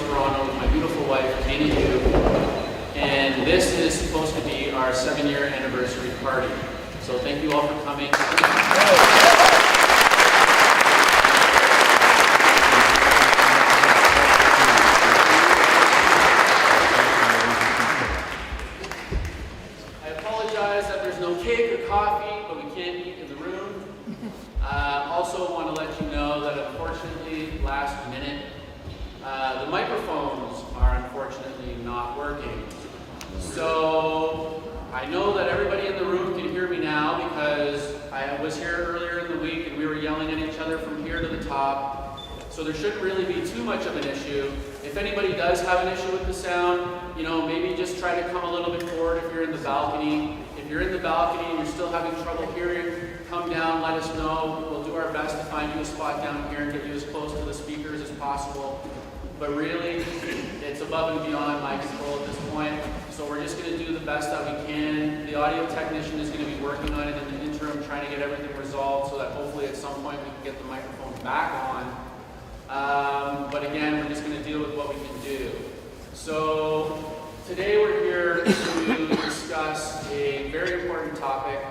Toronto with my beautiful wife, Dana Yu, and this is supposed to be our 7-year anniversary party. So thank you all for coming. I apologize that there's no cake or coffee, but we can't eat in the room. Also want to let you know that unfortunately, last minute, the microphones are unfortunately not working. So I know that everybody in the room can hear me now because I was here earlier in the week and we were yelling at each other from here to the top. So there shouldn't really be too much of an issue. If anybody does have an issue with the sound, maybe just try to come a little bit forward if you're in the balcony. If you're in the balcony and you're still having trouble hearing, come down, let us know. We'll do our best to find you a spot down here and get you as close to the speakers as possible. But really, it's above and beyond my control at this point. So we're just going to do the best that we can. The audio technician is going to be working on it in the interim, trying to get everything resolved so that hopefully at some point we can get the microphone back on. But again, we're just going to deal with what we can do. So today we're here to discuss a very important topic,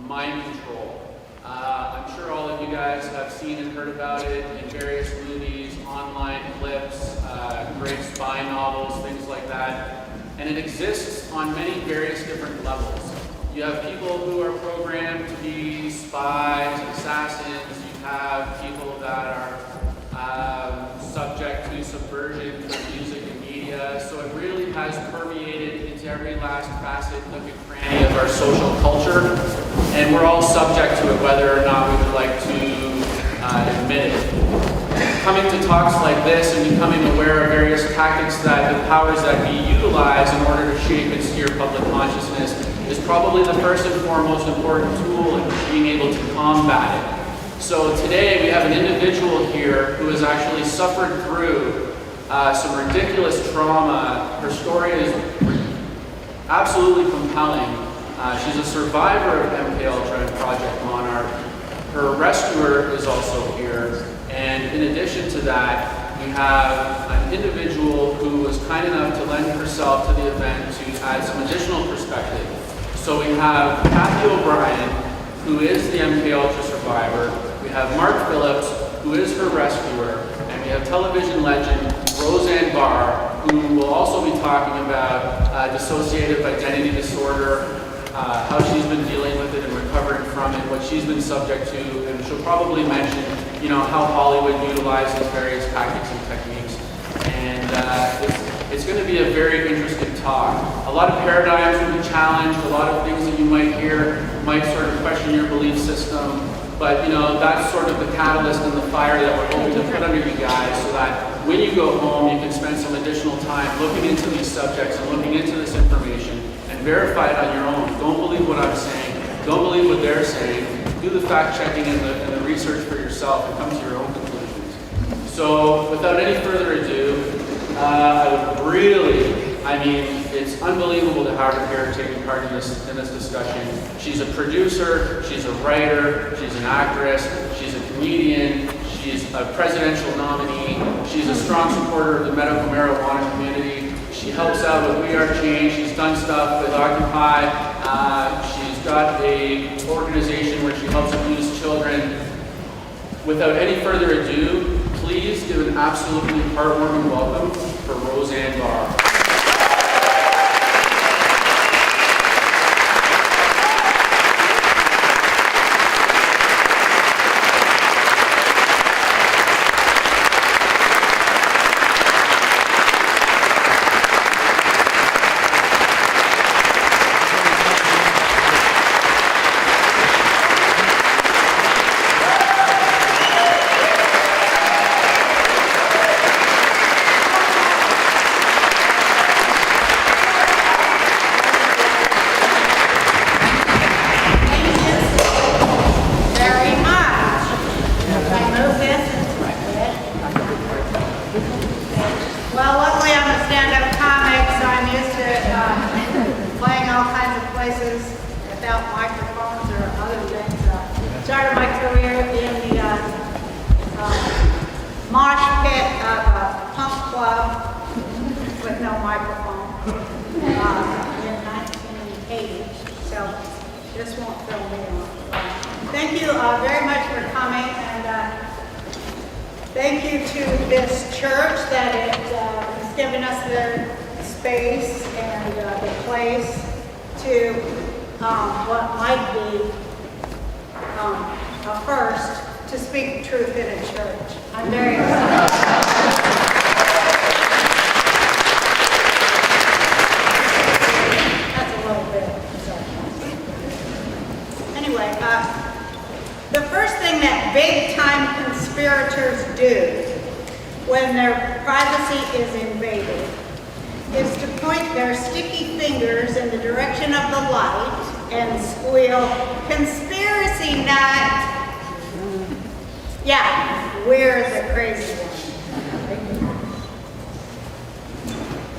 mind control. I'm sure all of you guys have seen and heard about it in various movies, online clips, great spy novels, things like that. And it exists on many various different levels. You have people who are programmed to be spies, assassins. You have people that are subject to subversion through music and media. So it really has permeated into every last facet, nook and cranny of our social culture. And we're all subject to it, whether or not we would like to admit it. Coming to talks like this and becoming aware of various tactics that the powers that be utilize in order to shape and steer public consciousness is probably the first and foremost important tool in being able to combat it. So today we have an individual here who has actually suffered through some ridiculous trauma. Her story is absolutely compelling. She's a survivor of MKUltra and Project Monarch. Her rescuer is also here. And in addition to that, we have an individual who was kind enough to lend herself to the event to add some additional perspective. So we have Kathy O'Brien, who is the MKUltra survivor. We have Mark Phillips, who is her rescuer. And we have television legend Roseanne Barr, who will also be talking about dissociative identity disorder, how she's been dealing with it and recovering from it, what she's been subject to, and she'll probably mention, how Hollywood utilizes various tactics and techniques. And it's going to be a very interesting talk. A lot of paradigms will be challenged, a lot of things that you might hear might sort of question your belief system, but that's sort of the catalyst and the fire that we're hoping to put under you guys so that when you go home, you can spend some additional time looking into these subjects and looking into this information and verify it on your own. Don't believe what I'm saying. Don't believe what they're saying. Do the fact checking and the research for yourself and come to your own conclusions. So without any further ado, it's unbelievable to have her here taking part in this discussion. She's a producer, she's a writer, she's an actress, she's a comedian, she's a presidential nominee, she's a strong supporter of the medical marijuana community. She helps out with We Are Change. She's done stuff with Occupy. She's got an organization where she helps abused children. Without any further ado, please give an absolutely heartwarming welcome for Roseanne Barr. club with no microphone in 1980, so this won't fill me in. Thank you very much for coming, and thank you to this church that it has given us the space and the place to what might be a first to speak truth in a church. I'm very excited. That's a little bit sarcastic. Anyway, the first thing that big-time conspirators do when their privacy is invaded is to point their sticky fingers in the direction of the light and squeal, "Conspiracy nut!" Yeah, we're the crazy ones.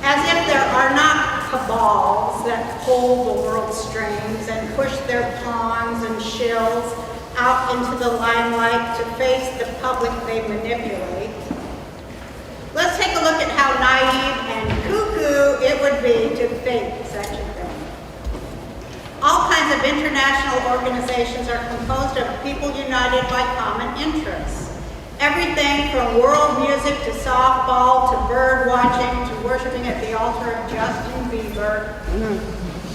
As if there are not cabals that pull the world's strings and push their pawns and shills out into the limelight to face the public they manipulate. Let's take a look at how naive and cuckoo it would be to think such a thing. All kinds of international organizations are composed of people united by common interests. Everything from world music to softball to bird watching to worshiping at the altar of Justin Bieber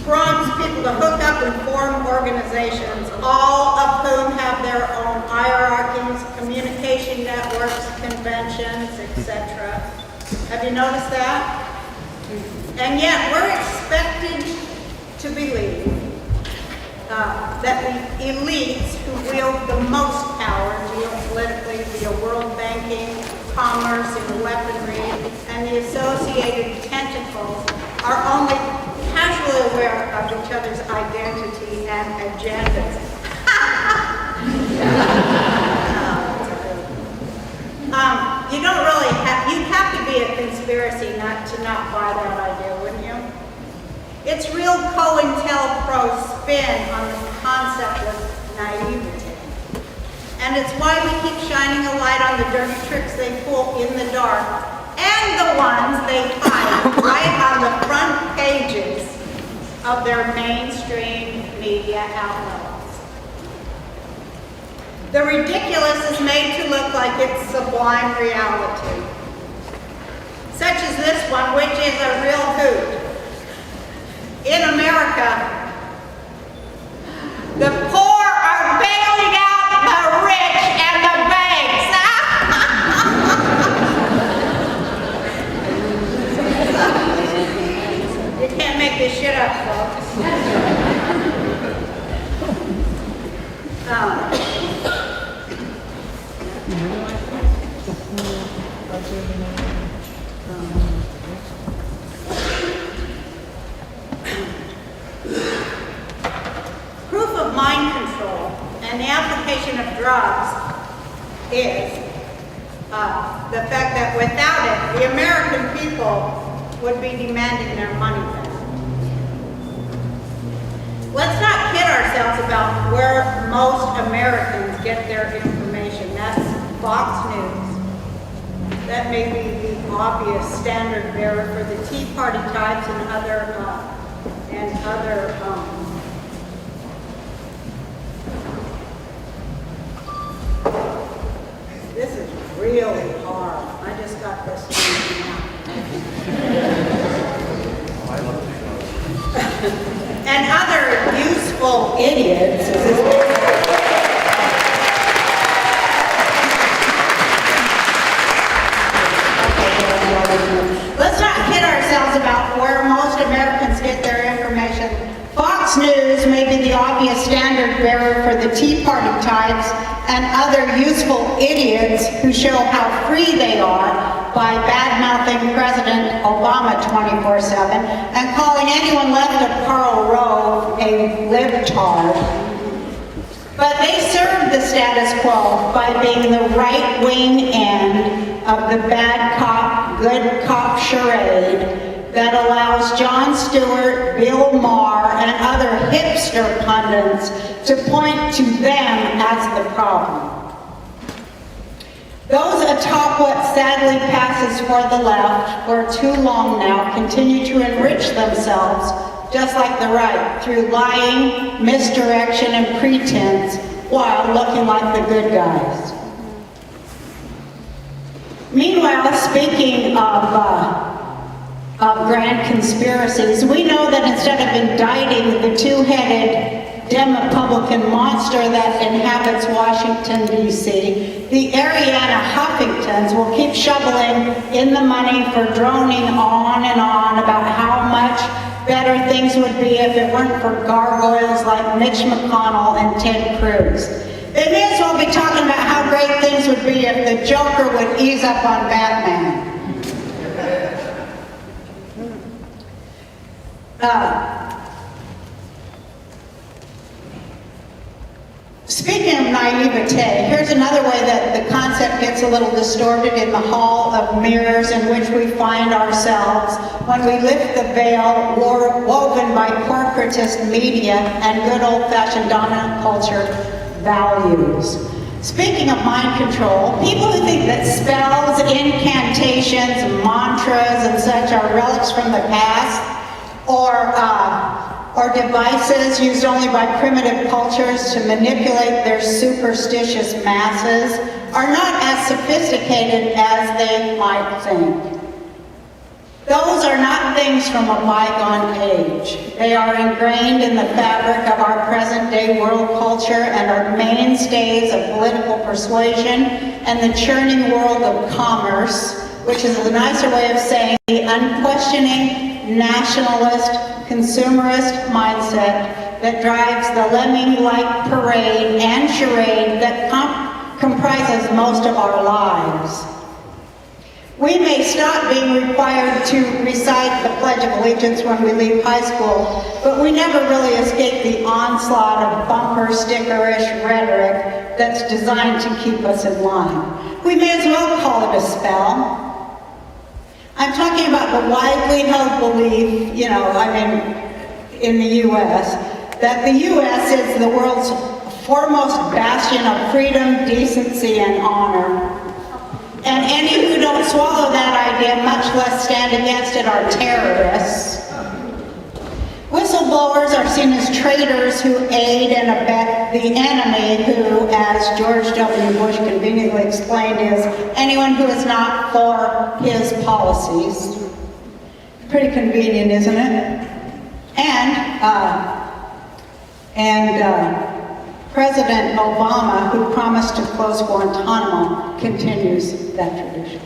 prompts people to hook up and form organizations, all of whom have their own hierarchies, communication networks, conventions, etc. Have you noticed that? And yet we're expected to believe that the elites who wield the most power geopolitically via world banking, commerce, and weaponry, and the associated tentacles are only casually aware of each other's identity and agendas. You don't really have, you'd have to be a conspiracy nut to not buy that idea, wouldn't you? It's real COINTELPRO spin on the concept of naivety. And it's why we keep shining a light on the dirty tricks they pull in the dark and the ones they hide right on the front pages of their mainstream media outlets. The ridiculous is made to look like it's sublime reality, such as this one, which is a real hoot. In America, the poor are bailing out the rich and the banks. You can't make this shit up, folks. Proof of mind control and the application of drugs is the fact that without it, the American people would be demanding their money back. Let's not kid ourselves about where most Americans get their information. That's Fox News. That may be the obvious standard bearer for the Tea Party types and other this is really hard. I just got this one out. And other useful idiots. Let's not kid ourselves about where most Americans get their information. Fox News may be the obvious standard bearer for the Tea Party types and other useful idiots who show how free they are by bad-mouthing President Obama 24/7 and calling anyone left of Karl Rove a libtard. But they serve the status quo by being the right-wing end of the bad cop, good cop charade that allows Jon Stewart, Bill Maher, and other hipster pundits to point to them as the problem. Those atop what sadly passes for the left for too long now continue to enrich themselves, just like the right, through lying, misdirection, and pretense, while looking like the good guys. Meanwhile, speaking of grand conspiracies, we know that instead of indicting the two-headed Republican monster that inhabits Washington, D.C., the Ariana Huffingtons will keep shoveling in the money for droning on and on about how much better things would be if it weren't for gargoyles like Mitch McConnell and Ted Cruz. They may as well be talking about how great things would be if the Joker would ease up on Batman. Speaking of naivete, here's another way that the concept gets a little distorted in the hall of mirrors in which we find ourselves when we lift the veil woven by corporatist media and good old-fashioned dominant culture values. Speaking of mind control, people who think that spells, incantations, mantras, and such are relics from the past, or devices used only by primitive cultures to manipulate their superstitious masses, are not as sophisticated as they might think. Those are not things from a bygone age. They are ingrained in the fabric of our present-day world culture and are mainstays of political persuasion and the churning world of commerce, which is a nicer way of saying the unquestioning, nationalist, consumerist mindset that drives the lemming-like parade and charade that comprises most of our lives. We may stop being required to recite the Pledge of Allegiance when we leave high school, but we never really escape the onslaught of bumper sticker-ish rhetoric that's designed to keep us in line. We may as well call it a spell. I'm talking about the widely held belief, in the U.S., that the U.S. is the world's foremost bastion of freedom, decency, and honor. And any who don't swallow that idea, much less stand against it, are terrorists. Whistleblowers are seen as traitors who aid and abet the enemy, who, as George W. Bush conveniently explained, is anyone who is not for his policies. Pretty convenient, isn't it? And President Obama, who promised to close Guantanamo, continues that tradition.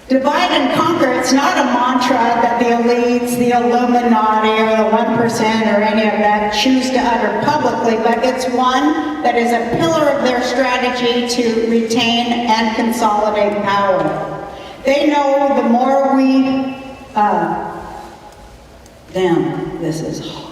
Divide and conquer, it's not a mantra that the elites, the Illuminati, or the 1% or any of that choose to utter publicly, but it's one that is a pillar of their strategy to retain and consolidate power. They know the more we, this is hard.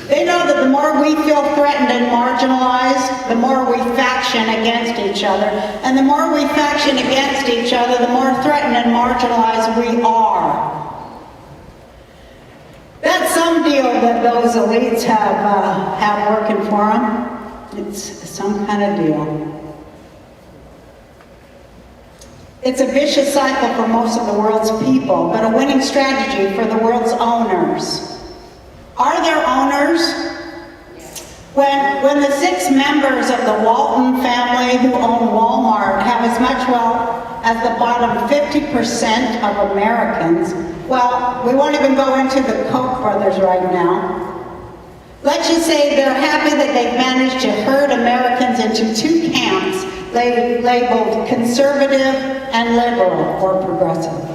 They know that the more we feel threatened and marginalized, the more we faction against each other. And the more we faction against each other, the more threatened and marginalized we are. That's some deal that those elites have working for them. It's some kind of deal. It's a vicious cycle for most of the world's people, but a winning strategy for the world's owners. Are there owners? When the 6 members of the Walton family who own Walmart have as much wealth as the bottom 50% of Americans, well, we won't even go into the Koch brothers right now. Let's just say they're happy that they've managed to herd Americans into 2 camps labeled conservative and liberal or progressive,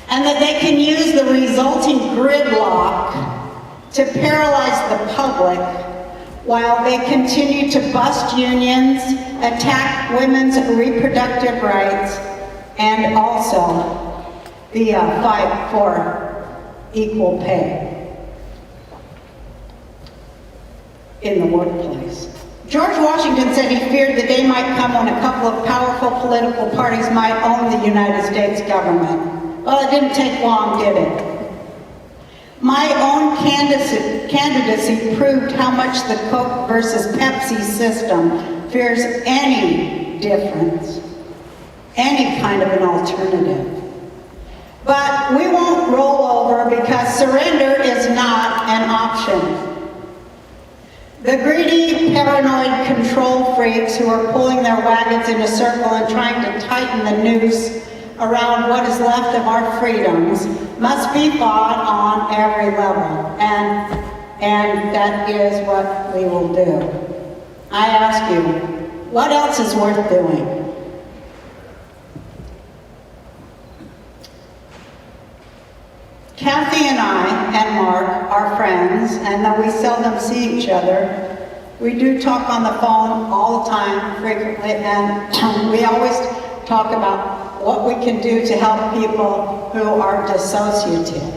and that they can use the resulting gridlock to paralyze the public while they continue to bust unions, attack women's reproductive rights, and also the fight for equal pay in the workplace. George Washington said he feared the day might come when a couple of powerful political parties might own the United States government. Well, it didn't take long, did it? My own candidacy proved how much the Coke versus Pepsi system fears any difference, any kind of an alternative. But we won't roll over because surrender is not an option. The greedy, paranoid control freaks who are pulling their wagons in a circle and trying to tighten the noose around what is left of our freedoms must be fought on every level, and that is what we will do. I ask you, what else is worth doing? Kathy and I and Mark are friends, and though we seldom see each other, we do talk on the phone all the time, frequently, and we always talk about what we can do to help people who are dissociative.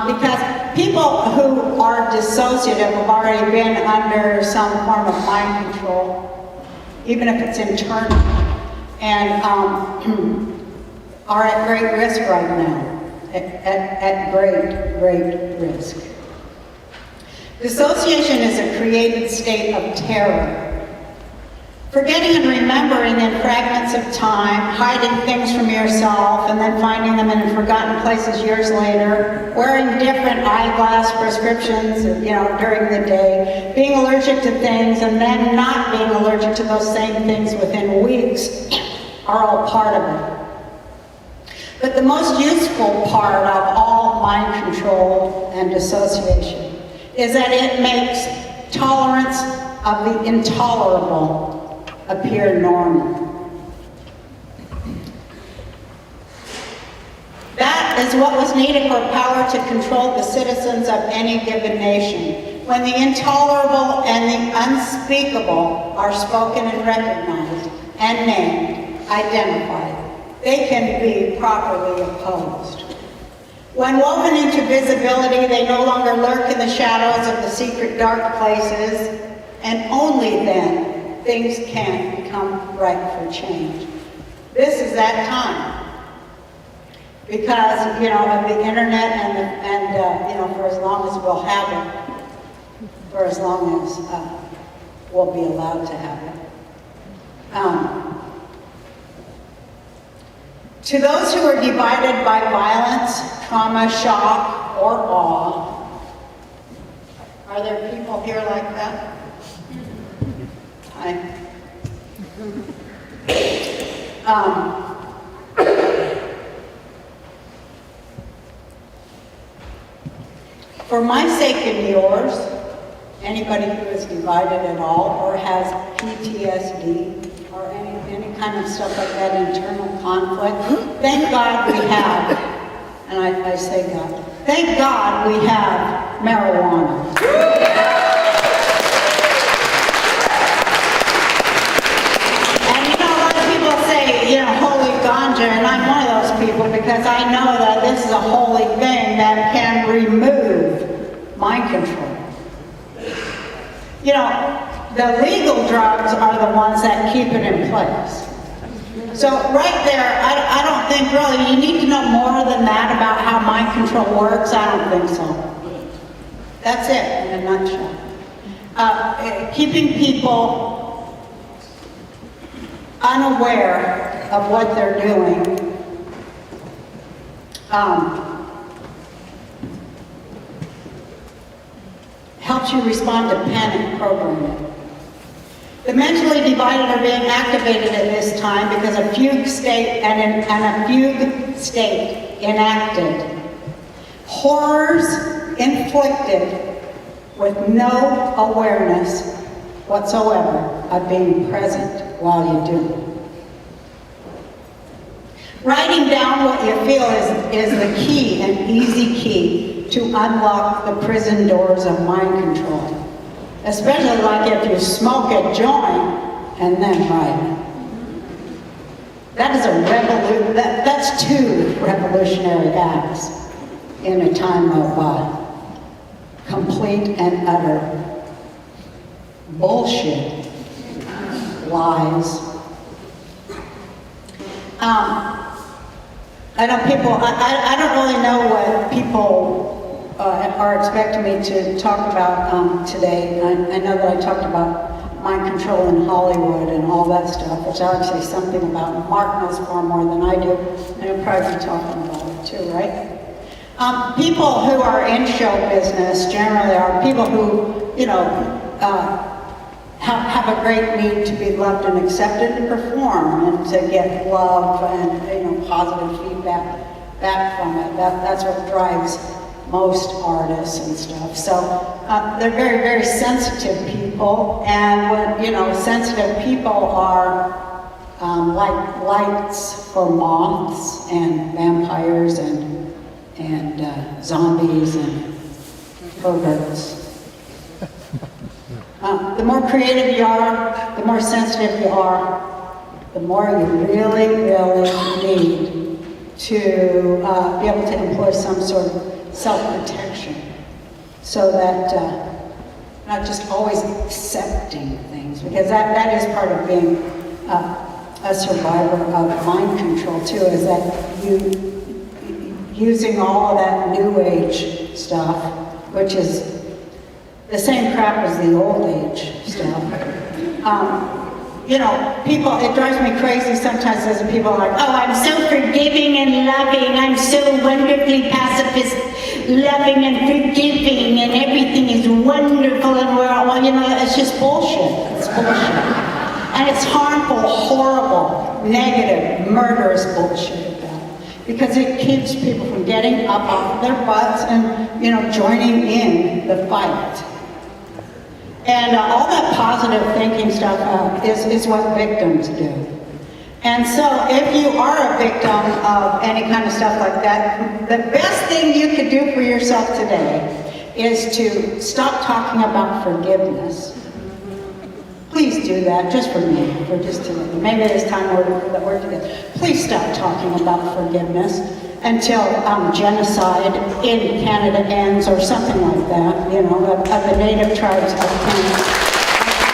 Because people who are dissociative have already been under some form of mind control, even if it's internal, and are at great risk right now. At great risk. Dissociation is a created state of terror. Forgetting and remembering in fragments of time, hiding things from yourself, and then finding them in forgotten places years later, wearing different eyeglass prescriptions, during the day, being allergic to things, and then not being allergic to those same things within weeks are all part of it. But the most useful part of all mind control and dissociation is that it makes tolerance of the intolerable appear normal. That is what was needed for power to control the citizens of any given nation. When the intolerable and the unspeakable are spoken and recognized and named, identified, they can be properly opposed. When woven into visibility, they no longer lurk in the shadows of the secret dark places, and only then things can become ripe for change. This is that time. Because, of the internet and for as long as we'll have it, for as long as we'll be allowed to have it. To those who are divided by violence, trauma, shock, or awe, are there people here like that? Hi. For my sake and yours, anybody who is divided at all or has PTSD, or any kind of stuff like that, internal conflict. Thank God we have, and I say God, thank God we have marijuana. And a lot of people say, holy ganja, and I'm one of those people because I know that this is a holy thing that can remove mind control. The legal drugs are the ones that keep it in place. So right there, I don't think really you need to know more than that about how mind control works. I don't think so. That's it in a nutshell. Keeping people unaware of what they're doing helps you respond to panic programming. The mentally divided are being activated at this time because a fugue state and a fugue state enacted. Horrors inflicted with no awareness whatsoever of being present while you do it. Writing down what you feel is the key, an easy key, to unlock the prison doors of mind control. Especially like if you smoke a joint and then write. That is a revolution. That's two revolutionary acts in a time of complete and utter bullshit, lies. I know people. I don't really know what people are expecting me to talk about today. I know that I talked about mind control in Hollywood and all that stuff, which I would say something about. Mark knows far more than I do, and he'll probably be talking about it too, right? People who are in show business generally are people who, you know, have a great need to be loved and accepted and perform and to get love and, you know, positive feedback back from it. That's what drives most artists and stuff. So they're very, very sensitive people, and when, you know, sensitive people are like lights for moths and vampires and zombies and perverts. The more creative you are, the more sensitive you are, the more you really, really need to be able to employ some sort of self-protection, so that not just always accepting things, because that is part of being a survivor of mind control too, is that you using all of that new age stuff, which is the same crap as the old age stuff. You know, people, it drives me crazy sometimes as people are like, oh, I'm so forgiving and loving, I'm so wonderfully pacifist, loving and forgiving, and everything is wonderful, and we're all, well, you know, it's just bullshit. It's bullshit. And it's harmful, horrible, negative, murderous bullshit. Because it keeps people from getting up off their butts and, you know, joining in the fight. And all that positive thinking stuff is what victims do. And so if you are a victim of any kind of stuff like that, the best thing you could do for yourself today is to stop talking about forgiveness. Please do that, just for me, for just today. Maybe it's time that we're together. Please stop talking about forgiveness until genocide in Canada ends, or something like that, you know, of the native tribes of Canada.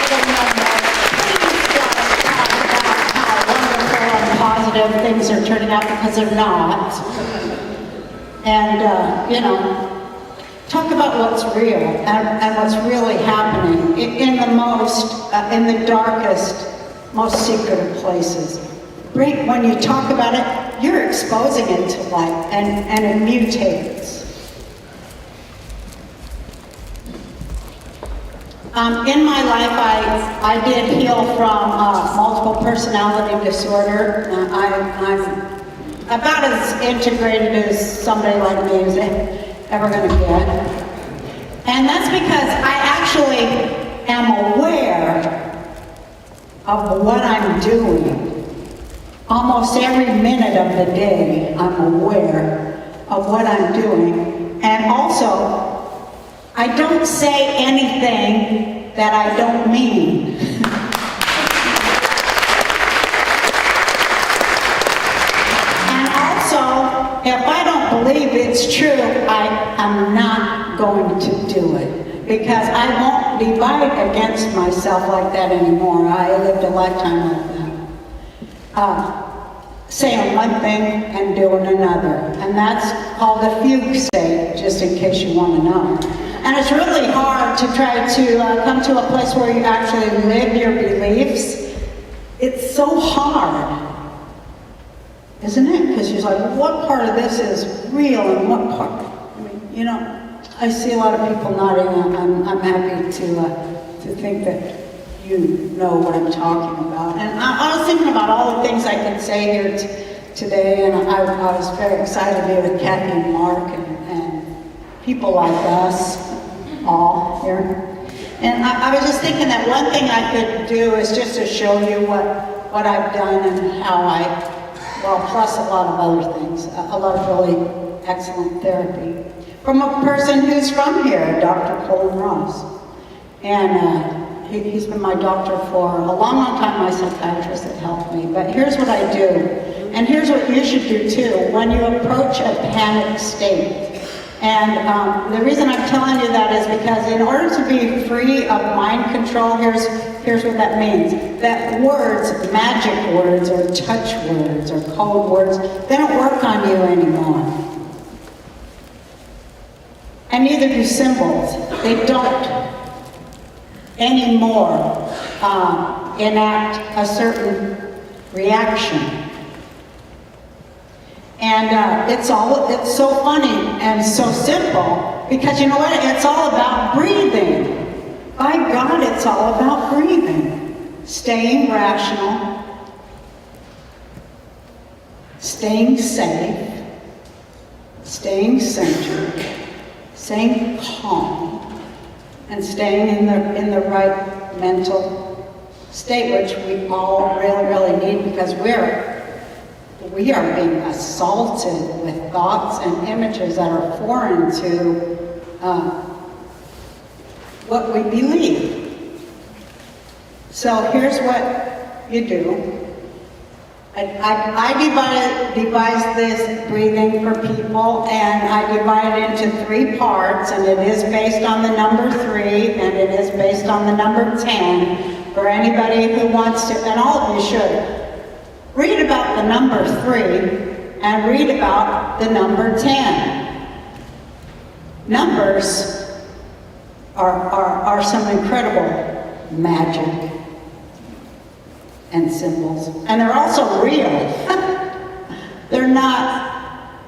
I don't know more. Please stop talking about how wonderful and positive things are turning out, because they're not. And, you know, talk about what's real and what's really happening in the in the darkest, most secret of places. When you talk about it, you're exposing it to light, and it mutates. In my life, I did heal from multiple personality disorder. I'm about as integrated as somebody like me is ever going to get. And that's because I actually am aware of what I'm doing. Almost every minute of the day, I'm aware of what I'm doing. And also, I don't say anything that I don't mean. And also, if I don't believe it's true, I'm not going to do it, because I won't divide against myself like that anymore. I lived a lifetime like that. Saying one thing and doing another, and that's called a fugue state, just in case you want to know. And it's really hard to try to come to a place where you actually live your beliefs. It's so hard, isn't it? Because you're like, what part of this is real and what part? I mean, you know, I see a lot of people nodding. I'm happy to think that you know what I'm talking about. And I was thinking about all the things I could say here today, and I was very excited to be with Kathy and Mark and people like us all here. And I was just thinking that one thing I could do is just to show you what I've done and how plus a lot of other things, a lot of really excellent therapy. From a person who's from here, Dr. Colin Ross. And he's been my doctor for a long, long time, my psychiatrist that helped me. But here's what I do, and here's what you should do too, when you approach a panic state. And the reason I'm telling you that is because in order to be free of mind control, here's what that means. That words, magic words, or touch words, or code words, they don't work on you anymore. And neither do symbols. They don't. anymore enact a certain reaction. And it's so funny and so simple, because you know what? It's all about breathing. By God, it's all about breathing. Staying rational, staying safe, staying centered, staying calm, and staying in the right mental state, which we all really, really need, because we are being assaulted with thoughts and images that are foreign to what we believe. So here's what you do. I devised this breathing for people, and I divide it into 3 parts, and it is based on the number 3, and it is based on the number 10, for anybody who wants to, and all of you should. Read about the number 3 and read about the number 10. Numbers are some incredible magic and symbols. And they're also real. They're not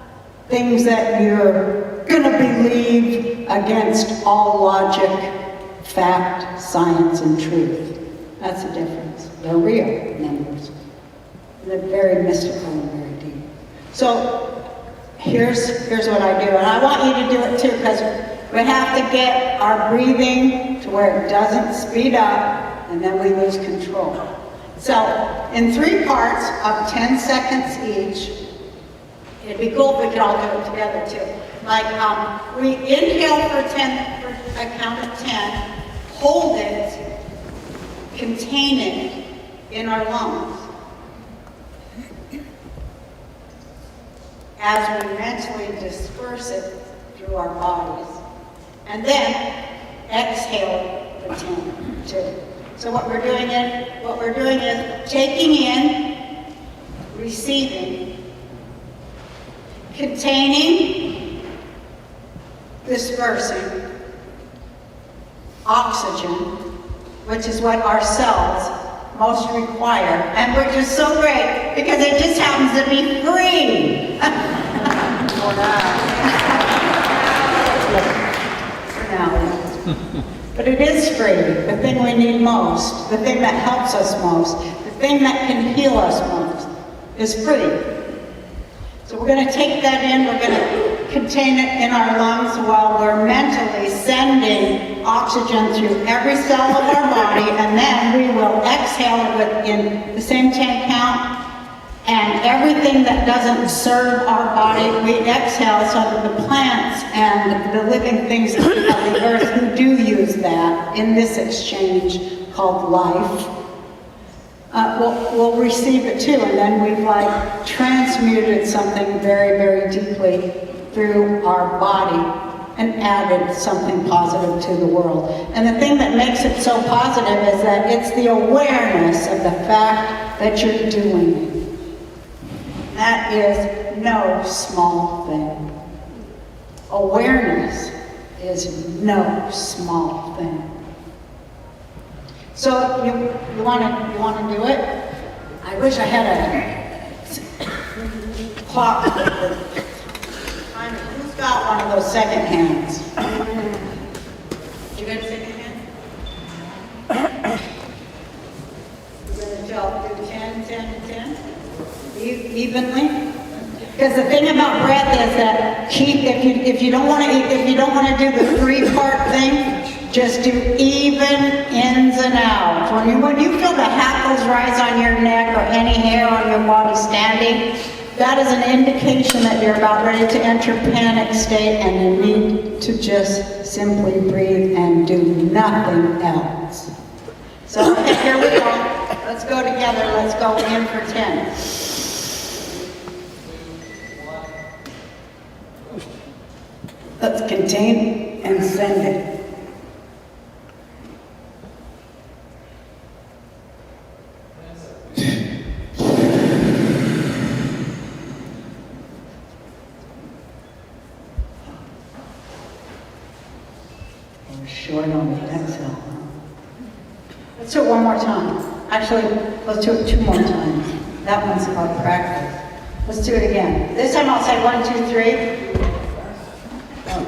things that you're going to believe against all logic, fact, science, and truth. That's the difference. They're real numbers. They're very mystical and very deep. So here's what I do, and I want you to do it too, because we have to get our breathing to where it doesn't speed up, and then we lose control. So in 3 parts of 10 seconds each, it'd be cool if we could all do it together too. Like we inhale for a count of 10, hold it, contain it in our lungs. As we mentally disperse it through our bodies. And then exhale for 10 too. So what we're doing is taking in, receiving, containing, dispersing, oxygen, which is what our cells most require, and which is so great because it just happens to be free. For now. But it is free, the thing we need most, the thing that helps us most, the thing that can heal us most is free. So we're going to take that in, we're going to contain it in our lungs while we're mentally sending oxygen through every cell of our body, and then we will exhale it within the same 10 count, and everything that doesn't serve our body, we exhale, so that the plants and the living things of the earth who do use that in this exchange called life, we'll receive it too, and then we've like transmuted something very, very deeply through our body and added something positive to the world. And the thing that makes it so positive is that it's the awareness of the fact that you're doing it. That is no small thing. Awareness is no small thing. So you want to do it? I wish I had a clock. Who's got one of those second hands? You got a second hand? We're going to do 10, 10, 10? Evenly? Because the thing about breath is that if you don't want to do the 3-part thing, just do even ins and outs. When you feel the hackles rise on your neck or any hair on your body standing, that is an indication that you're about ready to enter panic state, and you need to just simply breathe and do nothing else. So okay, here we go. Let's go together. Let's go in for 10. Let's contain and send it. We're short on the exhale. Let's do it one more time. Actually, let's do it 2 more times. That one's about practice. Let's do it again. This time I'll say 1, 2, 3. Oh.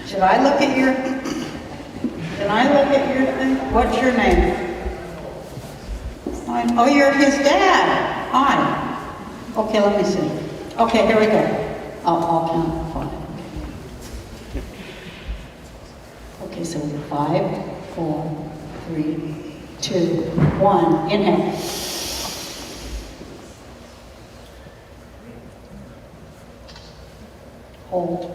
Should I look at your, can I look at your thing? What's your name? Fine. Oh, you're his dad. Hi. Okay, let me see. Okay, here we go. I'll count 5. Okay, so 5, 4, 3, 2, 1. Inhale. Hold.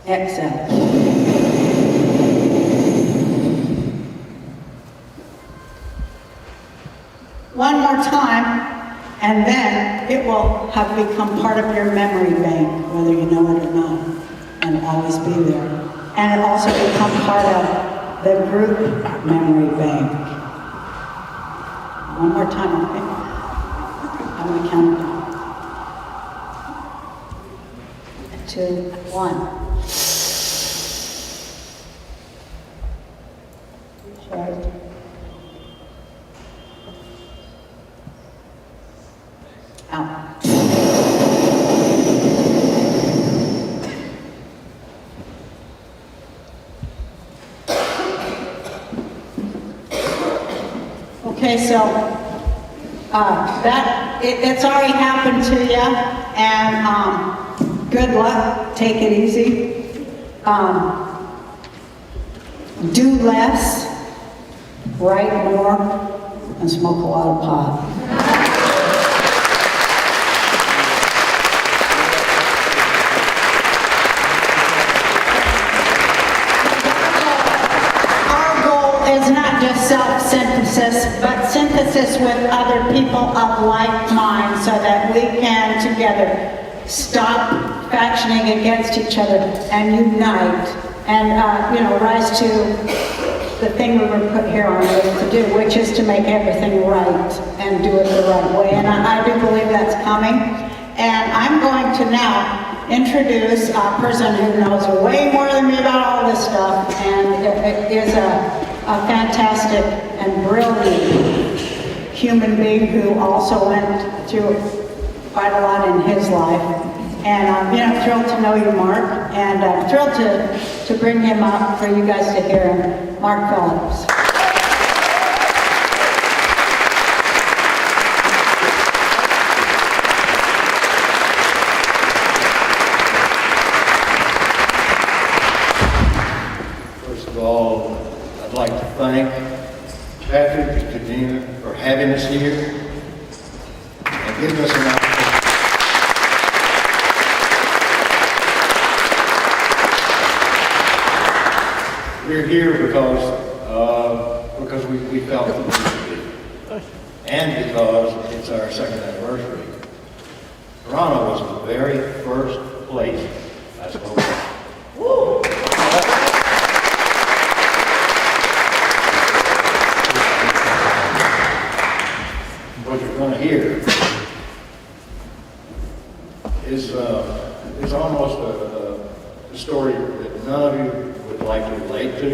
Exhale. One more time, and then it will have become part of your memory bank, whether you know it or not, and it'll always be there. And it also become part of the group memory bank. One more time, okay? I'm going to count down. 2, 1. Hold. Out. Okay, so it's already happened to you, and good luck. Take it easy. Do less, write more, and smoke a lot of pot. Is not just self-synthesis, but synthesis with other people of like mind so that we can together stop factioning against each other and unite and, rise to the thing we were put here on earth to do, which is to make everything right and do it the right way. And I do believe that's coming. And I'm going to now introduce a person who knows way more than me about all this stuff and is a fantastic and brilliant human being who also went through quite a lot in his life. And I'm thrilled to know you, Mark, and I'm thrilled to bring him up for you guys to hear him. Mark Phillips. First of all, I'd like to thank Patrick and Kadena for having us here and giving us an opportunity. We're here because we felt that we should be, and because it's our 2nd anniversary. Toronto was the very first place I spoke of. Woo! What you're going to hear is almost a story that none of you would like to relate to.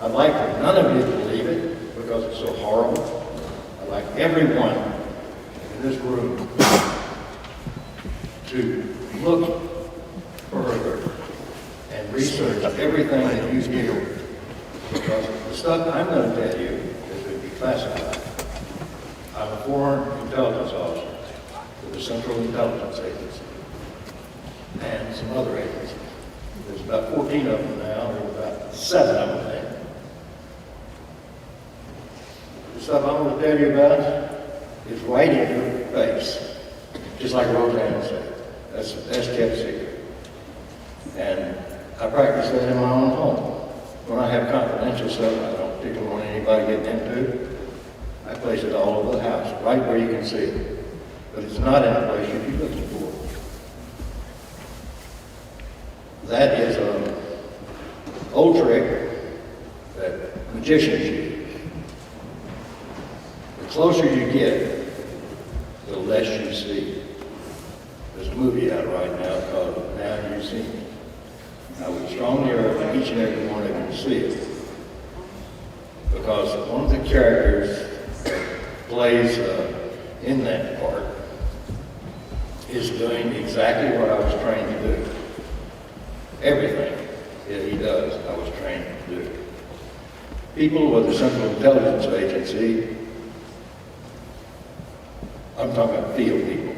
I'd like for none of you to believe it because it's so horrible. I'd like everyone in this room to look further and research everything that you hear, because the stuff I'm going to tell you is going to be classified. I'm a foreign intelligence officer for the Central Intelligence Agency and some other agencies. There's about 14 of them now. There were about 7 of them then. The stuff I'm going to tell you about is right in your face, just like Roseanne said. That's kept secret. And I practice that in my own home. When I have confidential stuff I don't particularly want anybody getting into, I place it all over the house, right where you can see it. But it's not in a place you'd be looking for. That is an old trick that magicians use. The closer you get, the less you see. There's a movie out right now called Now You See Me. I would strongly urge each and every one of you to see it. Because one of the characters that plays in that part is doing exactly what I was trained to do. Everything that he does, I was trained to do. People with the Central Intelligence Agency, I'm talking about field people,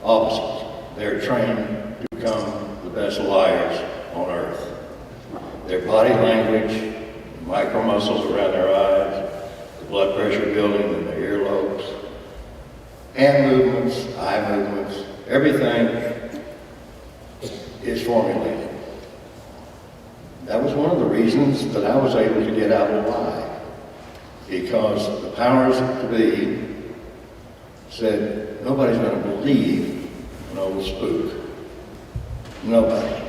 officers, they're trained to become the best liars on earth. Their body language, micro muscles around their eyes, the blood pressure building in their earlobes, hand movements, eye movements, everything is formulated. That was one of the reasons that I was able to get out alive, because the powers to be said, nobody's going to believe an old spook. Nobody.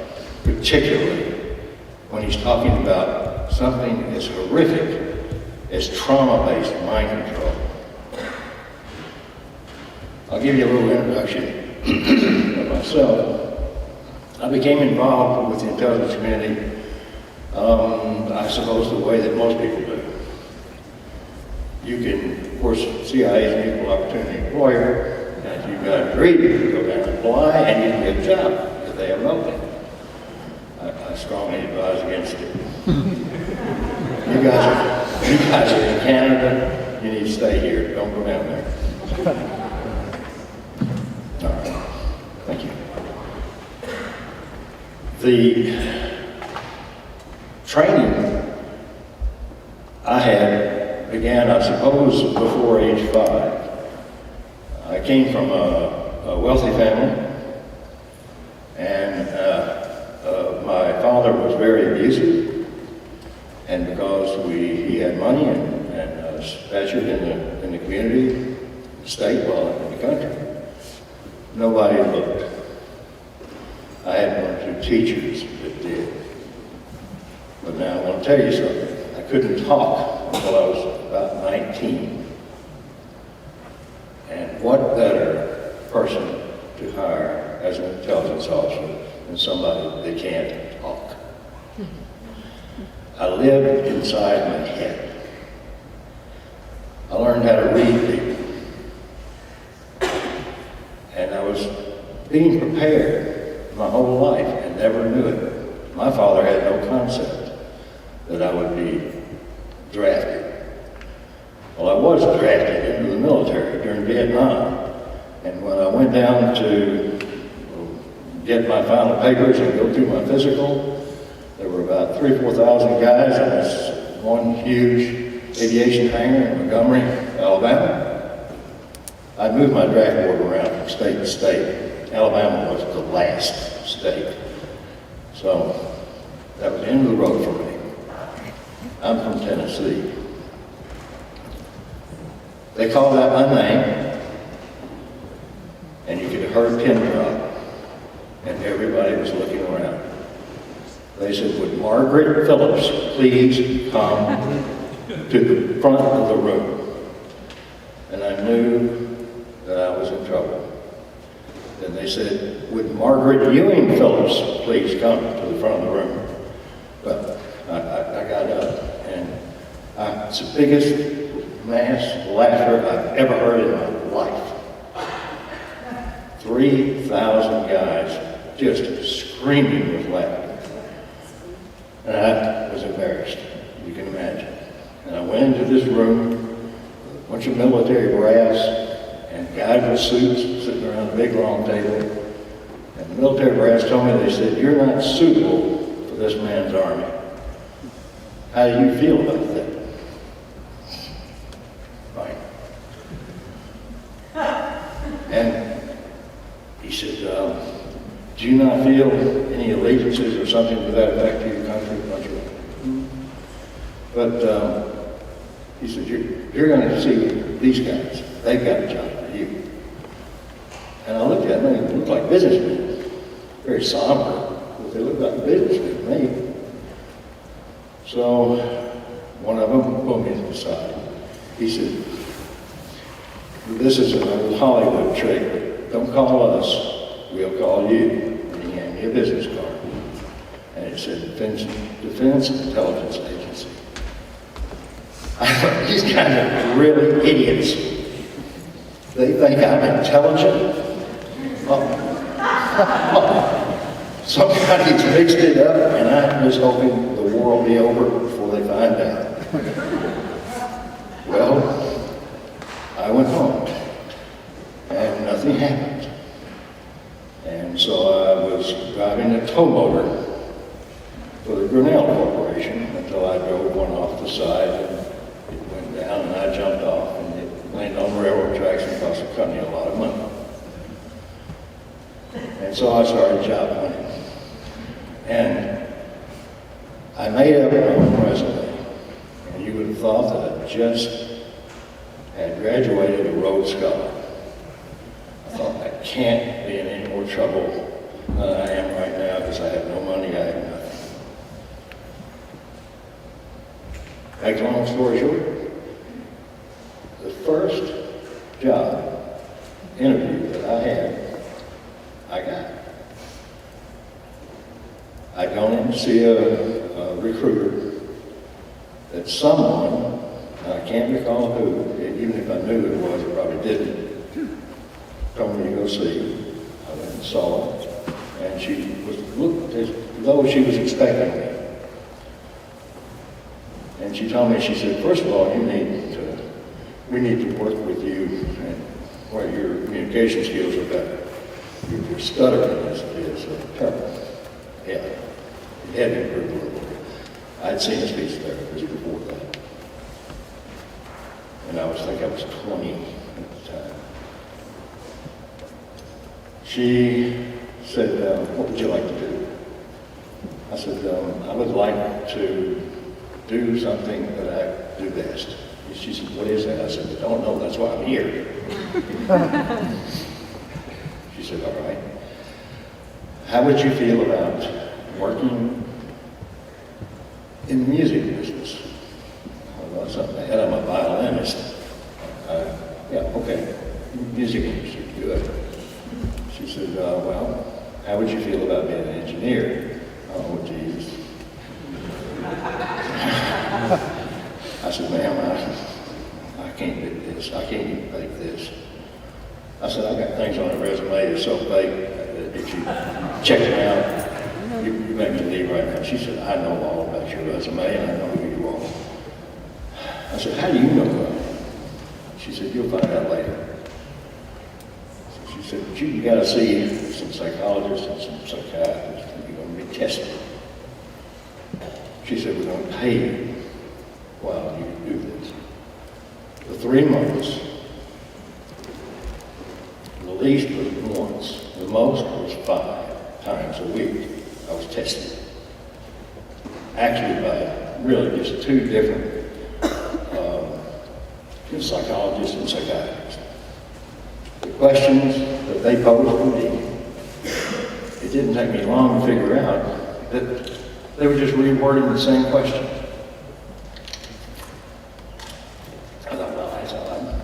Particularly when he's talking about something as horrific as trauma-based mind control. I'll give you a little introduction of myself. I became involved with the intelligence community, I suppose, the way that most people do. You can, of course, CIA is an equal opportunity employer, and if you've got a degree, you can go down and apply, and you can get a job if they have an opening. I strongly advise against it. You guys are in Canada, you need to stay here, don't go down there. All right, thank you. The training I had began, I suppose, before age 5. I came from a wealthy family, and my father was very abusive, and because he had money and stature in the community, the state, well, in the country, nobody looked. I had 1 or 2 teachers that did. But now I want to tell you something. I couldn't talk until I was about 19. And what better person to hire as an intelligence officer than somebody that can't talk? I lived inside my head. I learned how to read people. And I was being prepared my whole life and never knew it. My father had no concept that I would be drafted. Well, I was drafted into the military during Vietnam. And when I went down to get my final papers and go through my physical, there were about 3,000 or 4,000 guys in this one huge aviation hangar in Montgomery, Alabama. I moved my draft board around from state to state. Alabama was the last state. So that was the end of the road for me. I'm from Tennessee. They called out my name, and you could have heard a pin drop, and everybody was looking around. They said, would Margaret Phillips please come to the front of the room? And I knew that I was in trouble. Then they said, would Margaret Ewing Phillips please come to the front of the room? But I got up, and it's the biggest mass laughter I've ever heard in my life. 3,000 guys just screaming with laughter. And I was embarrassed, you can imagine. And I went into this room with a bunch of military brass and guys with suits sitting around a big long table. And the military brass told me, they said, you're not suitable for this man's army. How do you feel about that? Fine. And he said, do you not feel any allegiances or something to that effect to your country? But he said, you're going to see these guys. They've got a job for you. And I looked at them, and they looked like businessmen. Very somber, but they looked like businessmen to me. So one of them pulled me to the side. He said, this is an old Hollywood trick, but don't call us, we'll call you. And he handed me a business card. And it said Defense Intelligence Agency. I thought, these guys are really idiots. They think I'm intelligent. Somebody's mixed it up, and I'm just hoping the war will be over before they find out. Well, I went home, and nothing happened. And so I was driving a tow motor for the Grinnell Corporation until I drove one off the side, and it went down, and I jumped off, and it landed on railroad tracks and cost the company a lot of money. And so I started job hunting. And I made up my own resume. And you would have thought that I just had graduated a Rhodes Scholar. I thought I can't be in any more trouble than I am right now because I have no money, I have nothing. Make a long story short, the first job interview that I had, I got. I'd gone in to see a recruiter that someone, and I can't recall who, even if I knew who it was, I probably didn't, told me to go see. I went and saw her, and she looked as though she was expecting me. And she told me, she said, first of all, we need to work with you and where your communication skills are better. Your stuttering is terrible. Yeah, it had improved a little bit. I'd seen a speech therapist before that. And I think I was 20 at the time. She said, what would you like to do? I said, I would like to do something that I do best. She said, what is that? I said, I don't know, that's why I'm here. She said, all right. How would you feel about working in the music business? Well, something ahead. I'm a violinist. Yeah, okay. Music industry, good. She said, well, how would you feel about being an engineer? Oh, Jesus. I said, ma'am, I can't do this. I can't even fake this. I said, I got things on a resume that's so fake that if you check them out, you make me leave right now. She said, I know all about your resume and I know who you are. I said, how do you know that? She said, you'll find out later. She said, but you got to see some psychologists and some psychiatrists and you're going to be tested. She said, we're going to pay you while you do this. For 3 months, the least was once, the most was 5 times a week. I was tested. Actually by really just 2 different psychologists and psychiatrists. The questions that they posed to me, it didn't take me long to figure out that they were just rewording the same question. I thought, well, that's odd.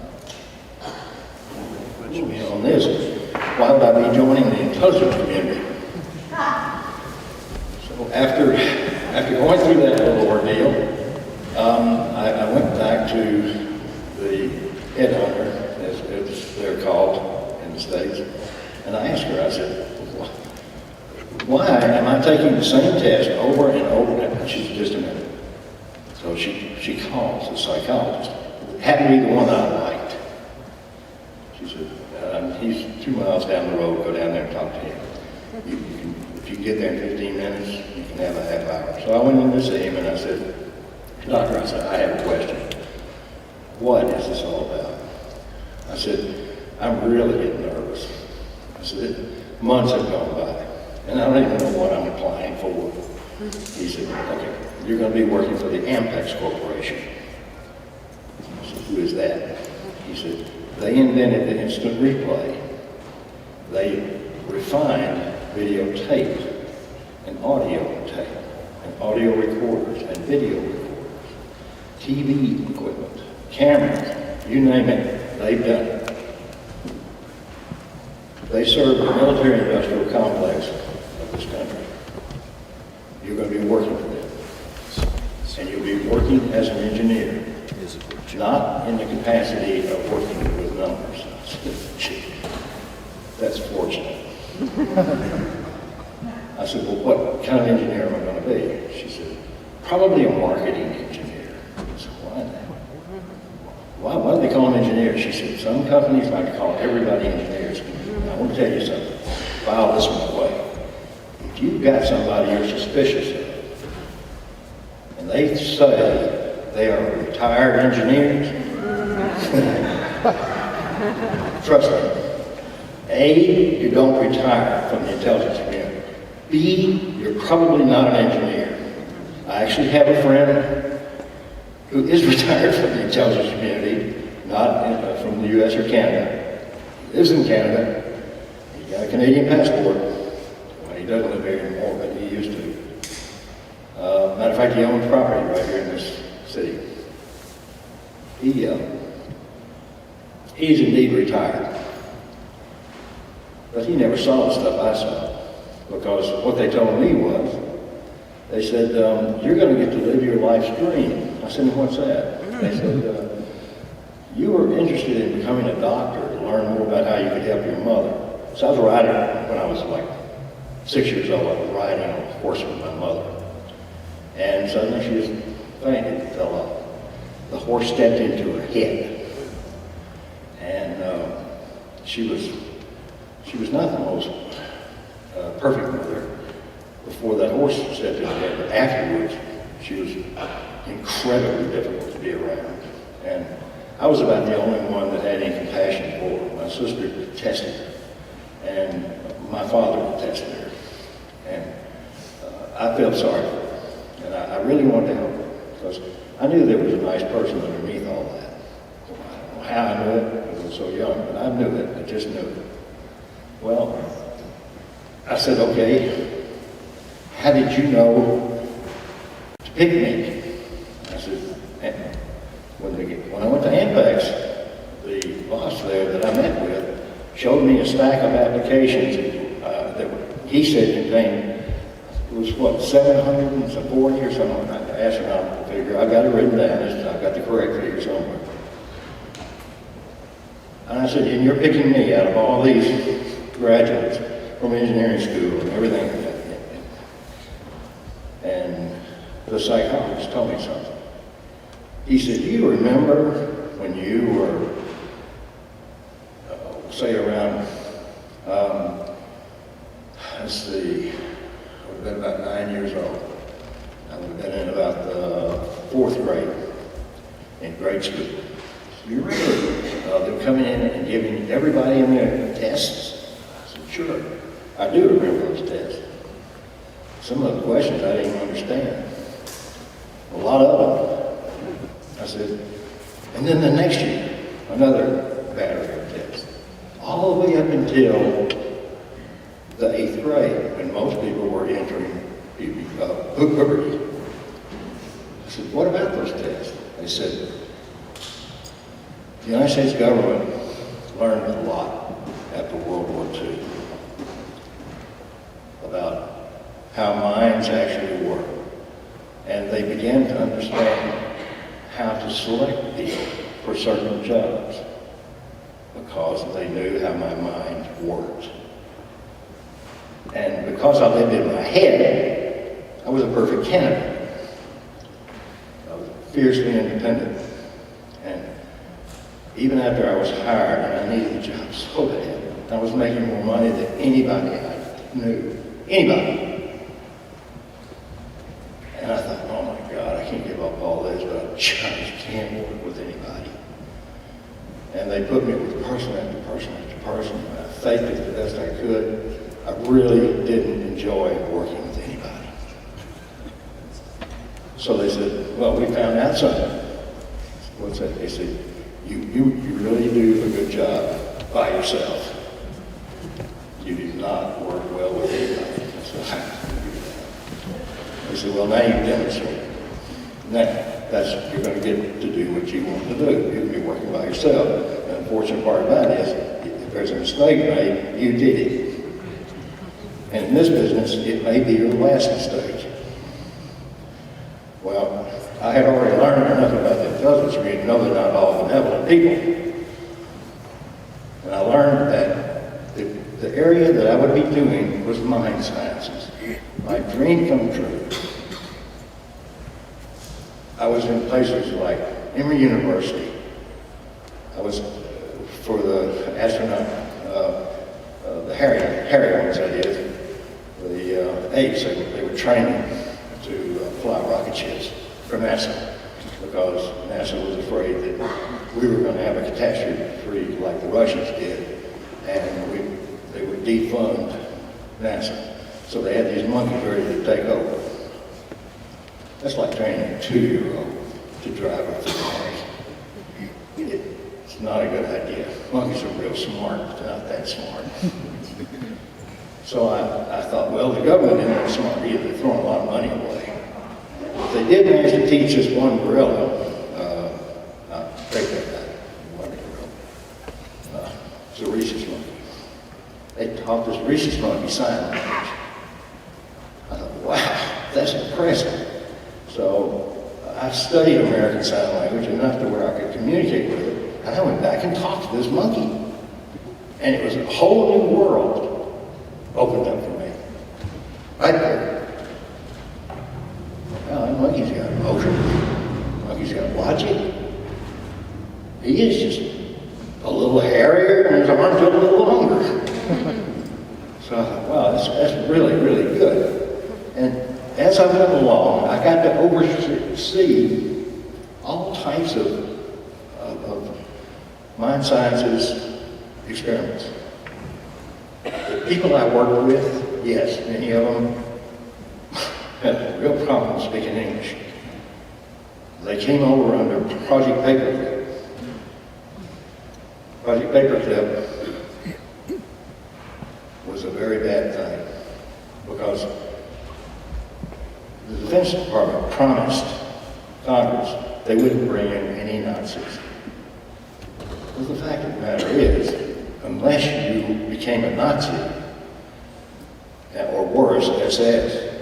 But you know, on this, why would I be joining the intelligence community? So after going through that little ordeal, I went back to the headhunter, as they're called in the States, and I asked her, I said, why am I taking the same test over and over again? She said, just a minute. So she calls the psychologist. It happened to be the one I liked. She said, he's 2 miles down the road, go down there and talk to him. If you can get there in 15 minutes, you can have a half hour. So I went in to see him and I said, doctor, I said, I have a question. What is this all about? I said, I'm really getting nervous. I said, months have gone by, and I don't even know what I'm applying for. He said, okay, you're going to be working for the Ampex Corporation. I said, who is that? He said, they invented the instant replay. They refined videotape and audio tape and audio recorders and video recorders, TV equipment, cameras, you name it, they've done it. They serve the military industrial complex of this country. You're going to be working for them. And you'll be working as an engineer, not in the capacity of working with numbers. That's fortunate. I said, well, what kind of engineer am I going to be? She said, probably a marketing engineer. I said, why that? Why do they call them engineers? She said, some companies like to call everybody engineers. I want to tell you something. File this one away. If you've got somebody you're suspicious of, and they say they are retired engineers, trust me. A, you don't retire from the intelligence community. B, you're probably not an engineer. I actually have a friend who is retired from the intelligence community, not from the U.S. or Canada. He lives in Canada. He's got a Canadian passport. Well, he doesn't live here anymore, but he used to. Matter of fact, he owns property right here in this city. He's indeed retired. But he never saw the stuff I saw. Because what they told me was, they said, you're going to get to live your life's dream. I said, what's that? They said, you were interested in becoming a doctor to learn more about how you could help your mother. So I was riding, when I was like 6 years old, I was riding on a horse with my mother. And suddenly she just fainted and fell off. The horse stepped into her head. And she was not the most perfect mother before that horse stepped in her head, but afterwards she was incredibly difficult to be around. And I was about the only one that had any compassion for her. My sister detested her, and my father detested her. And I felt sorry for her, and I really wanted to help her, because I knew there was a nice person underneath all that. I don't know how I knew it, because I was so young, but I knew it, I just knew it. Well, I said, okay, how did you know to pick me? I said, when I went to Ampex, the boss there that I met with showed me a stack of applications that he said contained, it was what, 740 or something, astronomical figure. I got it written down, I've got the correct figure somewhere. And I said, and you're picking me out of all these graduates from engineering school and everything like that. And the psychologist told me something. He said, do you remember when you were, say around, let's see, I would have been about 9 years old. I would have been in about the 4th grade in grade school. You remember them coming in and giving everybody in there tests? I said, sure. I do remember those tests. Some of the questions I didn't even understand. A lot of them. I said, and then the next year, another battery of tests. All the way up until the 8th grade, when most people were entering puberty. I said, what about those tests? They said, the United States government learned a lot after World War II about how minds actually work. And they began to understand how to select people for certain jobs because they knew how my mind worked. And because I lived in my head, I was a perfect candidate. I was fiercely independent. And even after I was hired and I needed a job so bad, I was making more money than anybody I knew. Anybody. And I thought, oh my God, I can't give up all this, but I just can't work with anybody. And they put me with person after person after person. And I faked it the best I could. I really didn't enjoy working with anybody. So they said, well, we found out something. What's that? They said, you really do a good job by yourself. You do not work well with anybody. I said, how can you do that? They said, well, now you've demonstrated. Now, you're going to get to do what you want to do. You're going to be working by yourself. And the unfortunate part about it is, if there's a mistake made, you did it. And in this business, it may be your last mistake. Well, I had already learned enough about the intelligence community to know they're not all benevolent people. And I learned that the area that I would be doing was mind sciences. My dream come true. I was in places like Emory University. I was for the astronaut, the Harry ones, that is, the apes. They were training to fly rocket ships for NASA because NASA was afraid that we were going to have a catastrophe like the Russians did, and they would defund NASA. So they had these monkeys ready to take over. That's like training a 2-year-old to drive a Ferrari. It's not a good idea. Monkeys are real smart, but they're not that smart. So I thought, well, the government isn't that smart either. They're throwing a lot of money away. But they did manage to teach this one gorilla, take that back, it wasn't a gorilla. It's a rhesus monkey. They taught this rhesus monkey sign language. I thought, wow, that's impressive. So I studied American Sign Language enough to where I could communicate with it, and I went back and talked to this monkey. And it was a whole new world opened up for me, right there. Well, that monkey's got emotion, monkey's got logic. He is just a little hairier and his arms are a little longer. So I thought, wow, that's really, really good. And as I went along, I got to oversee all types of mind sciences experiments. The people I worked with, yes, many of them had a real problem speaking English. They came over under Project Paperclip. Project Paperclip was a very bad thing because the Defense Department promised Congress they wouldn't bring in any Nazis. Well, the fact of the matter is, unless you became a Nazi, or worse, SS,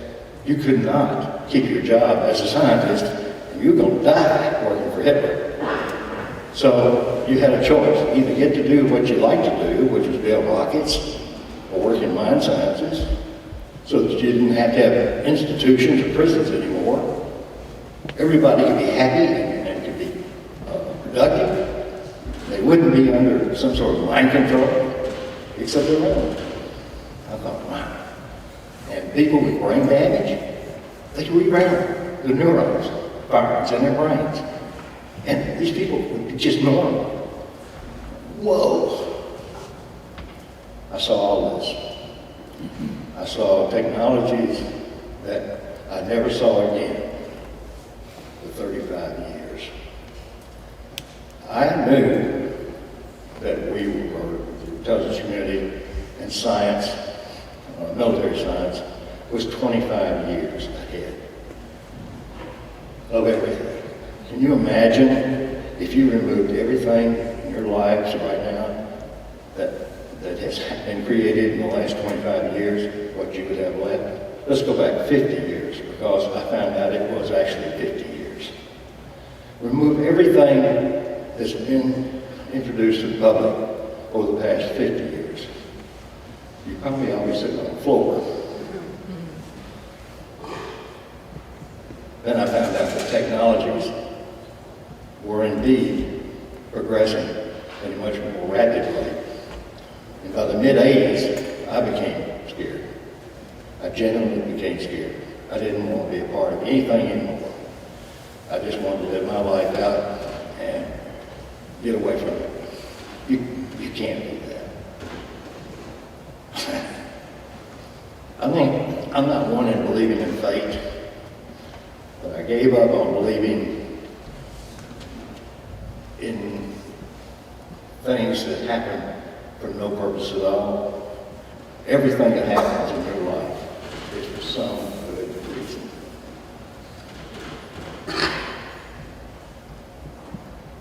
you could not keep your job as a scientist, and you're going to die working for Hitler. So you had a choice, either get to do what you like to do, which was build rockets, or work in mind sciences, so that you didn't have to have institutions or prisons anymore. Everybody could be happy and could be productive. They wouldn't be under some sort of mind control, except their own. I thought, wow. And people with brain damage, they could reground the neurons, firings in their brains. And these people would be just normal. Whoa. I saw all this. I saw technologies that I never saw again for 35 years. I knew that we were, the intelligence community and science, military science, was 25 years ahead of everything. Can you imagine if you removed everything in your lives right now that has been created in the last 25 years, what you would have left? Let's go back 50 years, because I found out it was actually 50 years. Remove everything that's been introduced to the public over the past 50 years. You probably always sit on the floor. Then I found out that technologies were indeed progressing at a much more rapid rate. And by the mid-'80s, I became scared. I genuinely became scared. I didn't want to be a part of anything anymore. I just wanted to live my life out and get away from it. You can't do that. I'm not one in believing in fate, but I gave up on believing in things that happen for no purpose at all. Everything that happens in your life is for some good reason.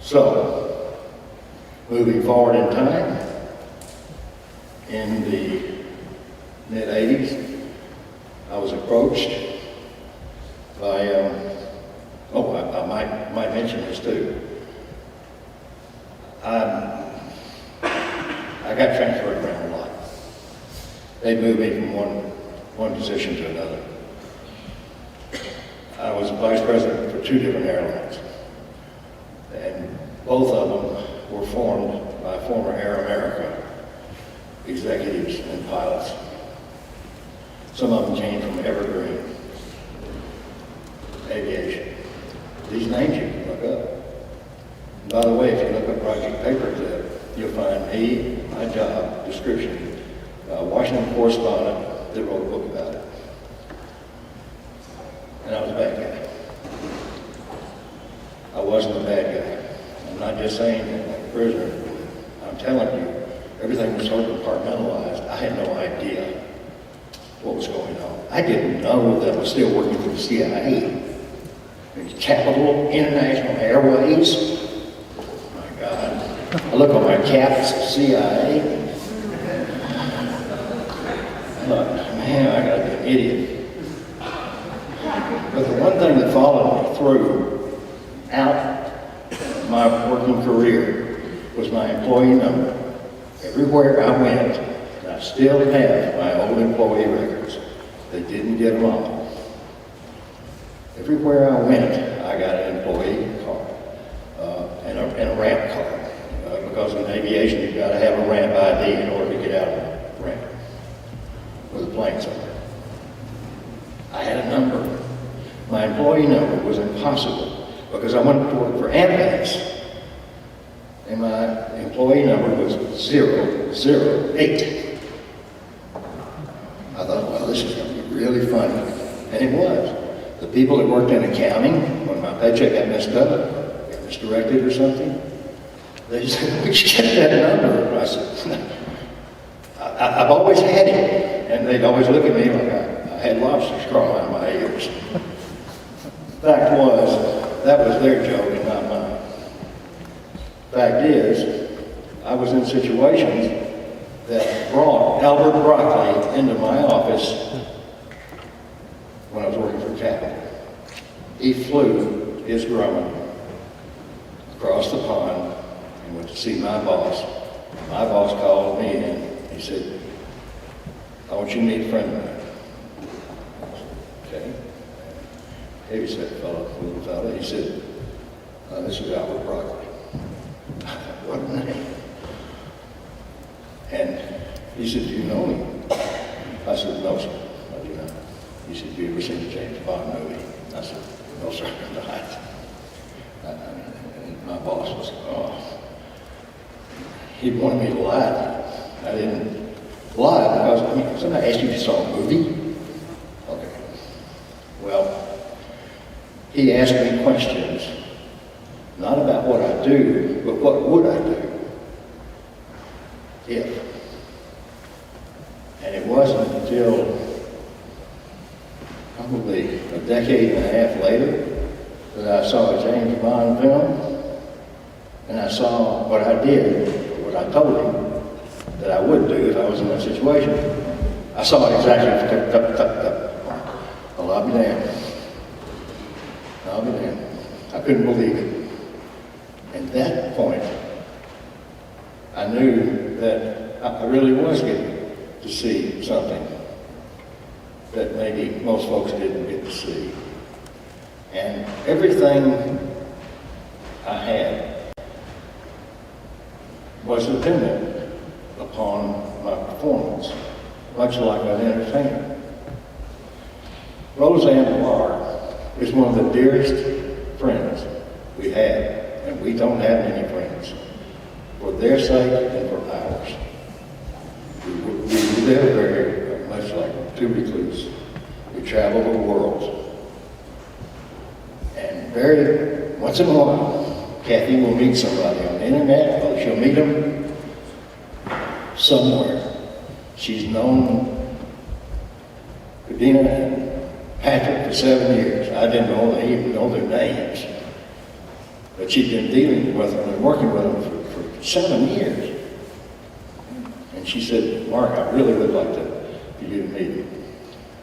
So, moving forward in time, in the mid-'80s, I was approached by, I might mention this too. I got transferred around a lot. They moved me from one position to another. I was vice president for 2 different airlines, and both of them were formed by former Air America executives and pilots. Some of them came from Evergreen Aviation. These names you can look up. And by the way, if you look up Project Paperclip, you'll find me, my job description, a Washington correspondent that wrote a book about it. And I was a bad guy. I wasn't a bad guy. I'm not just saying that like a prisoner. I'm telling you, everything was so compartmentalized, I had no idea what was going on. I didn't know that I was still working for the CIA. Capital International Airways. My God. I look on my cap, it's CIA. I thought, man, I gotta be an idiot. But the one thing that followed me throughout my working career was my employee number. Everywhere I went, and I still have my old employee records. They didn't get them all. Everywhere I went, I got an employee card and a ramp card. Because in aviation, you've got to have a ramp ID in order to get out of the ramp with a plane somewhere. I had a number. My employee number was impossible because I went to work for Amex, and my employee number was 008. I thought, well, this is going to be really funny. And it was. The people that worked in accounting, when my paycheck got messed up, got misdirected or something, they said, we should get that number. And I said, I've always had it. And they'd always look at me like I had lobsters crawling out of my ears. Fact was, that was their joke and not mine. Fact is, I was in situations that brought Albert Broccoli into my office when I was working for Capital. He flew his Grumman across the pond and went to see my boss. My boss called me in. He said, I want you to meet a friend of mine. Okay. Heavyset fellow, little fellow. He said, this is Albert Broccoli. What a name. And he said, do you know him? I said, no, sir. I do not. He said, have you ever seen the James Bond movie? I said, no, sir, I'm not. And my boss was, he wanted me to lie. I didn't lie because, somebody asked you if you saw a movie? Okay. Well, he asked me questions, not about what I do, but what would I do if? And it wasn't until probably a decade and a half later that I saw a James Bond film, and I saw what I did, what I told him that I would do if I was in that situation. I saw it exactly. Well, I'll be damned. I'll be damned. I couldn't believe it. And at that point, I knew that I really was getting to see something that maybe most folks didn't get to see. And everything I had was dependent upon my performance, much like an entertainer. Roseanne Barr is one of the dearest friends we have, and we don't have many friends, for their sake and for ours. We live very much like two recluses. We travel the world. And very, once in a while, Kathy will meet somebody on the internet, or she'll meet them somewhere. She's known Kadena and Patrick for 7 years. I didn't even know their names. But she'd been dealing with them and working with them for 7 years. And she said, Mark, I really would like to to do the meeting.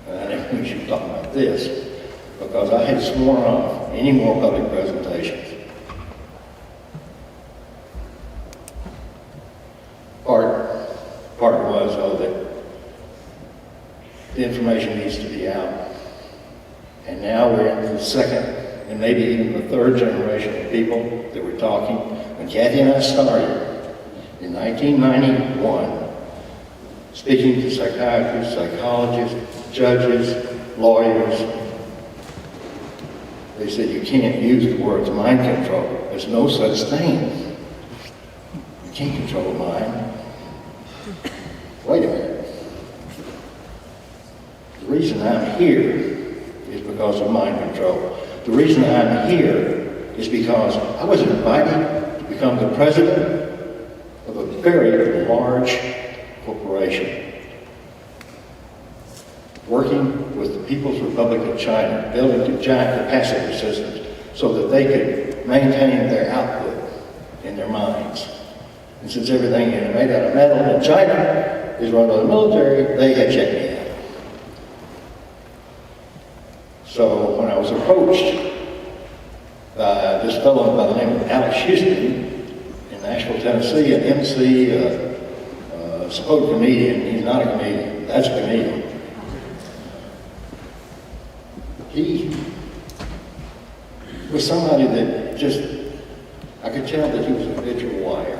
And I never knew she was talking about this, because I had sworn off any more public presentations. Part was, that the information needs to be out. And now we're in the second and maybe even the third generation of people that were talking. When Kathy and I started in 1991, speaking to psychiatrists, psychologists, judges, lawyers, they said you can't use the words mind control. There's no such thing. You can't control the mind. Wait a minute. The reason I'm here is because of mind control. The reason I'm here is because I was invited to become the president of a very large corporation, working with the People's Republic of China, building giant capacitor systems so that they could maintain their output in their mines. And since everything is made out of metal in China is run by the military, they had checked me out. So when I was approached by this fellow by the name of Alex Houston in Nashville, Tennessee, an MC, supposed comedian, he's not a comedian, that's a comedian. He was somebody that just, I could tell that he was a habitual liar.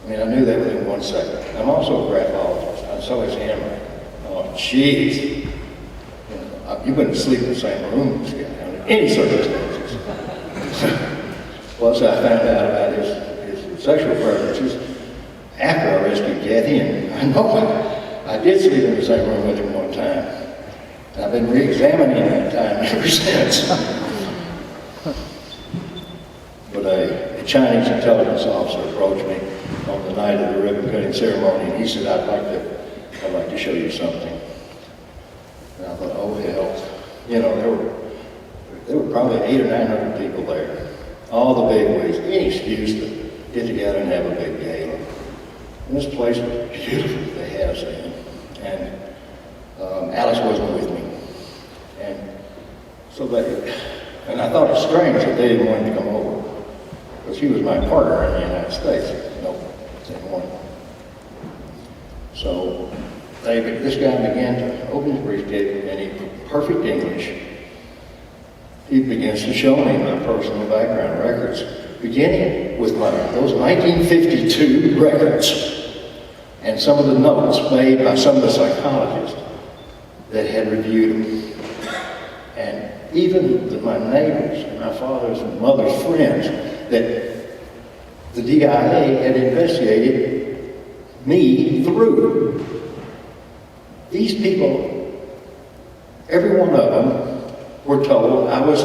I mean, I knew that within 1 second. I'm also a graphologist. I saw his handwriting. Oh, jeez. You wouldn't sleep in the same room with this guy under any circumstances. Plus, I found out about his sexual preferences after I rescued Kathy, and I know I did sleep in the same room with him one time. And I've been re-examining that time ever since. But a Chinese intelligence officer approached me on the night of the ribbon cutting ceremony, and he said, I'd like to show you something. And I thought, oh hell. You know, there were probably 800 or 900 people there. All the big wigs, any excuse to get together and have a big gala. And this place was beautiful, they had us in. And Alice wasn't with me. And I thought it strange that they didn't want him to come over. Because he was my partner in the United States. Nope, didn't want him. So this guy began to open his briefcase, and in perfect English, he begins to show me my personal background records, beginning with those 1952 records and some of the notes made by some of the psychologists that had reviewed them. And even my neighbors and my father's and mother's friends that the DIA had investigated me through. These people, every one of them, were told I was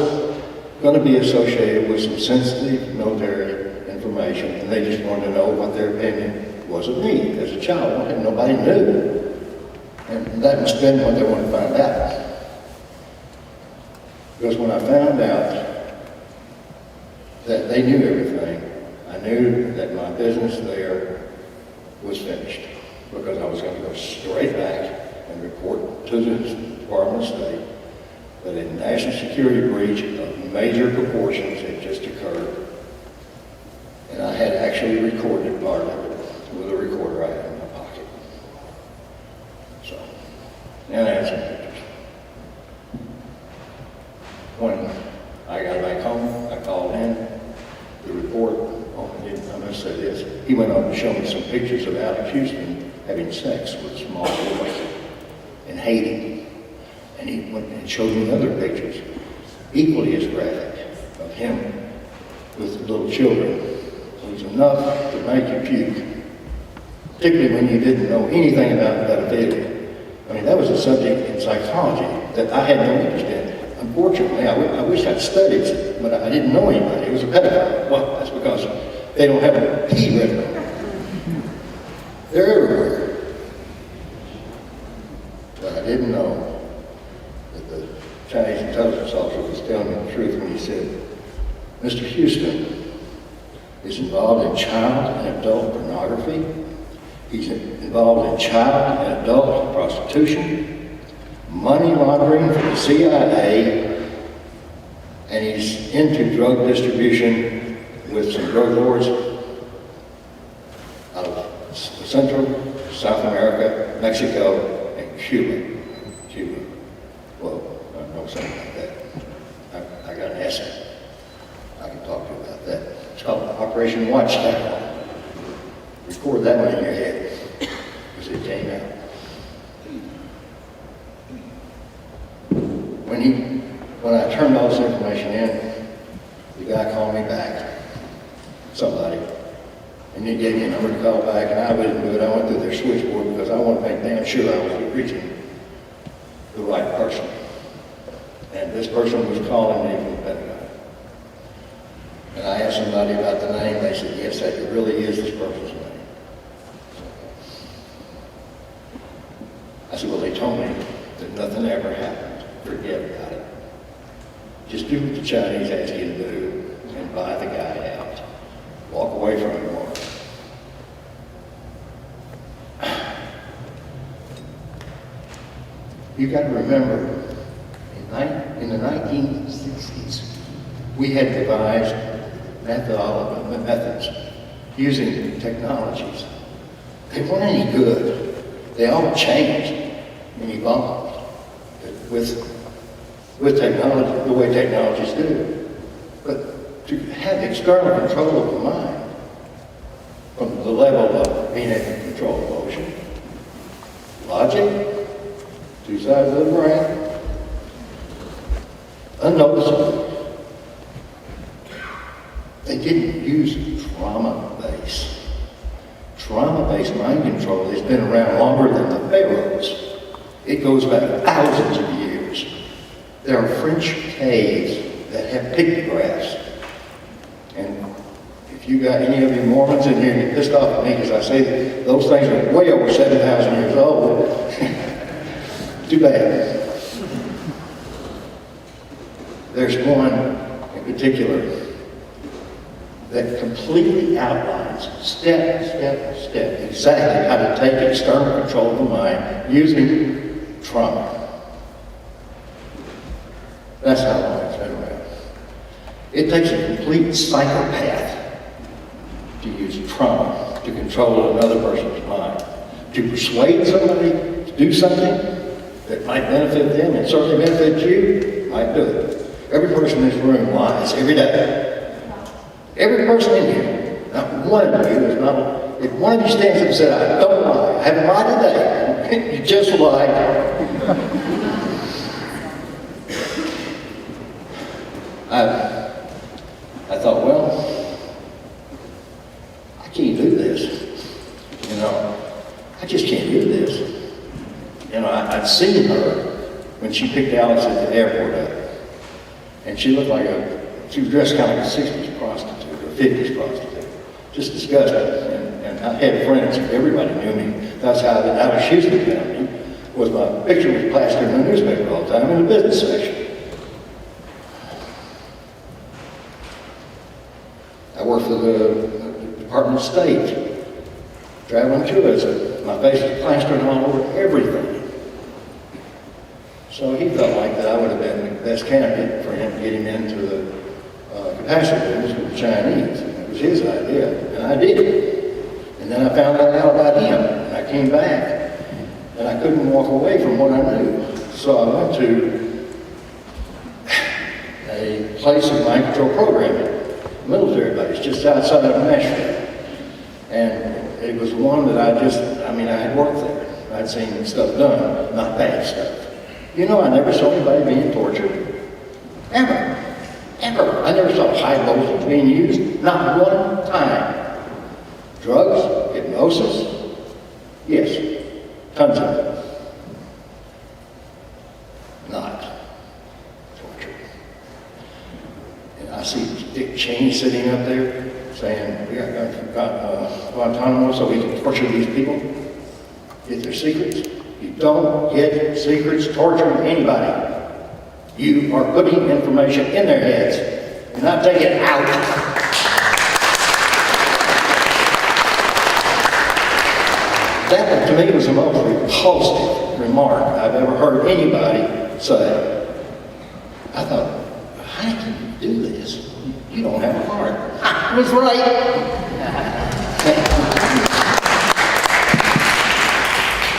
going to be associated with some sensitive military information, and they just wanted to know what their opinion was of me as a child, and nobody knew. And that must have been what they wanted to find out. Because when I found out that they knew everything, I knew that my business there was finished. Because I was going to go straight back and report to the Department of State that a national security breach of major proportions had just occurred. And I had actually recorded part of it with a recorder I had in my pocket. So, and I had some pictures. When I got back home, I called in the report. I must say this. He went on to show me some pictures of Alex Houston having sex with small boys in Haiti. And he went and showed me other pictures, equally as graphic, of him with little children. It was enough to make you puke, particularly when you didn't know anything about pedophilia. I mean, that was a subject in psychology that I had no interest in. Unfortunately, I wish I'd studied it, but I didn't know anybody. It was a pedophile. Well, that's because they don't have a P written on them. They're everywhere. But I didn't know that the Chinese intelligence officer was telling me the truth when he said, Mr. Houston is involved in child and adult pornography He's involved in child and adult prostitution, money laundering for the CIA, and he's into drug distribution with some drug lords out of Central, South America, Mexico, and Cuba. Whoa, I know something like that. I got an essay. I can talk to you about that. It's called Operation Watchtower. Record that one in your head, because it came out. When I turned all this information in, the guy called me back, somebody, and he gave me a number to call back, and I wouldn't do it. I went through their switchboard because I wanted to make damn sure I was reaching the right person. And this person was calling me from the Pentagon. And I asked somebody about the name. They said, yes, that really is this person's name. I said, well, they told me that nothing ever happened. Forget about it. Just do what the Chinese ask you to do and buy the guy out. Walk away from him more. You got to remember, in the 1960s, we had devised methods using technologies. They weren't any good. They all changed and evolved with technology, the way technologies do. But to have external control of the mind, from the level of being able to control emotion, logic, two sides of the brain, unnoticeable. They didn't use trauma-based. Trauma-based mind control has been around longer than the pharaohs. It goes back thousands of years. There are French caves that have pictographs. And if you got any of you Mormons in here, you're pissed off at me because I say that those things are way over 7,000 years old. Too bad. There's one in particular that completely outlines step exactly how to take external control of the mind using trauma. That's how long it's been around. It takes a complete psychopath to use trauma to control another person's mind, to persuade somebody to do something that might benefit them and certainly benefit you, might do it. Every person in this room lies every day. Every person in here, not one of you is not, if one of you stands up and said, I don't lie, I haven't lied today, you just lied. I thought, well, I can't do this. You know, I just can't do this. You know, I'd seen her when she picked Alex at the airport up. And she looked like she was dressed kind of like a 60s prostitute or 50s prostitute. Just disgusting. And I had friends, everybody knew me. That's how Alex Houston found me, was my picture was plastered in the newspaper all the time in the business section. I worked for the Department of State, traveling tourism. My face was plastered all over everything. So he felt like that I would have been the best candidate for him to get him into the capacity rooms with the Chinese. It was his idea, and I did it. And then I found out about him, and I came back, and I couldn't walk away from what I knew. So I went to a place of mind control programming, military base, just outside of Nashville. And it was one that I had worked there. I'd seen stuff done, not bad stuff. You know, I never saw anybody being tortured. Ever. Ever. I never saw high voltage being used. Not one time. Drugs, hypnosis, yes, tons of it. Not torture. And I see Dick Cheney sitting up there saying, we got Guantanamo so we can torture these people, get their secrets. You don't get secrets torturing anybody. You are putting information in their heads. You're not taking it out. That, to me, was the most repulsive remark I've ever heard anybody say. I thought, how can you do this? You don't have a heart. I was right.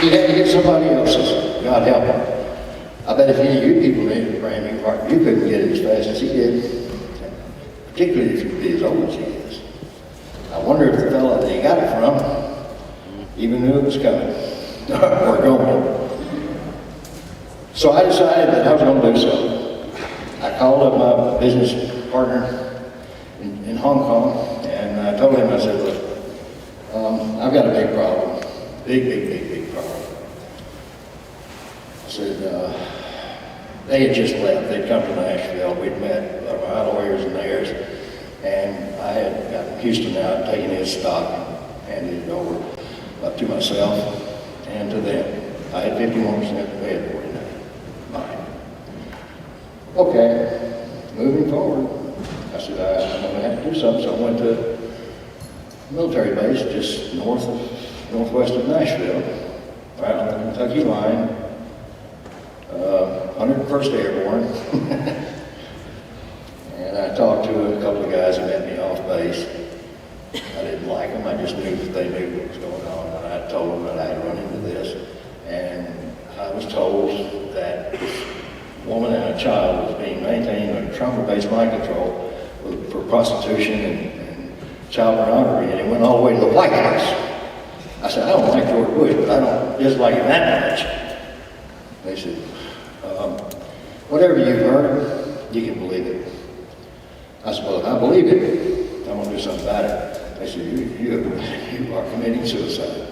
He had to get somebody else's. God help him. I bet if any of you people needed a brand new heart, you couldn't get it as fast as he did. Particularly if you'd be as old as he is. I wonder if the fellow that he got it from even knew it was coming or going. So I decided that I was going to do something. I called up my business partner in Hong Kong, and I told him, I said, look, I've got a big problem. Big problem. I said, they had just left. They'd come to Nashville. We'd met my lawyers and theirs, and I had gotten Houston out, taken his stock, and handed it over to myself and to them. I had 51%, they had 49%. Mine. Okay, moving forward. I said, I'm going to have to do something, so I went to a military base just northwest of Nashville, right on the Kentucky line, 101st Airborne. And I talked to a couple of guys who met me off base. I didn't like them, I just knew that they knew what was going on, and I told them that I had run into this. And I was told that this woman and a child was being maintained under trauma-based mind control for prostitution and child pornography, and it went all the way to the White House. I said, I don't like George Bush, but I don't dislike him that much. They said, whatever you've heard, you can believe it. I said, well, if I believe it, I'm going to do something about it. They said, you are committing suicide.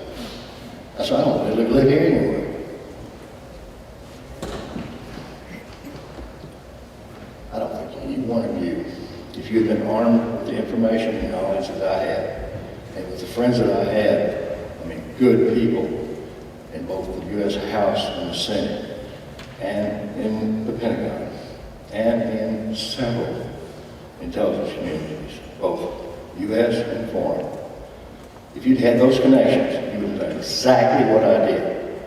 I said, I don't really live here anymore. I don't think any one of you, if you had been armed with the information and knowledge that I had, and with the friends that I had, I mean, good people in both the U.S. House and the Senate, and in the Pentagon, and in several intelligence communities, both U.S. and foreign. If you'd had those connections, you would have done exactly what I did.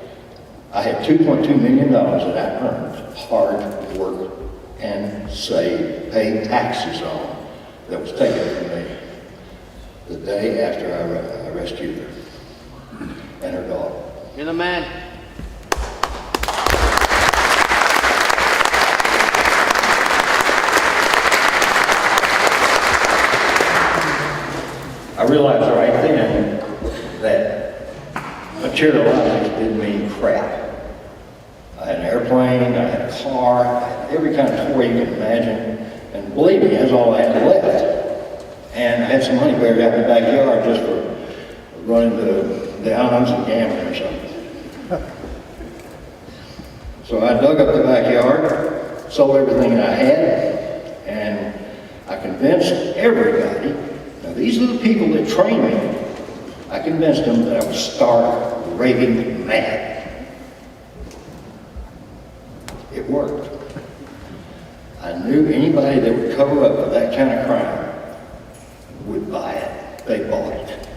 I had $2.2 million that I earned, hard work, and saved, paid taxes on, that was taken from me the day after I rescued her and her daughter. You're the man. I realized right then that material objects didn't mean crap. I had an airplane, I had a car, I had every kind of toy you can imagine, and believe me, that's all I had left. And I had some money buried out in the backyard just for running the downlands and gambling or something. So I dug up the backyard, sold everything that I had, and I convinced everybody. Now, these are the people that trained me. I convinced them that I was stark, raving mad. It worked. I knew anybody that would cover up for that kind of crime would buy it. They bought it.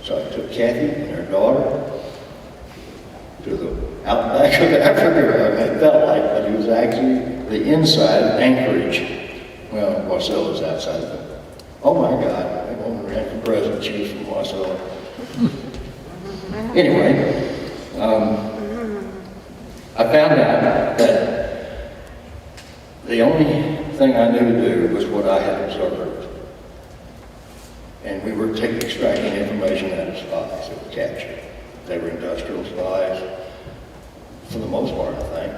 So I took Kathy and her daughter to the out back of Africa. It felt like, but it was actually the inside of Anchorage. Well, Marcella's outside of it. Oh my God, that woman ran for president. She was from Marcella. Anyway, I found out that the only thing I knew to do was what I had observed. And we were extracting information out of spies that were captured. They were industrial spies, for the most part, I think.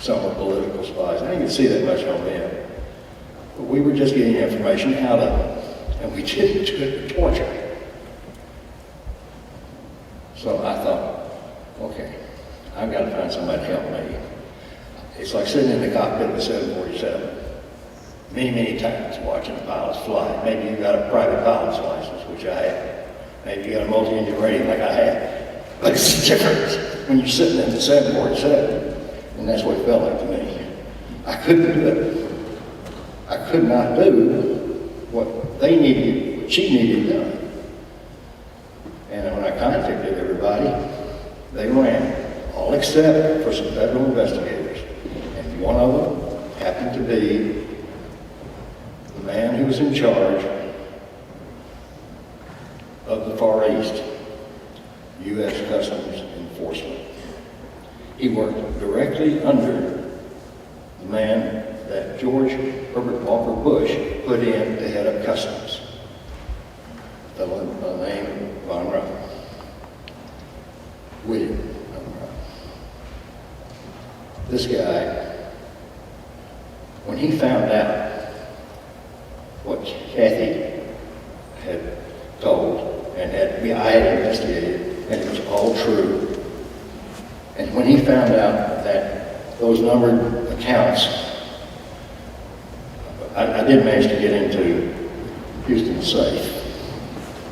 Some were political spies. I didn't see that much on them. But we were just getting information out of them. And we didn't do it to torture. So I thought, okay, I've got to find somebody to help me. It's like sitting in the cockpit of a 747 many times watching pilots fly. Maybe you got a private pilot's license, which I have. Maybe you got a multi-engine rating like I have. But it's different when you're sitting in the 747, and that's what it felt like to me. I couldn't do it. I could not do what they needed, what she needed done. And when I They ran, all except for some federal investigators. And one of them happened to be the man who was in charge of the Far East, U.S. Customs Enforcement. He worked directly under the man that George Herbert Walker Bush put in to head up Customs, a fellow by the name of Von Ryan. William Von Ryan. This guy, when he found out what Kathy had told, and I had investigated, and it was all true. And when he found out that those numbered accounts, I did manage to get into Houston's safe,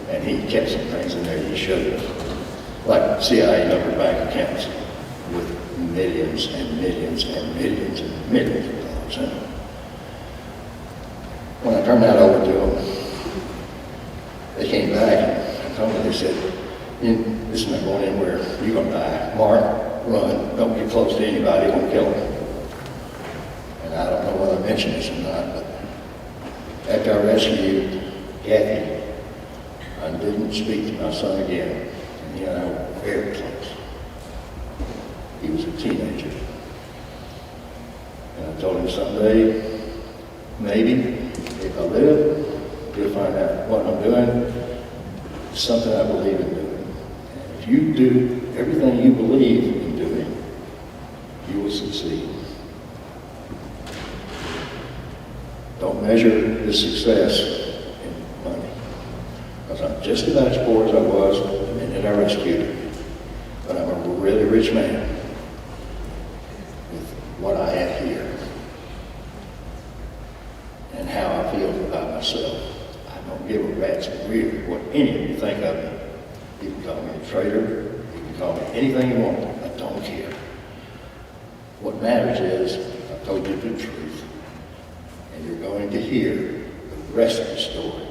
and he kept some things in there he showed us, like CIA numbered bank accounts with millions and millions and millions and millions of dollars in them. When I turned that over to them, they came back and told me, they said, this is not going anywhere, you're going to die. Mark, run, don't get close to anybody, don't kill him. And I don't know whether I mentioned this or not, but after I rescued Kathy, I didn't speak to my son again. And he and I were very close. He was a teenager. And I told him someday, maybe, if I live, you'll find out what I'm doing. It's something I believe in doing. And if you do everything you believe in doing, you will succeed. Don't measure the success in money. Because I'm just about as poor as I was the minute I rescued her. But I'm a really rich man with what I have here and how I feel about myself. I don't give a rat's rear what any of you think of me. You can call me a traitor. You can call me anything you want. I don't care. What matters is I told you the truth. And you're going to hear the rest of the story.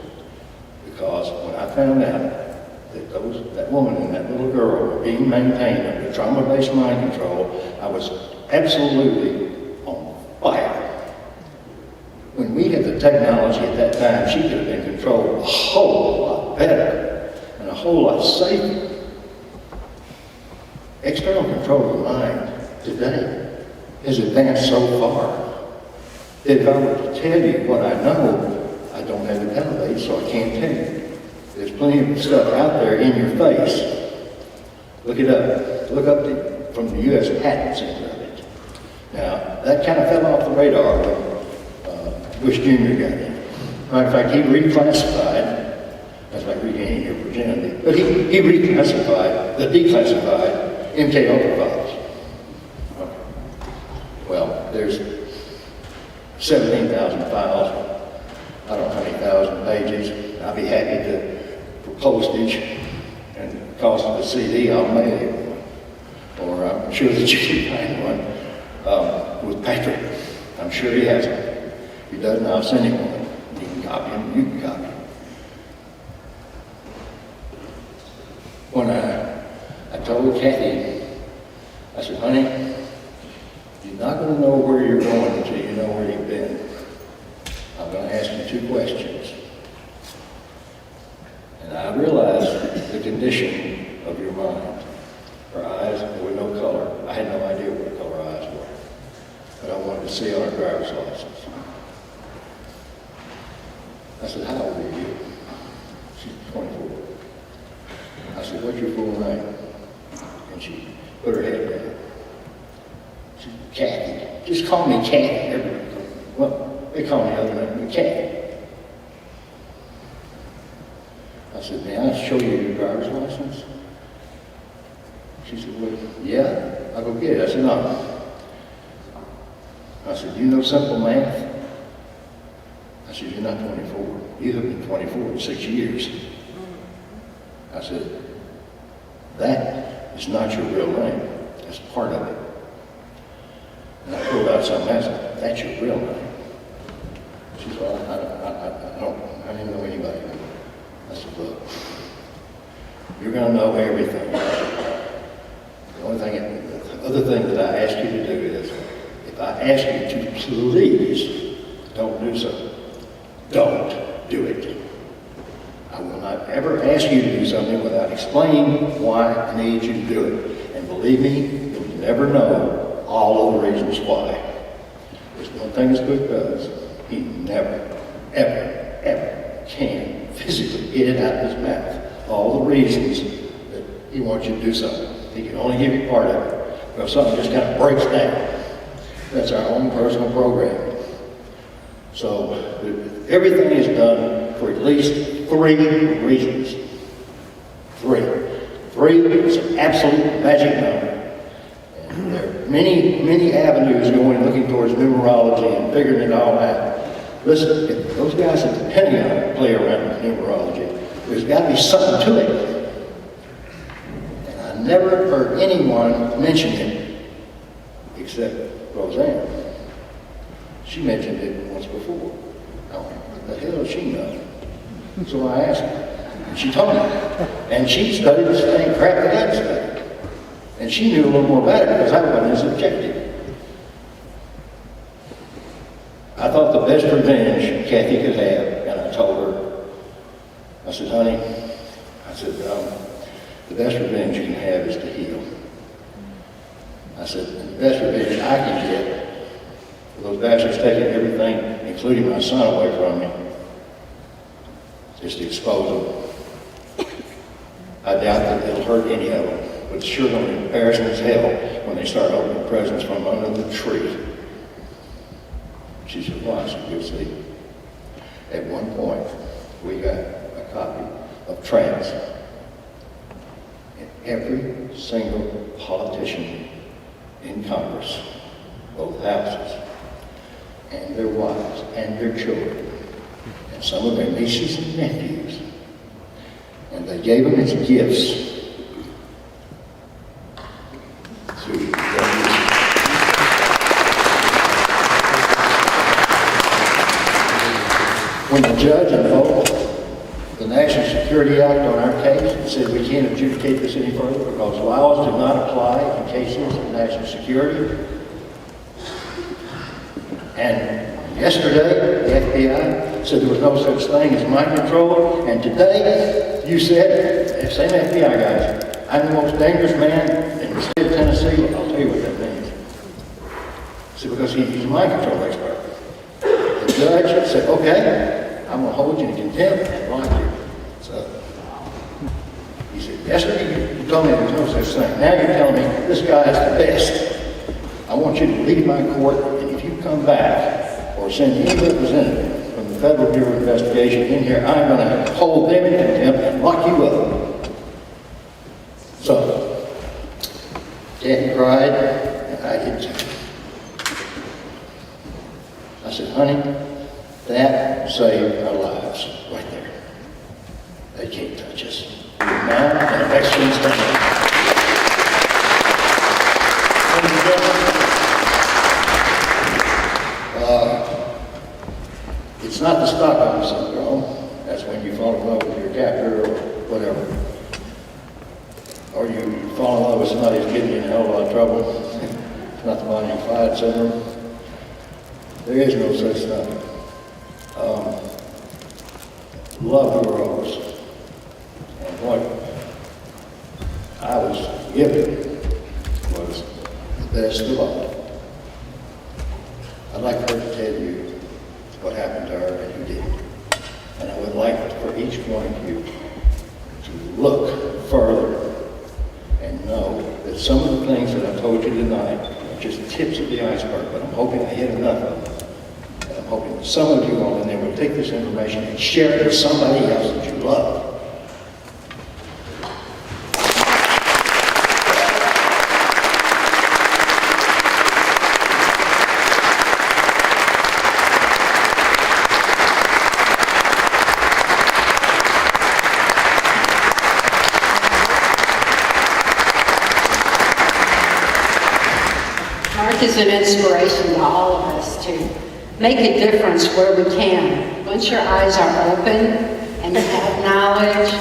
Because when I found out that that woman and that little girl were being maintained under trauma-based mind control, I was absolutely on fire. When we had the technology at that time, she could have been controlled a whole lot better and a whole lot safer. External control of the mind today has advanced so far that if I were to tell you what I know, I don't have it elevated, so I can't tell you. There's plenty of stuff out there in your face. Look it up. Look up from the U.S. patents end of it. Now, that kind of fell off the radar when Bush Jr. got in. Matter of fact, he reclassified, that's like regaining your virginity, but he reclassified the declassified MK Ultra files. Okay. Well, there's 17,000 files, I don't know how many thousand pages. I'd be happy to, for postage and the cost of the CD, I'll mail you one. Or I'm sure that you can find one with Patrick. I'm sure he has one. If he doesn't, I'll send him one. You can copy him, you can copy him. When I told Kathy, I said, honey, you're not going to know where you're going until you know where you've been. I'm going to ask you 2 questions. And I realized the condition of your mind. Her eyes were no color. I had no idea what color her eyes were. But I wanted to see on her driver's license. I said, how old are you? She's 24. I said, what's your full name? And she put her head down. She said, Kathy. Just call me Kathy. Well, they call me other name, but Kathy. I said, may I show you your driver's license? She said, well, yeah. I'll go get it. I said, no. I said, do you know simple math? I said, you're not 24. You have been 24 in 6 years. I said, that is not your real name. That's part of it. And I pulled out something else. That's your real name. She said, well, I didn't know anybody. I said, look, you're going to know everything. other thing that I ask you to do is, if I ask you to please don't do something, don't do it. I will not ever ask you to do something without explaining why I need you to do it. And believe me, you'll never know all of the reasons why. There's one thing this book does. He never, ever, ever can physically get it out of his mouth. All the reasons that he wants you to do something. He can only give you part of it. But if something just kind of breaks down, that's our own personal program. So everything is done for at least 3 reasons. 3. 3 is an absolute magic number. And there are many, many avenues going looking towards numerology and figuring it all out. Listen, if those guys at the Pentagon play around with numerology, there's got to be something to it. And I never heard anyone mention it except Roseanne. She mentioned it once before. Oh, what the hell does she know? So I asked her, and she told me. And she studied the same crap that I studied. And she knew a little more about it because I wasn't as objective. I thought the best revenge Kathy could have, and I told her, I said, honey, the best revenge you can have is to heal. I said, the best revenge I can get for those bastards taking everything, including my son, away from me, is to expose them. I doubt that it'll hurt any of them, but it's sure going to be embarrassing as hell when they start opening presents from under the tree. She said, why? I said, you'll see. At one point, we got a copy of Trans. And every single politician in Congress, both houses, and their wives, and their children, and some of their nieces and nephews, and they gave them as gifts to their When the judge invoked the National Security Act on our case and said we can't adjudicate this any further because laws do not apply in cases of national security. And yesterday, the FBI said there was no such thing as mind control. And today, you said, same FBI guys, I'm the most dangerous man in the state of Tennessee. I'll tell you what that means. See, because he's a mind control expert. The judge said, okay, I'm going to hold you in contempt and lock you. So he said, yesterday you told me there was no such thing. Now you're telling me this guy is the best. I want you to leave my court, and if you come back or send any representative from the Federal Bureau of Investigation in here, I'm going to hold them in contempt and lock you up. So Kathy cried, and I did too. I said, honey, that saved our lives right there. They can't touch us. We're now in an excellent state. It's not the Stockholm syndrome. That's when you fall in love with your captor or whatever. Or you fall in love with somebody who's getting you in a hell of a lot of trouble. It's not the Bonnie and Clyde syndrome. There is no such thing. Love grows. And what I was given was the best of all. I'd like her to tell you what happened to her and who did it. And I would like for each one of you to look further and know that some of the things that I told you tonight are just tips of the iceberg, but I'm hoping I hit enough of them. And I'm hoping that some of you all in there will take this information and share it with somebody else that you love. Mark is an inspiration to all of us to make a difference where we can. Once your eyes are open and you have knowledge,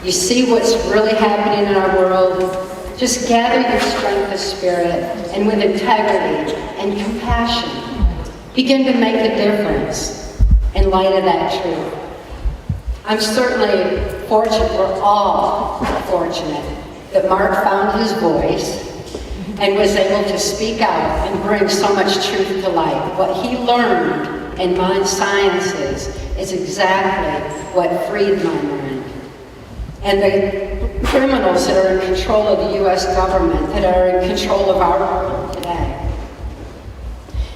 you see what's really happening in our world, just gather your strength generous spirit and with integrity and compassion begin to make a difference in light of that truth. I'm certainly fortunate, we're all fortunate, that Mark found his voice and was able to speak out and bring so much truth to light. What he learned in mind sciences is exactly what freed my mind. And the criminals that are in control of the U.S. government, that are in control of our world today,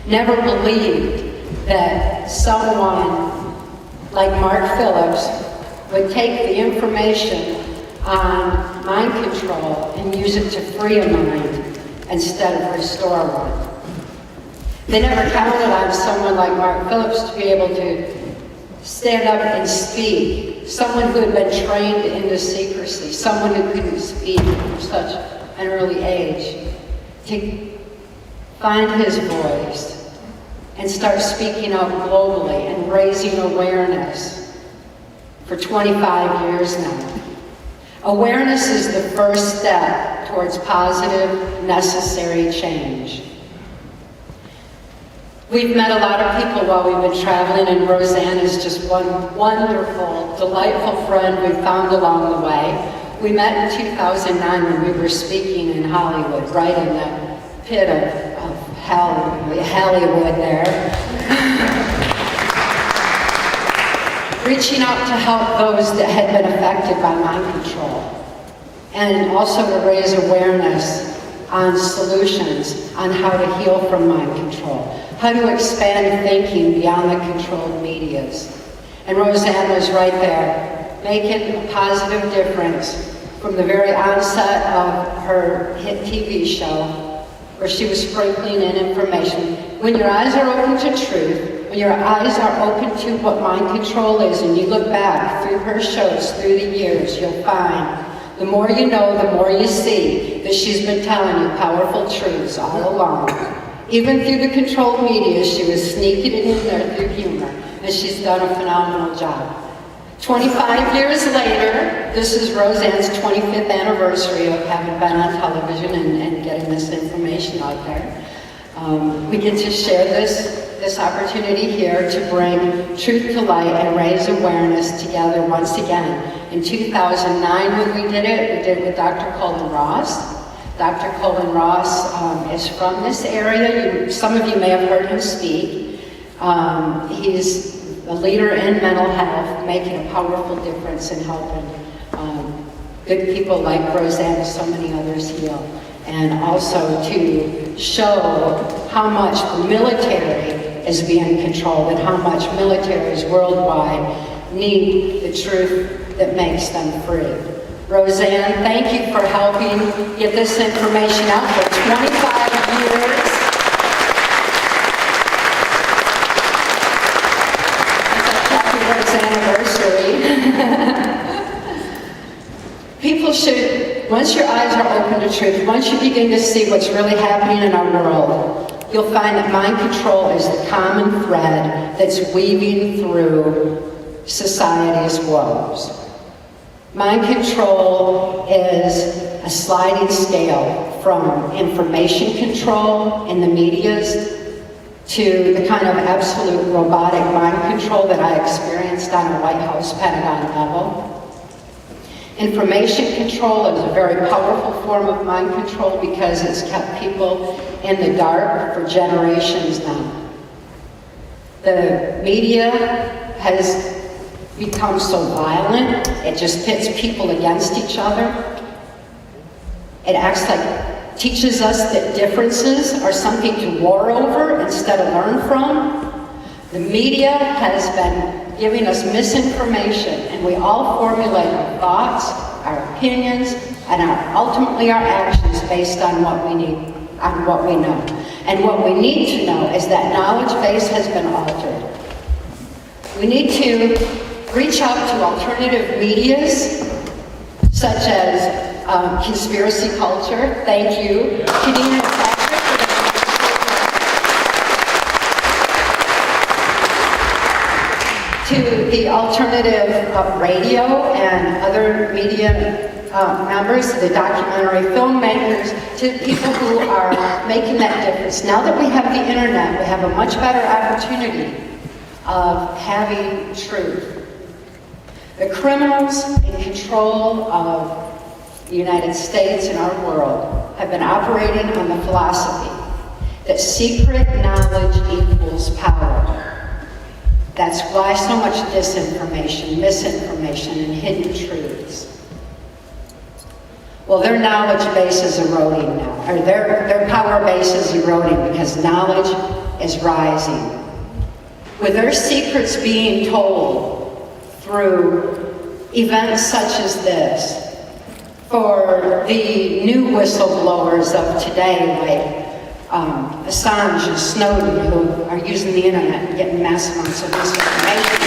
never believed that someone like Mark Phillips would take the information on mind control and use it to free a mind instead of restore one. They never counted on someone like Mark Phillips to be able to stand up and speak, someone who had been trained into secrecy, someone who couldn't speak from such an early age, to find his voice and start speaking out globally and raising awareness for 25 years now. Awareness is the first step towards positive, necessary change. We've met a lot of people while we've been traveling, and Roseanne is just one wonderful, delightful friend we found along the way. We met in 2009 when we were speaking in Hollywood, right in the pit of Hollywood there. Reaching out to help those that had been affected by mind control, and also to raise awareness on solutions on how to heal from mind control, how to expand thinking beyond the controlled medias. And Roseanne was right there, making a positive difference from the very onset of her hit TV show, where she was sprinkling in information. When your eyes are open to truth, when your eyes are open to what mind control is, and you look back through her shows through the years, you'll find the more you know, the more you see that she's been telling you powerful truths all along. Even through the controlled media, she was sneaking it in there through humor, and she's done a phenomenal job. 25 years later, this is Roseanne's 25th anniversary of having been on television and getting this information out there. We get to share this opportunity here to bring truth to light and raise awareness together once again. In 2009 when we did it with Dr. Colin Ross. Dr. Colin Ross is from this area. Some of you may have heard him speak. He's a leader in mental health, making a powerful difference in helping good people like Roseanne and so many others heal. And also to show how much the military is being controlled and how much militaries worldwide need the truth that makes them free. Roseanne, thank you for helping get this information out for 25 years. It's a happy anniversary. People should, once your eyes are open to truth, once you begin to see what's really happening in our world, you'll find that mind control is the common thread that's weaving through society's woes. Mind control is a sliding scale from information control in the medias to the kind of absolute robotic mind control that I experienced on a White House Pentagon level. Information control is a very powerful form of mind control because it's kept people in the dark for generations now. The media has become so violent, it just pits people against each other. It acts like, teaches us that differences are something to war over instead of learn from. The media has been giving us misinformation, and we all formulate our thoughts, our opinions, and ultimately our actions based on what we need, on what we know. And what we need to know is that knowledge base has been altered. We need to reach out to alternative medias, such as conspiracy culture. Thank you, Kadina and Patrick, to the alternative radio and other media members, the documentary filmmakers, to people who are making that difference. Now that we have the internet, we have a much better opportunity of having truth. The criminals in control of the United States and our world have been operating on the philosophy that secret knowledge equals power. That's why so much disinformation, misinformation, and hidden truths. Well, their knowledge base is eroding now, or their power base is eroding because knowledge is rising. With their secrets being told through events such as this, for the new whistleblowers of today, like Assange and Snowden, who are using the internet and getting massive amounts of misinformation.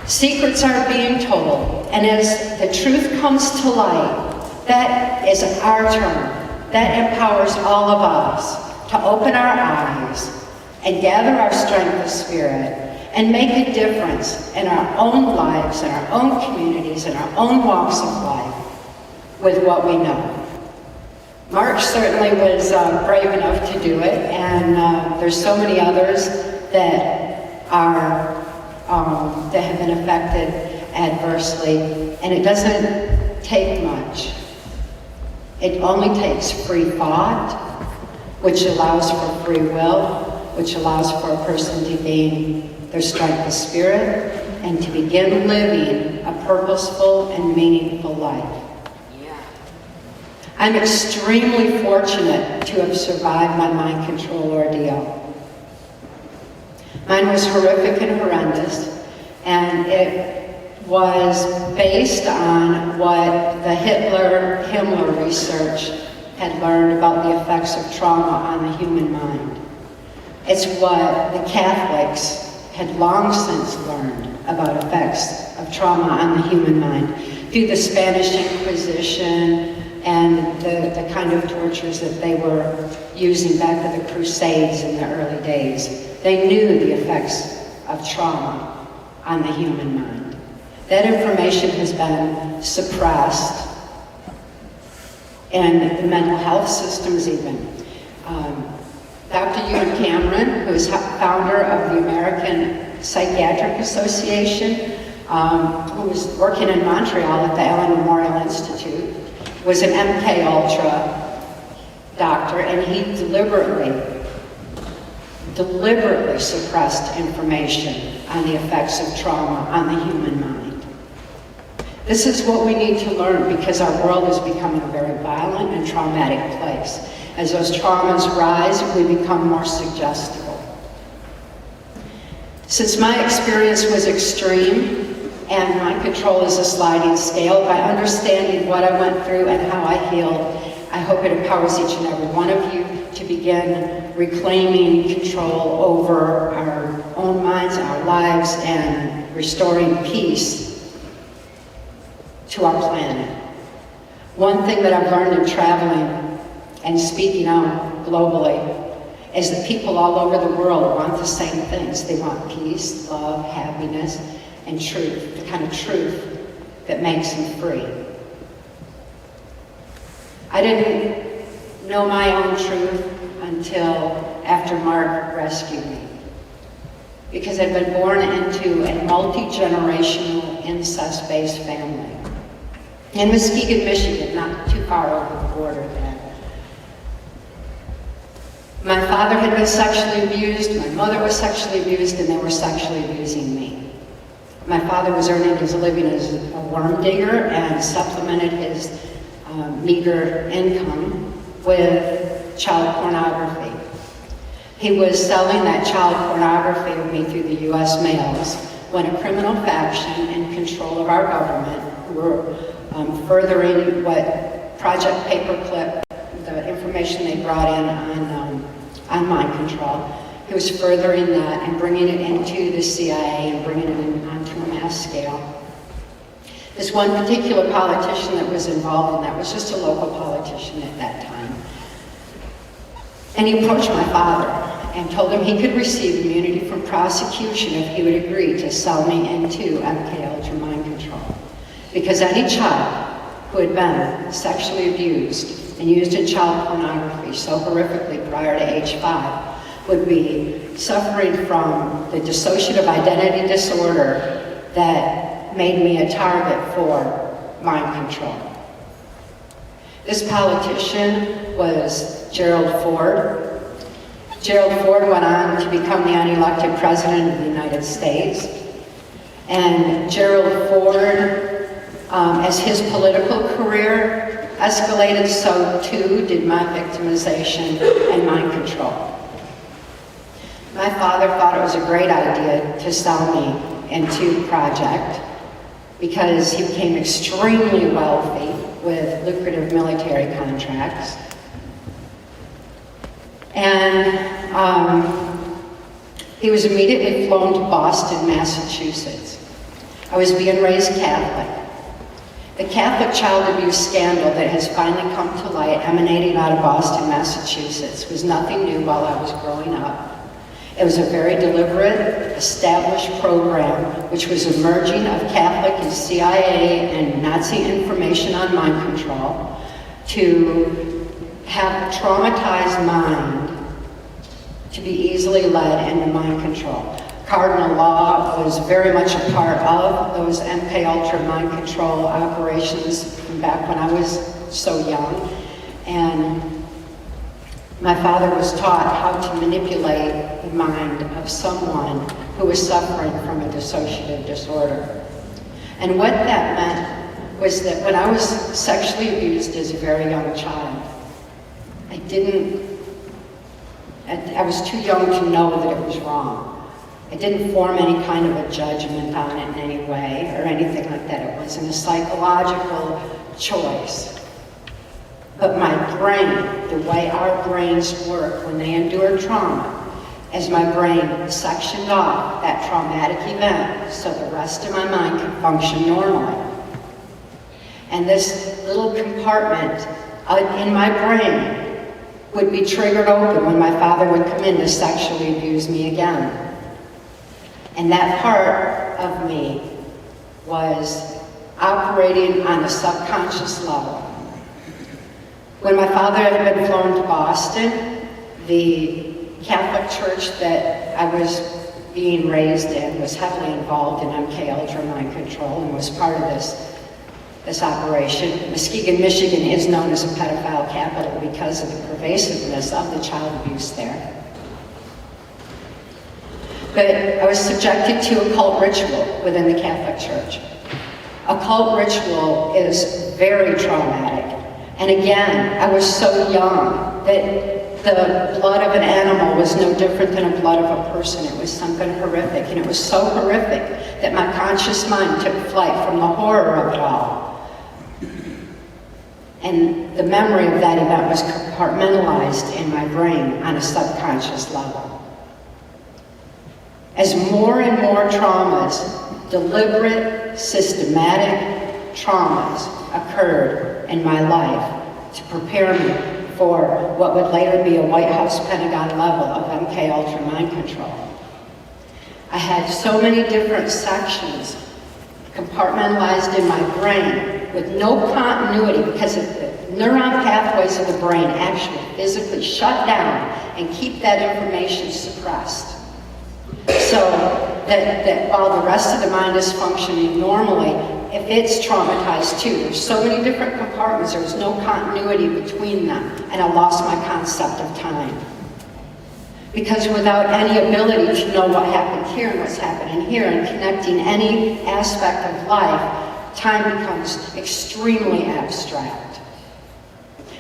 Secrets are being told, and as the truth comes to light, that is our turn. That empowers all of us to open our eyes and gather our strength of spirit and make a difference in our own lives, in our own communities, in our own walks of life with what we know. Mark certainly was brave enough to do it, and there's so many others that are that have been affected adversely, and it doesn't take much. It only takes free thought, which allows for free will, which allows for a person to gain their strength of spirit and to begin living a purposeful and meaningful life. I'm extremely fortunate to have survived my mind control ordeal. Mine was horrific and horrendous, and it was based on what the Himmler research had learned about the effects of trauma on the human mind. It's what the Catholics had long since learned about effects of trauma on the human mind through the Spanish Inquisition and the kind of tortures that they were using back to the Crusades in the early days. They knew the effects of trauma on the human mind. That information has been suppressed, and the mental health systems even. Dr. Ewan Cameron, who is founder of the American Psychiatric Association, who was working in Montreal at the Allen Memorial Institute, was an MK Ultra doctor, and he deliberately suppressed information on the effects of trauma on the human mind. This is what we need to learn, because our world is becoming a very violent and traumatic place. As those traumas rise, we become more suggestible. Since my experience was extreme, and mind control is a sliding scale, by understanding what I went through and how I healed, I hope it empowers each and every one of you to begin reclaiming control over our own minds, our lives, and restoring peace to our planet. One thing that I've learned in traveling and speaking out globally is that people all over the world want the same things. They want peace, love, happiness, and truth, the kind of truth that makes them free. I didn't know my own truth until after Mark rescued me, because I'd been born into a multi-generational incest-based family in Muskegon, Michigan, not too far over the border then. My father had been sexually abused, my mother was sexually abused, and they were sexually abusing me. My father was earning his living as a worm digger and supplemented his meager income with child pornography. He was selling that child pornography with me through the U.S. mails when a criminal faction in control of our government, who were furthering what Project Paperclip, the information they brought in on mind control, he was furthering that and bringing it into the CIA and bringing it in onto a mass scale. This one particular politician that was involved in that was just a local politician at that time. And he approached my father and told him he could receive immunity from prosecution if he would agree to sell me into MK Ultra mind control. Because any child who had been sexually abused and used in child pornography so horrifically prior to age 5 would be suffering from the dissociative identity disorder that made me a target for mind control. This politician was Gerald Ford. Gerald Ford went on to become the unelected president of the United States. And Gerald Ford, as his political career escalated, so too did my victimization and mind control. My father thought it was a great idea to sell me into Project because he became extremely wealthy with lucrative military contracts. And he was immediately flown to Boston, Massachusetts. I was being raised Catholic. The Catholic child abuse scandal that has finally come to light, emanating out of Boston, Massachusetts, was nothing new while I was growing up. It was a very deliberate, established program which was a merging of Catholic and CIA and Nazi information on mind control to have a traumatized mind to be easily led into mind control. Cardinal law was very much a part of those MK Ultra mind control operations from back when I was so young. And my father was taught how to manipulate the mind of someone who was suffering from a dissociative disorder. And what that meant was that when I was sexually abused as a very young child, I was too young to know that it was wrong. I didn't form any kind of a judgment on it in any way or anything like that. It wasn't a psychological choice. But my brain, the way our brains work when they endure trauma, as my brain sectioned off that traumatic event so the rest of my mind could function normally. And this little compartment in my brain would be triggered open when my father would come in to sexually abuse me again. And that part of me was operating on a subconscious level. When my father had been flown to Boston, the Catholic church that I was being raised in was heavily involved in MK Ultra mind control and was part of this operation. Muskegon, Michigan is known as a pedophile capital because of the pervasiveness of the child abuse there. But I was subjected to occult ritual within the Catholic Church. Occult ritual is very traumatic. And again, I was so young that the blood of an animal was no different than the blood of a person. It was something horrific. And it was so horrific that my conscious mind took flight from the horror of it all. And the memory of that event was compartmentalized in my brain on a subconscious level. As more and more traumas, deliberate, systematic traumas occurred in my life to prepare me for what would later be a White House Pentagon level of MK Ultra mind control. I had so many different sections compartmentalized in my brain with no continuity because of the neuron pathways of the brain actually physically shut down and keep that information suppressed. So that while the rest of the mind is functioning normally, if it's traumatized too, there's so many different compartments, there was no continuity between them, and I lost my concept of time. Because without any ability to know what happened here and what's happening here and connecting any aspect of life, time becomes extremely abstract.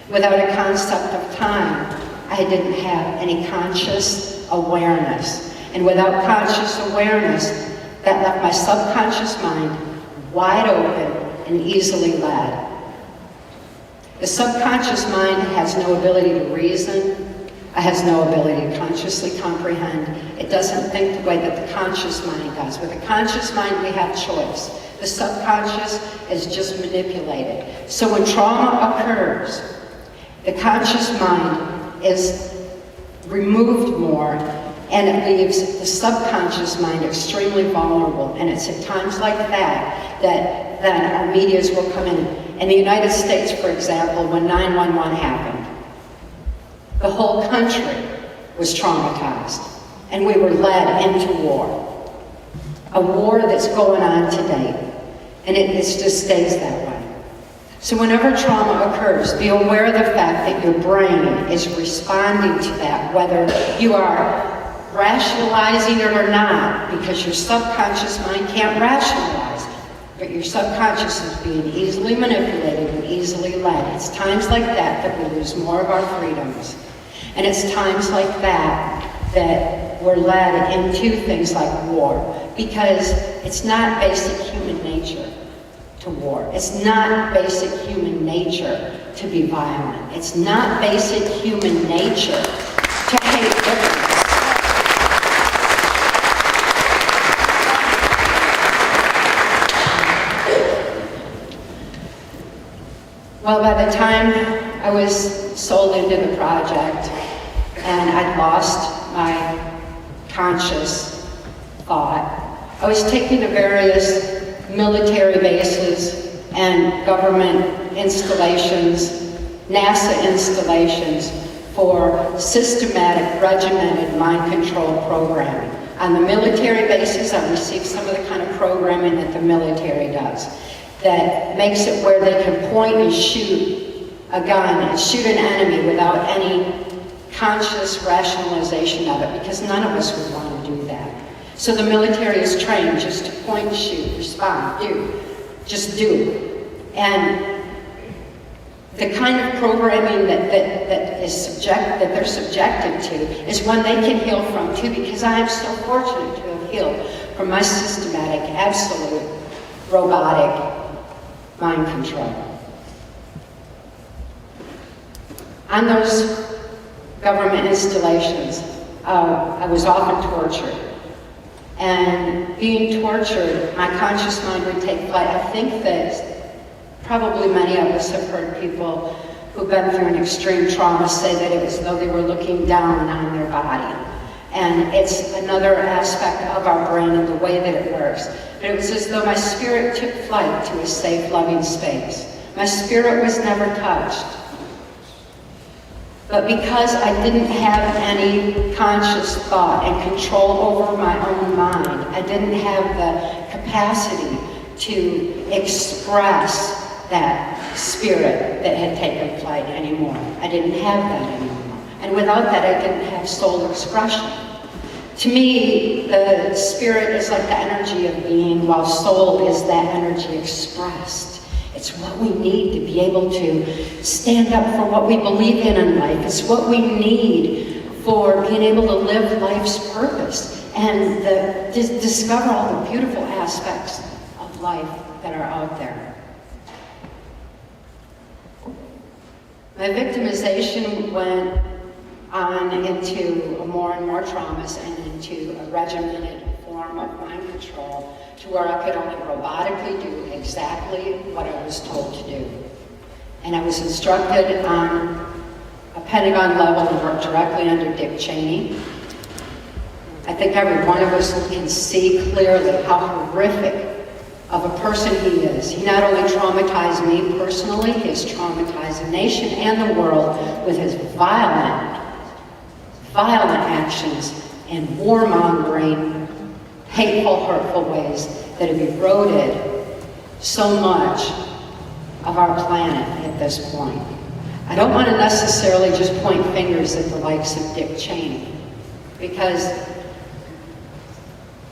Without a concept of time, I didn't have any conscious awareness. And without conscious awareness, that left my subconscious mind wide open and easily led. The subconscious mind has no ability to reason. It has no ability to consciously comprehend. It doesn't think the way that the conscious mind does. With the conscious mind, we have choice. The subconscious is just manipulated. So when trauma occurs, the conscious mind is removed more, and it leaves the subconscious mind extremely vulnerable. And it's at times like that that then our medias will come in. In the United States, for example, when 9/11 happened, the whole country was traumatized, and we were led into war. A war that's going on today, and it just stays that way. So whenever trauma occurs, be aware of the fact that your brain is responding to that, whether you are rationalizing it or not, because your subconscious mind can't rationalize, but your subconscious is being easily manipulated and easily led. It's times like that that we lose more of our freedoms. And it's times like that that we're led into things like war, because it's not basic human nature to war. It's not basic human nature to be violent. It's not basic human nature to hate difference. Well, by the time I was sold into the project and I'd lost my conscious thought, I was taken to various military bases and government installations, NASA installations, for systematic, regimented mind control programming. On the military bases, I received some of the kind of programming that the military does, that makes it where they can point and shoot a gun and shoot an enemy without any conscious rationalization of it, because none of us would want to do that. So the military is trained just to point, shoot, respond, do. Just do. And the kind of programming that they're subjected to is one they can heal from too, because I am so fortunate to have healed from my systematic, absolute, robotic mind control. On those government installations, I was often tortured. And being tortured, my conscious mind would take flight. I think that probably many of us have heard people who've been through an extreme trauma say that it was as though they were looking down on their body. And it's another aspect of our brain and the way that it works. But it was as though my spirit took flight to a safe, loving space. My spirit was never touched. But because I didn't have any conscious thought and control over my own mind, I didn't have the capacity to express that spirit that had taken flight anymore. I didn't have that anymore. And without that, I didn't have soul expression. To me, the spirit is like the energy of being, while soul is that energy expressed. It's what we need to be able to stand up for what we believe in life. It's what we need for being able to live life's purpose and discover all the beautiful aspects of life that are out there. My victimization went on into more and more traumas and into a regimented form of mind control, to where I could only robotically do exactly what I was told to do. And I was instructed on a Pentagon level to work directly under Dick Cheney. I think every one of us can see clearly how horrific of a person he is. He not only traumatized me personally, he has traumatized the nation and the world with his violent actions and warmongering, hateful, hurtful ways that have eroded so much of our planet at this point. I don't want to necessarily just point fingers at the likes of Dick Cheney, because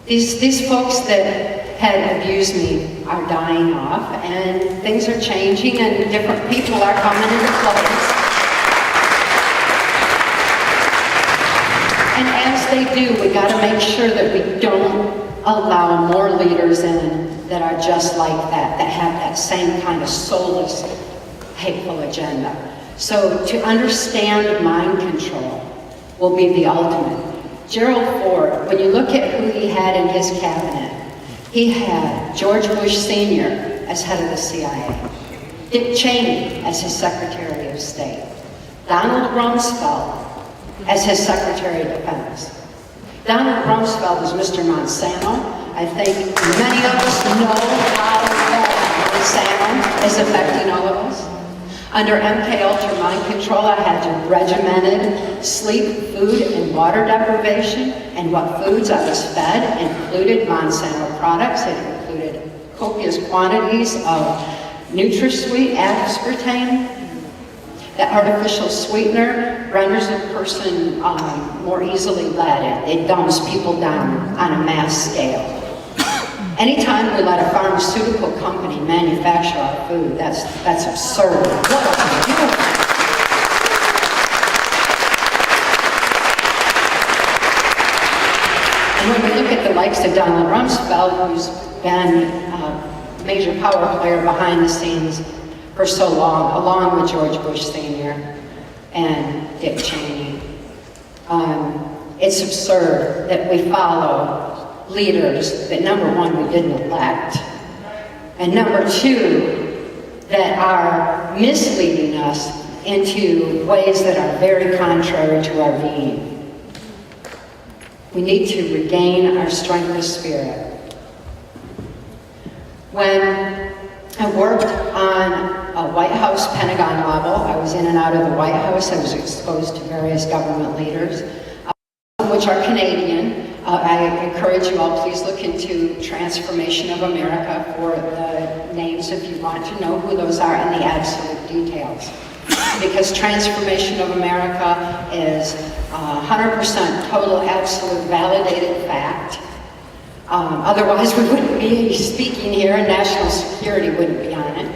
these folks that had abused me are dying off, and things are changing, and different people are coming into place. And as they do, we got to make sure that we don't allow more leaders in that are just like that have that same kind of soulless, hateful agenda. So to understand mind control will be the ultimate. Gerald Ford, when you look at who he had in his cabinet, he had George Bush Sr. as head of the CIA, Dick Cheney as his Secretary of State, Donald Rumsfeld, as his Secretary of Defense. Donald Rumsfeld is Mr. Monsanto. I think many of us know how Monsanto is affecting all of us. Under MK Ultra mind control, I had regimented sleep, food, and water deprivation, and what foods I was fed included Monsanto products. It included copious quantities of NutraSweet, aspartame. That artificial sweetener renders a person more easily led. It dumbs people down on a mass scale. Anytime we let a pharmaceutical company manufacture our food, that's absurd. What are we doing? And when we look at the likes of Donald Rumsfeld, who's been a major power player behind the scenes for so long, along with George Bush Sr. and Dick Cheney, it's absurd that we follow leaders that, number one, we didn't elect, and number two, that are misleading us into ways that are very contrary to our being. We need to regain our strength of spirit. When I worked on a White House Pentagon level, I was in and out of the White House. I was exposed to various government leaders, which are Canadian. I encourage you all, please look into Transformation of America for the names if you want to know who those are and the absolute details. Because Transformation of America is 100% total, absolute, validated fact. Otherwise, we wouldn't be speaking here, and national security wouldn't be on it.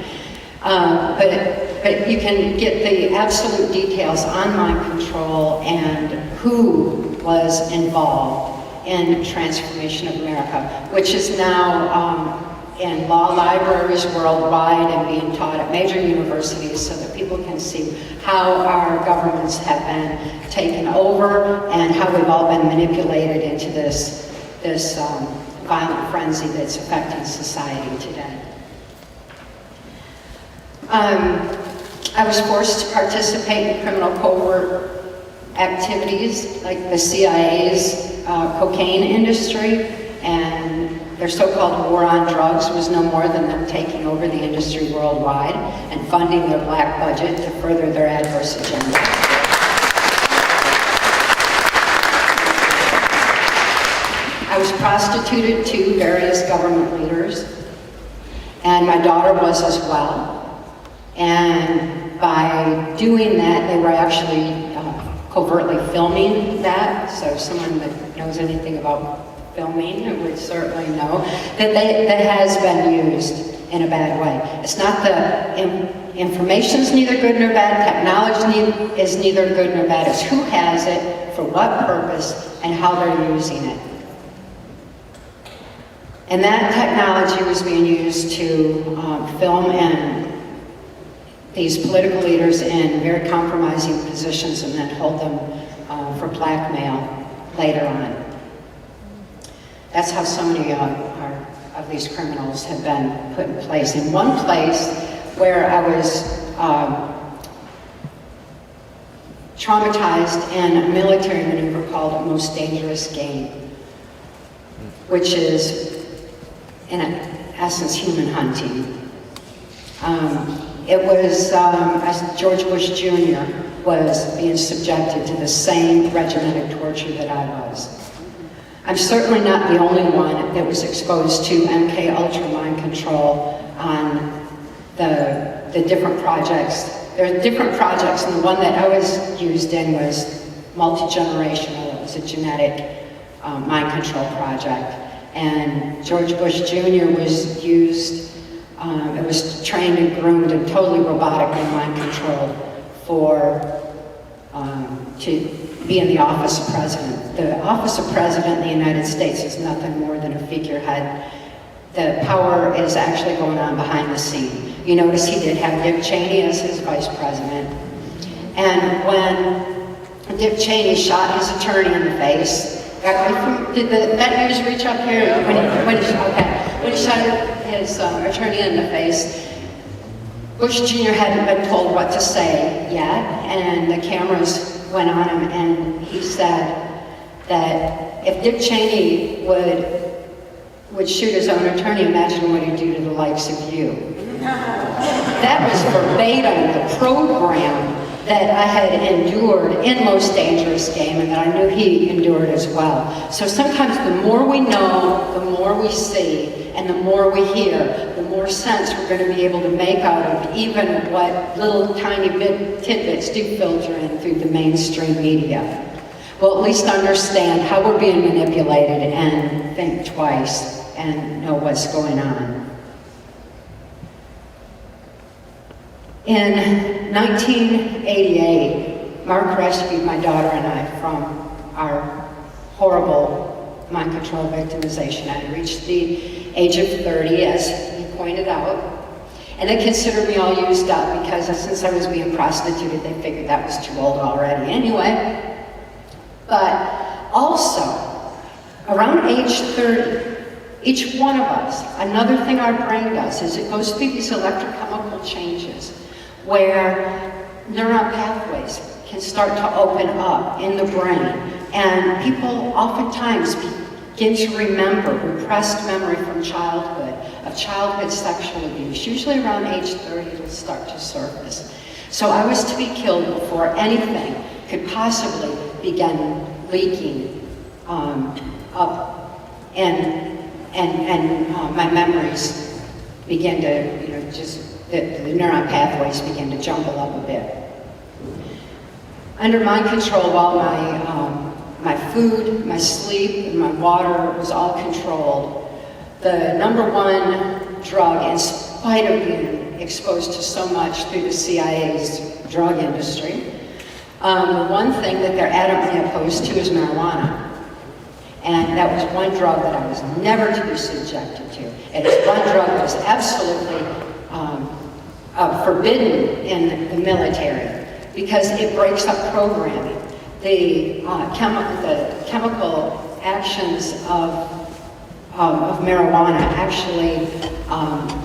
But you can get the absolute details on mind control and who was involved in Transformation of America, which is now in law libraries worldwide and being taught at major universities so that people can see how our governments have been taken over and how we've all been manipulated into this violent frenzy that's affecting society today. I was forced to participate in criminal covert activities like the CIA's cocaine industry, and their so-called war on drugs was no more than them taking over the industry worldwide and funding their black budget to further their adverse agenda. I was prostituted to various government leaders, and my daughter was as well. And by doing that, they were actually covertly filming that. So someone that knows anything about filming would certainly know that that has been used in a bad way. It's not the information's neither good nor bad, technology is neither good nor bad. It's who has it, for what purpose, and how they're using it. And that technology was being used to film and these political leaders in very compromising positions and then hold them for blackmail later on. That's how so many of these criminals have been put in place. In one place where I was traumatized in a military maneuver called Most Dangerous Game, which is, in essence, human hunting. It was as George Bush Jr. was being subjected to the same regimented torture that I was. I'm certainly not the only one that was exposed to MK Ultra mind control on the different projects. There are different projects, and the one that I was used in was multi-generational. It was a genetic mind control project. And George Bush Jr. was used, it was trained and groomed and totally robotically mind controlled to be in the office of president. The office of president in the United States is nothing more than a figurehead. The power is actually going on behind the scene. You notice he did have Dick Cheney as his vice president. And when Dick Cheney shot his attorney in the face, did that news reach up here? When he shot his attorney in the face, Bush Jr. hadn't been told what to say yet, and the cameras went on him, and he said that if Dick Cheney would shoot his own attorney, imagine what he'd do to the likes of you. That was verbatim the program that I had endured in Most Dangerous Game, and that I knew he endured as well. So sometimes the more we know, the more we see, and the more we hear, the more sense we're going to be able to make out of even what little tiny tidbits do filter in through the mainstream media. We'll at least understand how we're being manipulated and think twice and know what's going on. In 1988, Mark rescued my daughter and I from our horrible mind control victimization. I had reached the age of 30, as he pointed out, and they considered me all used up because since I was being prostituted, they figured that was too old already anyway. But also, around age 30, each one of us, another thing our brain does is it goes through these electrochemical changes where neuron pathways can start to open up in the brain. And people oftentimes begin to remember repressed memory from childhood, of childhood sexual abuse. Usually around age 30, it'll start to surface. So I was to be killed before anything could possibly begin leaking up, and my memories begin to, the neuron pathways begin to jumble up a bit. Under mind control, while my food, my sleep, and my water was all controlled, the number one drug, in spite of being exposed to so much through the CIA's drug industry, the one thing that they're adamantly opposed to is marijuana. And that was one drug that I was never to be subjected to. It is one drug that is absolutely forbidden in the military because it breaks up programming. The chemical actions of marijuana actually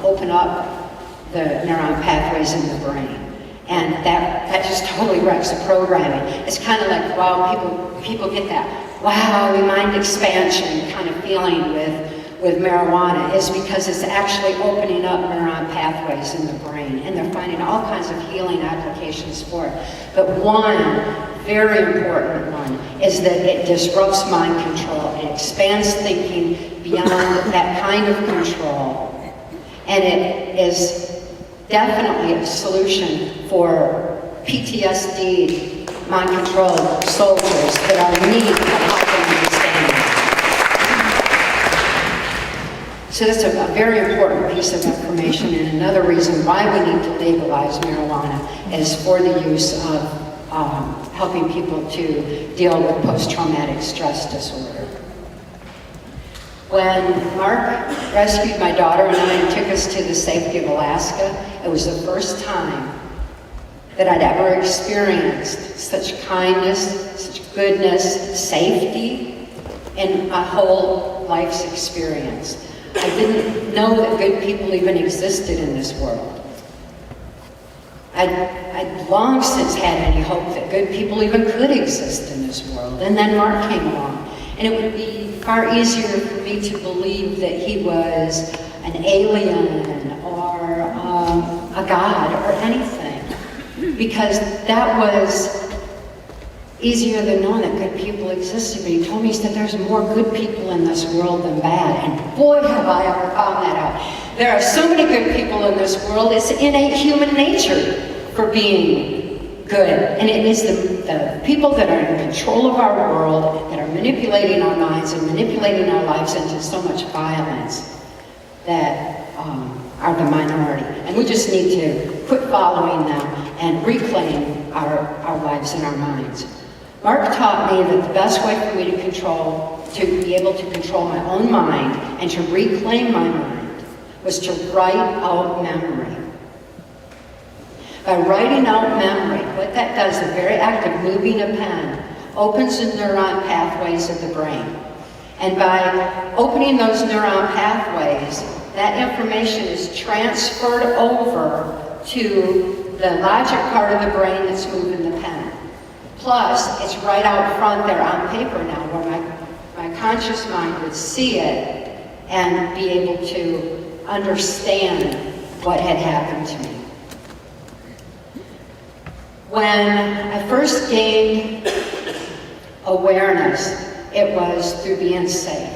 open up the neuron pathways in the brain. And that just totally wrecks the programming. It's kind of like, wow, people get that, wow, mind expansion kind of feeling with marijuana, is because it's actually opening up neuron pathways in the brain, and they're finding all kinds of healing applications for it. But one very important one is that it disrupts mind control. It expands thinking beyond that kind of control. And it is definitely a solution for PTSD, mind control soldiers that are in need of help and understanding. So that's a very important piece of information, and another reason why we need to legalize marijuana is for the use of helping people to deal with post-traumatic stress disorder. When Mark rescued my daughter and I and took us to the safety of Alaska, it was the first time that I'd ever experienced such kindness, such goodness, safety in my whole life's experience. I didn't know that good people even existed in this world. I'd long since had any hope that good people even could exist in this world. And then Mark came along. And it would be far easier for me to believe that he was an alien or a god or anything. Because that was easier than knowing that good people existed. But he told me that there's more good people in this world than bad. And boy, have I ever found that out. There are so many good people in this world. It's innate human nature for being good. And it is the people that are in control of our world, that are manipulating our minds and manipulating our lives into so much violence, that are the minority. And we just need to quit following them and reclaim our lives and our minds. Mark taught me that the best way for me to be able to control my own mind and to reclaim my mind was to write out memory. By writing out memory, what that does, the very act of moving a pen, opens the neuron pathways of the brain. And by opening those neuron pathways, that information is transferred over to the logic part of the brain that's moving the pen. Plus, it's right out front there on paper now, where my conscious mind would see it and be able to understand what had happened to me. When I first gained awareness, it was through being safe.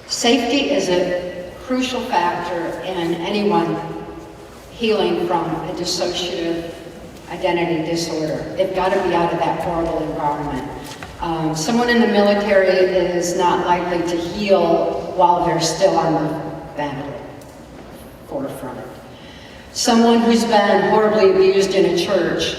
Safety is a crucial factor in anyone healing from a dissociative identity disorder. They've got to be out of that horrible environment. Someone in the military is not likely to heal while they're still on the battle forefront. Someone who's been horribly abused in a church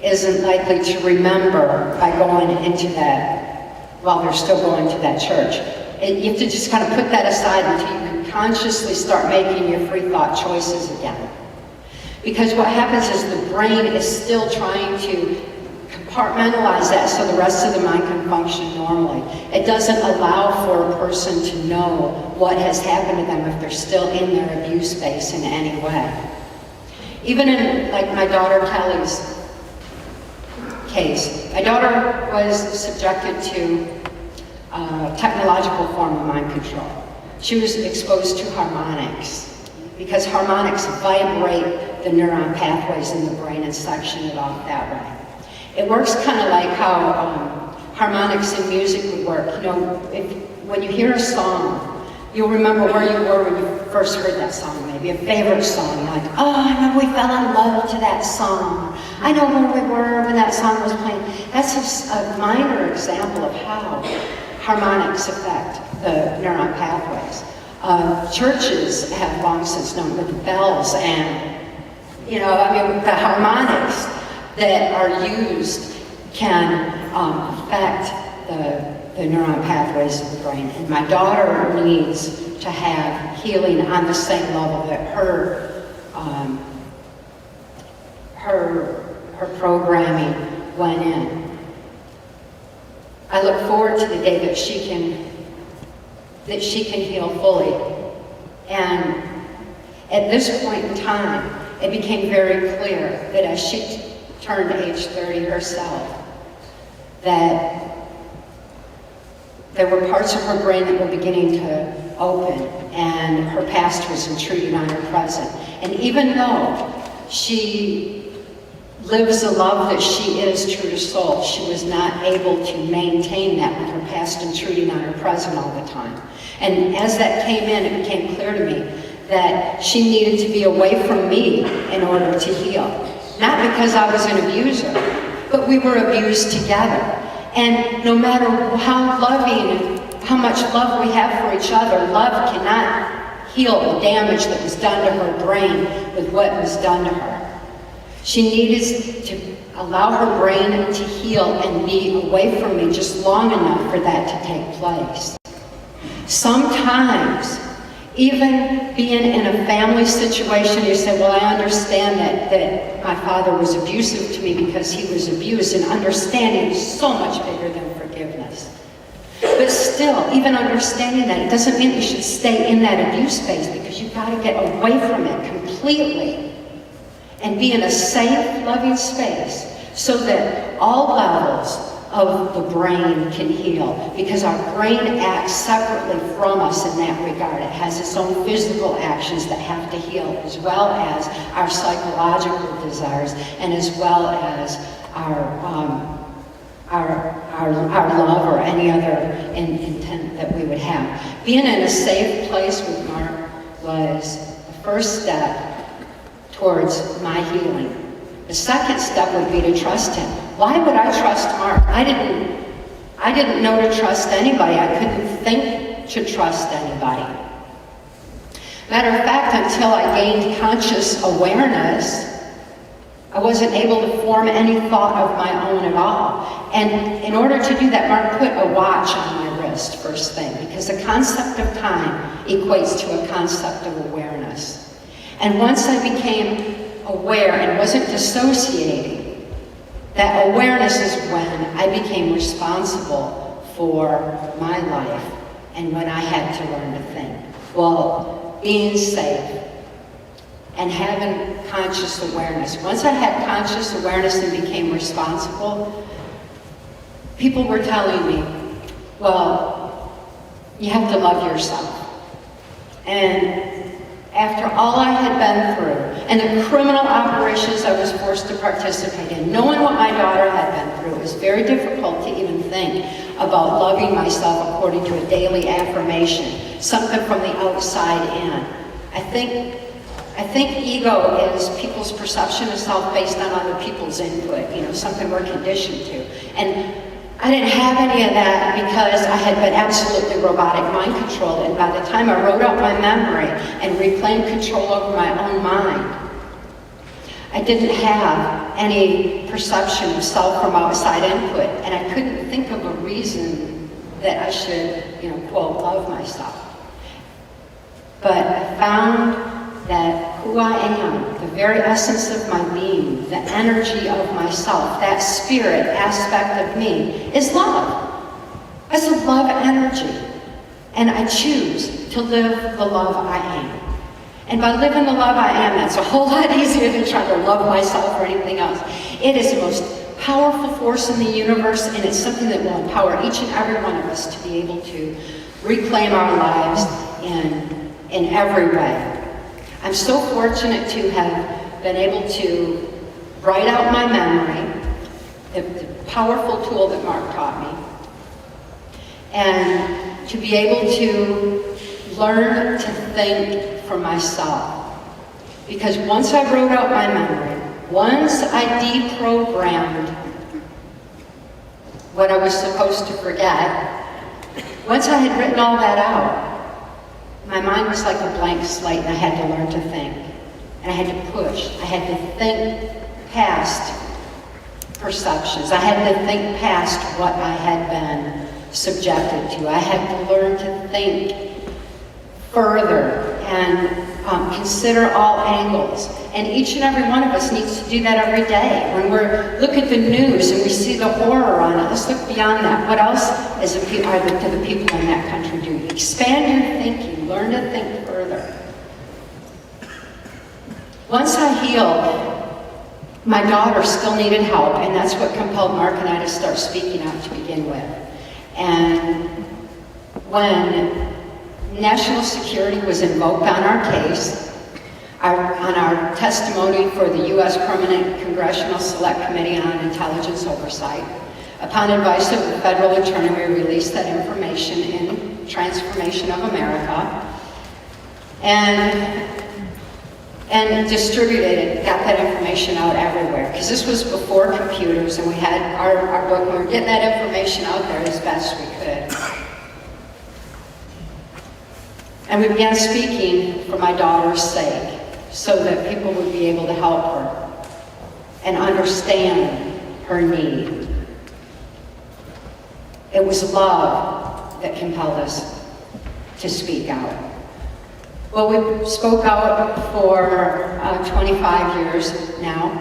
isn't likely to remember by going into that, while they're still going to that church. You have to just kind of put that aside until you can consciously start making your free thought choices again. Because what happens is the brain is still trying to compartmentalize that so the rest of the mind can function normally. It doesn't allow for a person to know what has happened to them if they're still in their abuse space in any way. Even in, like, my daughter Kelly's case, my daughter was subjected to a technological form of mind control. She was exposed to harmonics, because harmonics vibrate the neuron pathways in the brain and section it off that way. It works kind of like how harmonics in music would work. You know, when you hear a song, you'll remember where you were when you first heard that song, maybe a favorite song. You're like, oh, I remember we fell in love to that song. I know where we were when that song was playing. That's a minor example of how harmonics affect the neuron pathways. Churches have long since known with bells and, you know, I mean, the harmonics that are used can affect the neuron pathways of the brain. And my daughter needs to have healing on the same level that her programming went in. I look forward to the day that she can heal fully. And at this point in time, it became very clear that as she turned age 30 herself, that there were parts of her brain that were beginning to open, and her past was intruding on her present. And even though she lives the love that she is true to soul, she was not able to maintain that with her past intruding on her present all the time. And as that came in, it became clear to me that she needed to be away from me in order to heal. Not because I was an abuser, but we were abused together. And no matter how loving, how much love we have for each other, love cannot heal the damage that was done to her brain with what was done to her. She needed to allow her brain to heal and be away from me just long enough for that to take place. Sometimes, even being in a family situation, you say, well, I understand that my father was abusive to me because he was abused, and understanding is so much bigger than forgiveness. But still, even understanding that, it doesn't mean you should stay in that abuse space, because you've got to get away from it completely and be in a safe, loving space so that all levels of the brain can heal, because our brain acts separately from us in that regard. It has its own physical actions that have to heal, as well as our psychological desires, and as well as our love or any other intent that we would have. Being in a safe place with Mark was the first step towards my healing. The second step would be to trust him. Why would I trust Mark? I didn't know to trust anybody. I couldn't think to trust anybody. Matter of fact, until I gained conscious awareness, I wasn't able to form any thought of my own at all. And in order to do that, Mark put a watch on my wrist first thing, because the concept of time equates to a concept of awareness. And once I became aware and wasn't dissociating, that awareness is when I became responsible for my life and when I had to learn to think. Well, being safe and having conscious awareness. Once I had conscious awareness and became responsible, people were telling me, well, you have to love yourself. And after all I had been through, and the criminal operations I was forced to participate in, knowing what my daughter had been through, it was very difficult to even think about loving myself according to a daily affirmation, something from the outside in. I think ego is people's perception of self based on other people's input, something we're conditioned to. And I didn't have any of that because I had been absolutely robotic mind controlled, and by the time I wrote out my memory and reclaimed control over my own mind, I didn't have any perception of self from outside input, and I couldn't think of a reason that I should, quote, love myself. But I found that who I am, the very essence of my being, the energy of myself, that spirit aspect of me, is love. It's a love energy. And I choose to live the love I am. And by living the love I am, that's a whole lot easier than trying to love myself or anything else. It is the most powerful force in the universe, and it's something that will empower each and every one of us to be able to reclaim our lives in every way. I'm so fortunate to have been able to write out my memory, the powerful tool that Mark taught me, and to be able to learn to think for myself. Because once I wrote out my memory, once I deprogrammed what I was supposed to forget, once I had written all that out, my mind was like a blank slate, and I had to learn to think. And I had to push. I had to think past perceptions. I had to think past what I had been subjected to. I had to learn to think further and consider all angles. And each and every one of us needs to do that every day. When we look at the news and we see the horror on it, let's look beyond that. What else do the people in that country do? Expand your thinking. Learn to think further. Once I healed, my daughter still needed help, and that's what compelled Mark and I to start speaking out to begin with. And when national security was invoked on our case, on our testimony for the U.S. Permanent Congressional Select Committee on Intelligence Oversight, upon advice of the federal attorney, we released that information in Transformation of America, and distributed it, got that information out everywhere. Because this was before computers, and we had our book, we were getting that information out there as best we could. And we began speaking for my daughter's sake, so that people would be able to help her and understand her need. It was love that compelled us to speak out. Well, we spoke out for 25 years now,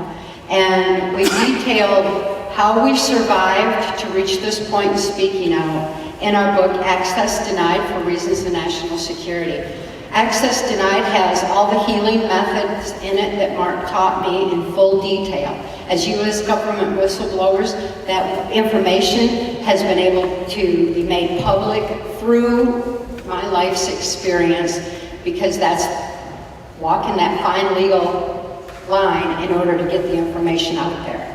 and we detailed how we survived to reach this point in speaking out in our book, Access Denied for Reasons of National Security. Access Denied has all the healing methods in it that Mark taught me in full detail. As U.S. government whistleblowers, that information has been able to be made public through my life's experience, because that's walking that fine legal line in order to get the information out there.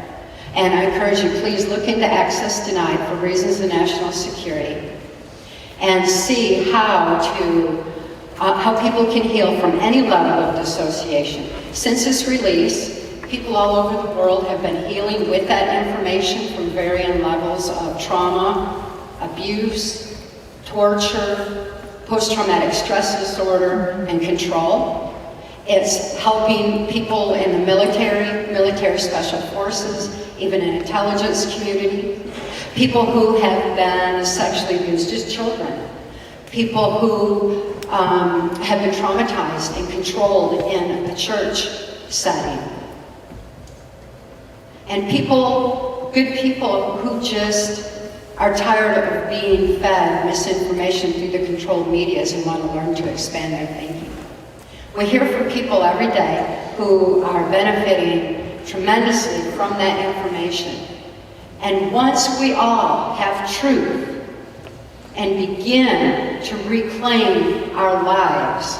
And I encourage you, please look into Access Denied for Reasons of National Security and see how people can heal from any level of dissociation. Since its release, people all over the world have been healing with that information from varying levels of trauma, abuse, torture, post-traumatic stress disorder, and control. It's helping people in the military special forces, even in intelligence community, people who have been sexually abused as children, people who have been traumatized and controlled in a church setting, and good people who just are tired of being fed misinformation through the controlled medias and want to learn to expand their thinking. We hear from people every day who are benefiting tremendously from that information. And once we all have truth and begin to reclaim our lives,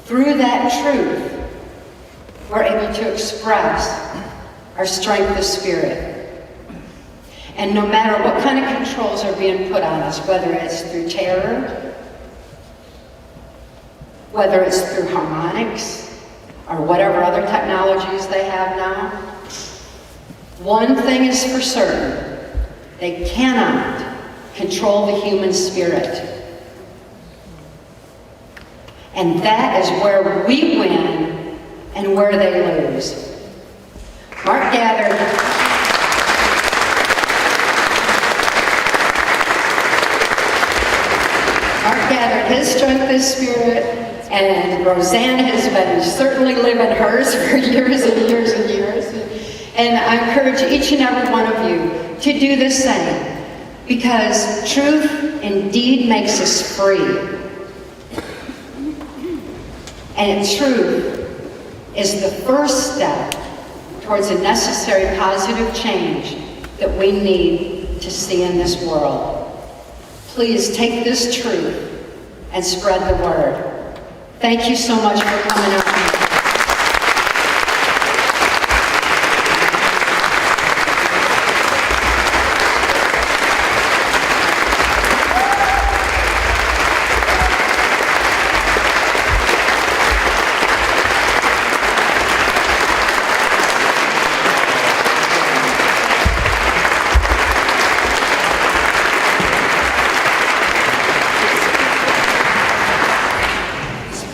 through that truth, we're able to express our strength of spirit. And no matter what kind of controls are being put on us, whether it's through terror, whether it's through harmonics, or whatever other technologies they have now, one thing is for certain: they cannot control the human spirit. And that is where we win and where they lose. Mark gathered his strength of spirit, and Roseanne has been certainly living hers for years and years and years. And I encourage each and every one of you to do the same, because truth indeed makes us free. And truth is the first step towards a necessary positive change that we need to see in this world. Please take this truth and spread the word. Thank you so much for coming out.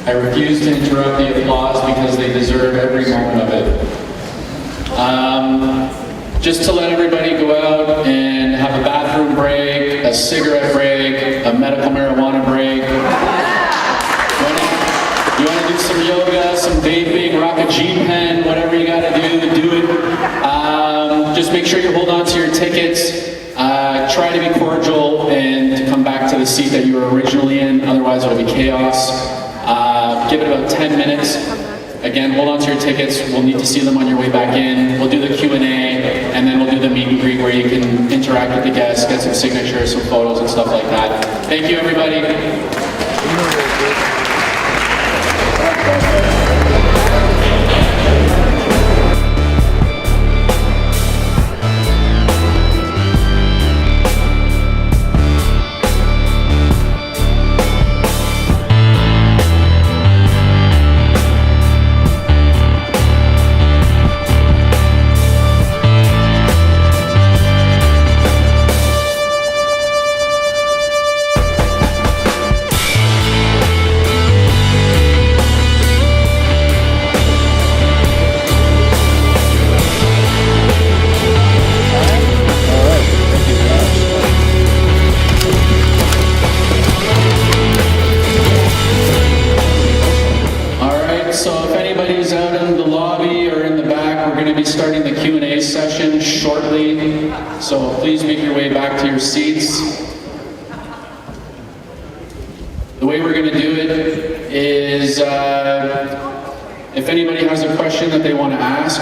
I refuse to interrupt the applause because they deserve every moment of it. Just to let everybody go out and have a bathroom break, a cigarette break, a medical marijuana break. You want to do some yoga, some vaping, rock a G-pen, whatever you got to do it. Just make sure you hold on to your tickets. Try to be cordial and to come back to the seat that you were originally in, otherwise it'll be chaos. Give it about 10 minutes. Again, hold on to your tickets. We'll need to see them on your way back in. We'll do the Q&A, and then we'll do the meet and greet where you can interact with the guests, get some signatures, some photos, and stuff like that. Thank you, everybody. So please make your way back to your seats. The way we're going to do it is, if anybody has a question that they want to ask,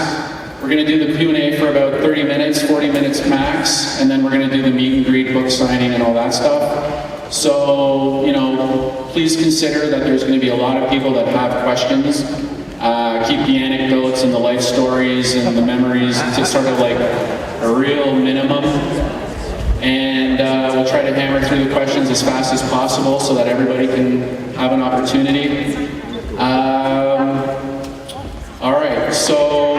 we're going to do the Q&A for about 30 minutes, 40 minutes max, and then we're going to do the meet and greet, book signing, and all that stuff. So, please consider that there's going to be a lot of people that have questions. Keep the anecdotes and the life stories and the memories to sort of like a real minimum. And we'll try to hammer through the questions as fast as possible so that everybody can have an opportunity. All right, so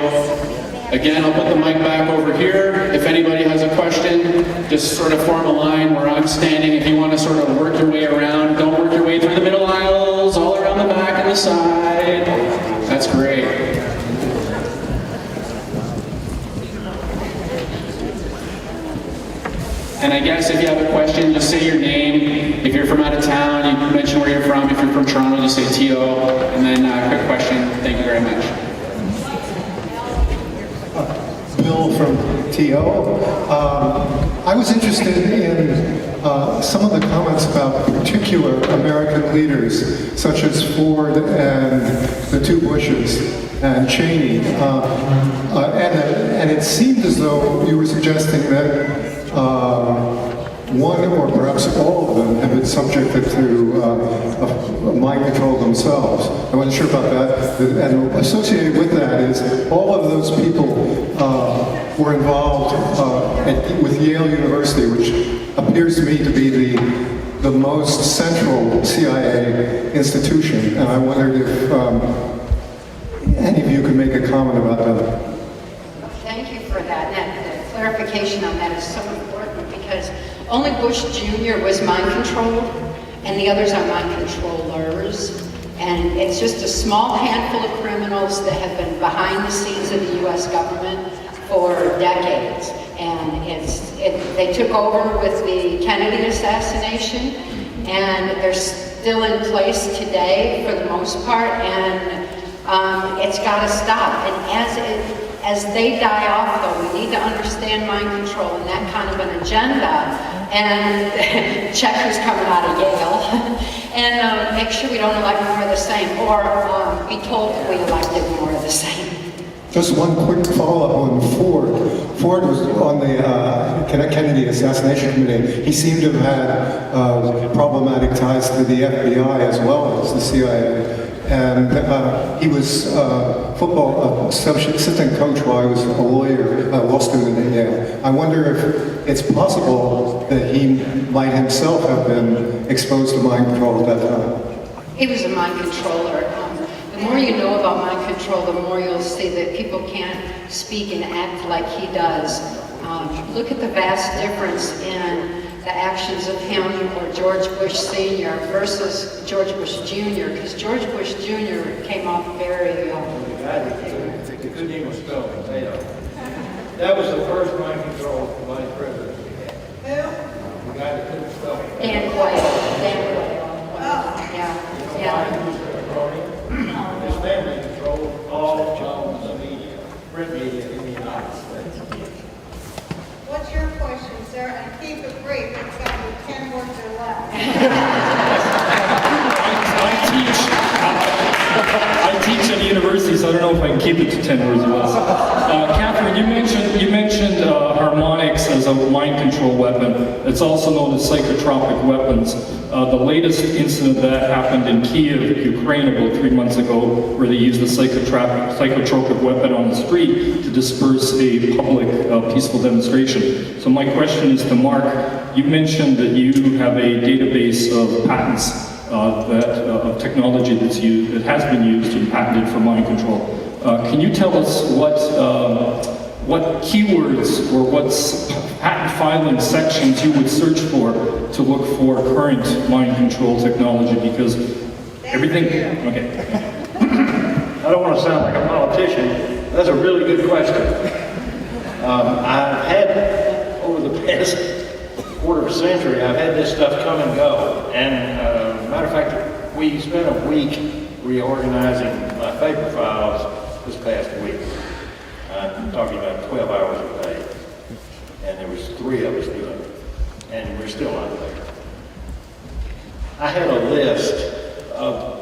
again, I'll put the mic back over here. If anybody has a question, just sort of form a line where I'm standing. If you want to sort of work your way around, don't work your way through the middle aisles, all around the back and the side. That's great. And I guess if you have a question, just say your name. If you're from out of town, you mention where you're from. If you're from Toronto, just say T.O. And then quick question. Thank you very much. Bill from T.O. I was interested in some of the comments about particular American leaders, such as Ford and the two Bushes and Cheney. And it seemed as though you were suggesting that one or perhaps all of them have been subjected to mind control themselves. I wasn't sure about that. And associated with that is all of those people were involved with Yale University, which appears to me to be the most central CIA institution. And I wondered if any of you could make a comment about that. Thank you for that. And the clarification on that is so important because only Bush Jr. was mind controlled, and the others are mind controllers. And it's just a small handful of criminals that have been behind the scenes of the U.S. government for decades. And they took over with the Kennedy assassination, and they're still in place today for the most part, and it's got to stop. And as they die off, though, we need to understand mind control and that kind of an agenda, and check who's coming out of Yale, and make sure we don't elect more of the same, or be told that we elected more of the same. Just one quick follow-up on Ford. Ford was on the Kennedy assassination committee. He seemed to have had problematic ties to the FBI as well as the CIA. And he was football assistant coach while I was a lawyer, law student at Yale. I wonder if it's possible that he might himself have been exposed to mind control at that time. He was a mind controller. The more you know about mind control, the more you'll see that people can't speak and act like he does. Look at the vast difference in the actions of him or George Bush Sr. versus George Bush Jr., because George Bush Jr. came off very The guy that couldn't even spell potato. That was the first mind control vice president we had. Who? The guy that couldn't spell potato. Dan Quayle. Yeah. His family controlled all of the media, print media in the United States. What's your question, sir? And keep it brief, it's got to be 10 words or less. I teach at the university, so I don't know if I can keep it to 10 words or less. Catherine, you mentioned harmonics as a mind control weapon. It's also known as psychotropic weapons. The latest incident that happened in Kiev, Ukraine, about 3 months ago, where they used a psychotropic weapon on the street to disperse a public peaceful demonstration. So my question is to Mark. You mentioned that you have a database of patents of technology that's used, that has been used and patented for mind control. Can you tell us what keywords or what patent filing sections you would search for to look for current mind control technology? Because everything. Okay. I don't want to sound like a politician. That's a really good question. I've had, over the past quarter of a century, I've had this stuff come and go. And matter of fact, we spent a week reorganizing my paper files this past week. I'm talking about 12 hours a day. And there was 3 of us doing it. And we're still out there. I had a list of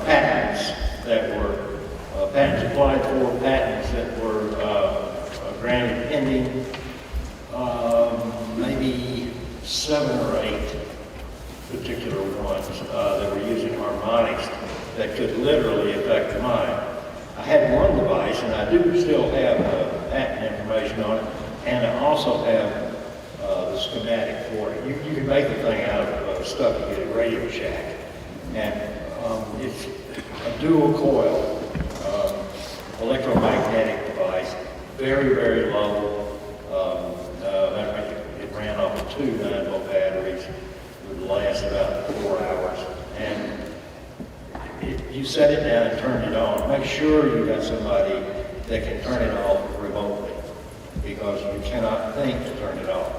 patents that were patents applied for, patents that were granted pending, maybe 7 or 8 particular ones that were using harmonics that could literally affect the mind. I had one device, and I do still have patent information on it, and I also have the schematic for it. You can make the thing out of stuff you get at Radio Shack, and it's a dual coil electromagnetic device, very, very low. It ran off of 2 9-volt batteries. It would last about 4 hours, and you set it down and turn it on. Make sure you got somebody that can turn it off remotely, because you cannot think to turn it off.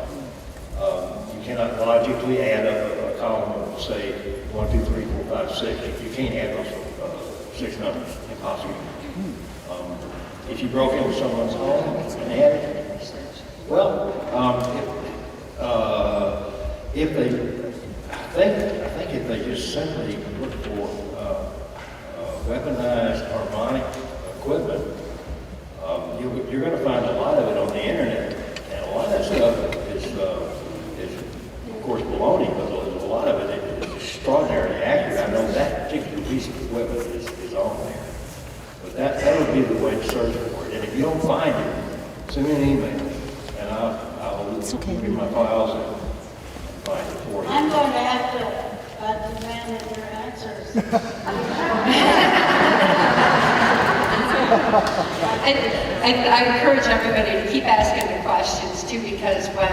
You cannot logically add up a column of, say, 1, 2, 3, 4, 5, 6. You can't add those 6 numbers. Impossible. If you broke into someone's home and had it, well, if they, I think if they just simply look for weaponized harmonic equipment, you're going to find a lot of it on the internet, and a lot of that stuff is of course baloney, but a lot of it is extraordinarily accurate. I know that particular piece of equipment is on there, but that would be the way to search for it. And if you don't find it, send me an email, and I'll look in my files and find it for you. I'm going to have to demand your answers. I encourage everybody to keep asking the questions too, because when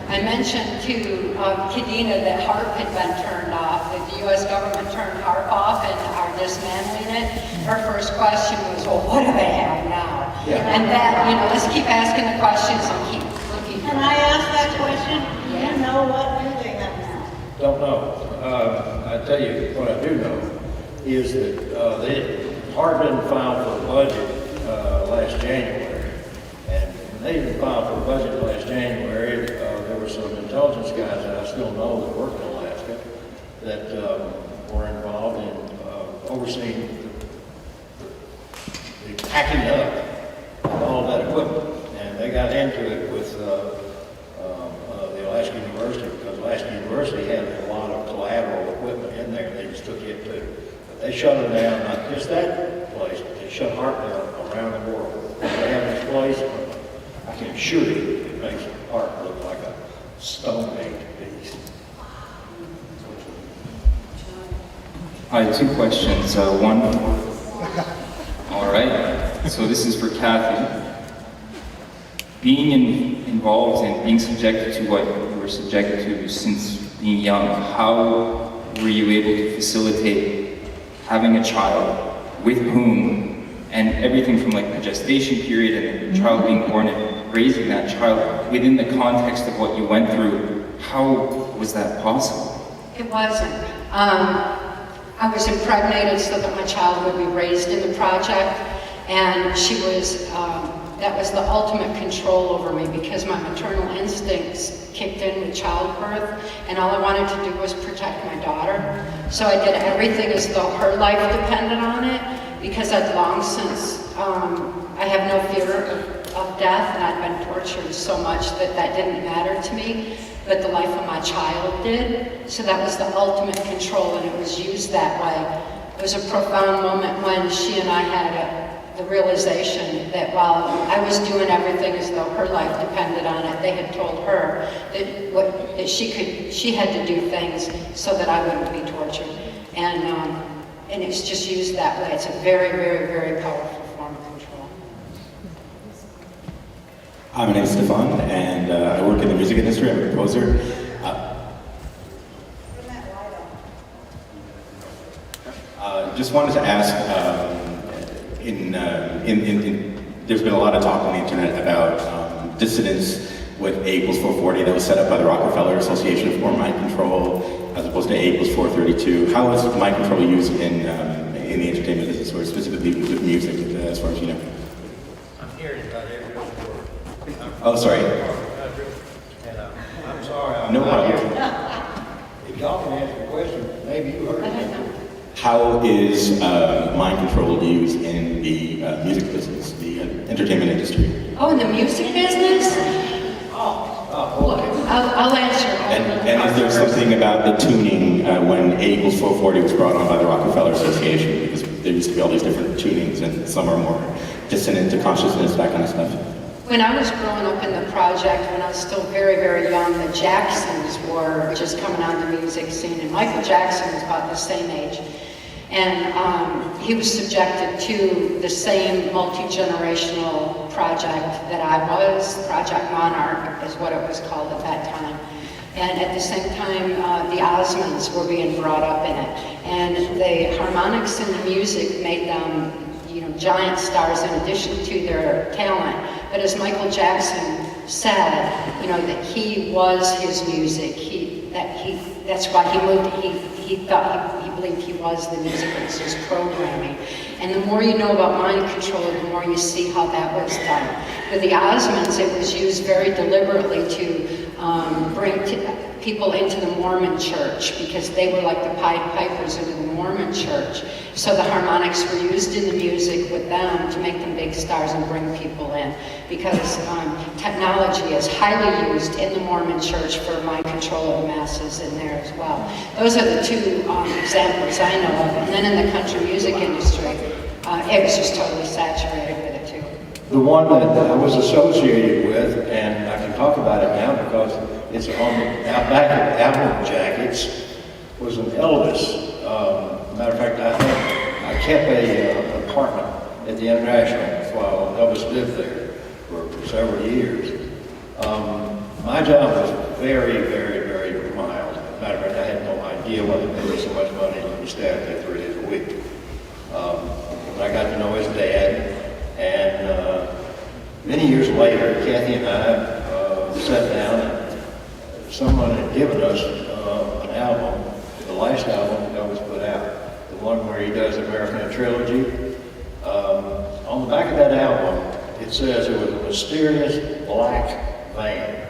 I mentioned to Kadena that HARP had been turned off, that the U.S. government turned HARP off and are dismantling it, her first question was, well, what do they have now? Yeah. And that, let's keep asking the questions and keep looking. Can I ask that question? Do you know what do they have now? Don't know. I tell you what I do know is that HARP didn't file for a budget last January, and when they didn't file for a budget last January, there were some intelligence guys that I still know that work in Alaska that were involved in overseeing the packing up of all that equipment, and they got into it with the Alaska University, because Alaska University had a lot of collateral equipment in there, and they just took it too. But they shut it down, not just that place, but they shut HARP down around the world. They have this place, I can assure you, it makes HARP look like a stone-made beast. I have two questions. One, all right, so this is for Kathy. Being involved and being subjected to what you were subjected to since being young, how were you able to facilitate having a child with whom, and everything from like the gestation period and then the child being born and raising that child within the context of what you went through, how was that possible? It wasn't. I was impregnated so that my child would be raised in the project, and she was, that was the ultimate control over me, because my maternal instincts kicked in with childbirth, and all I wanted to do was protect my daughter. So I did everything as though her life depended on it, because I'd long since, I have no fear of death, and I'd been tortured so much that didn't matter to me, but the life of my child did. So that was the ultimate control, and it was used that way. It was a profound moment when she and I had the realization that while I was doing everything as though her life depended on it, they had told her that she had to do things so that I wouldn't be tortured. And it's just used that way. It's a very, very, very powerful form of control. Hi, my name is Stefan, and I work in the music industry. I'm a composer. Just wanted to ask, there's been a lot of talk on the internet about dissidence with A=440 that was set up by the Rockefeller Association for Mind Control, as opposed to A=432. How is mind control used in the entertainment business, or specifically with music, as far as you know? I'm hearing about every word. Oh, sorry. And I'm sorry. I'm No not problem. here. If y'all can answer the question, maybe you heard it. How is mind control used in the music business, the entertainment industry? Oh, in the music business? Look, I'll answer. And is there something about the tuning when A=440 was brought on by the Rockefeller Association? Because there used to be all these different tunings, and some are more dissonant to consciousness, that kind of stuff. When I was growing up in the project, when I was still very, very young, the Jacksons were just coming on the music scene, and Michael Jackson was about the same age. And he was subjected to the same multi-generational project that I was. Project Monarch is what it was called at that time. And at the same time, the Osmonds were being brought up in it. And the harmonics in the music made them, giant stars in addition to their talent. But as Michael Jackson said, that he was his music. That's why he moved. He thought he believed he was the music. It was his programming. And the more you know about mind control, the more you see how that was done. With the Osmonds, it was used very deliberately to bring people into the Mormon church because they were like the Pied Pipers into the Mormon church. So the harmonics were used in the music with them to make them big stars and bring people in, because technology is highly used in the Mormon church for mind control of the masses in there as well. Those are the two examples I know of. And then in the country music industry, it was just totally saturated with it too. The one that I was associated with, and I can talk about it now because it's on the back of album jackets, was an Elvis. Matter of fact, I kept an apartment at the International while Elvis lived there for several years. My job was very, very, very mild. Matter of fact, I had no idea why they paid so much money to be staffed there 3 days a week. I got to know his dad, and many years later, Kathy and I sat down, and someone had given us an album, the last album that was put out, the one where he does the American Trilogy. On the back of that album, it says it was a mysterious black van,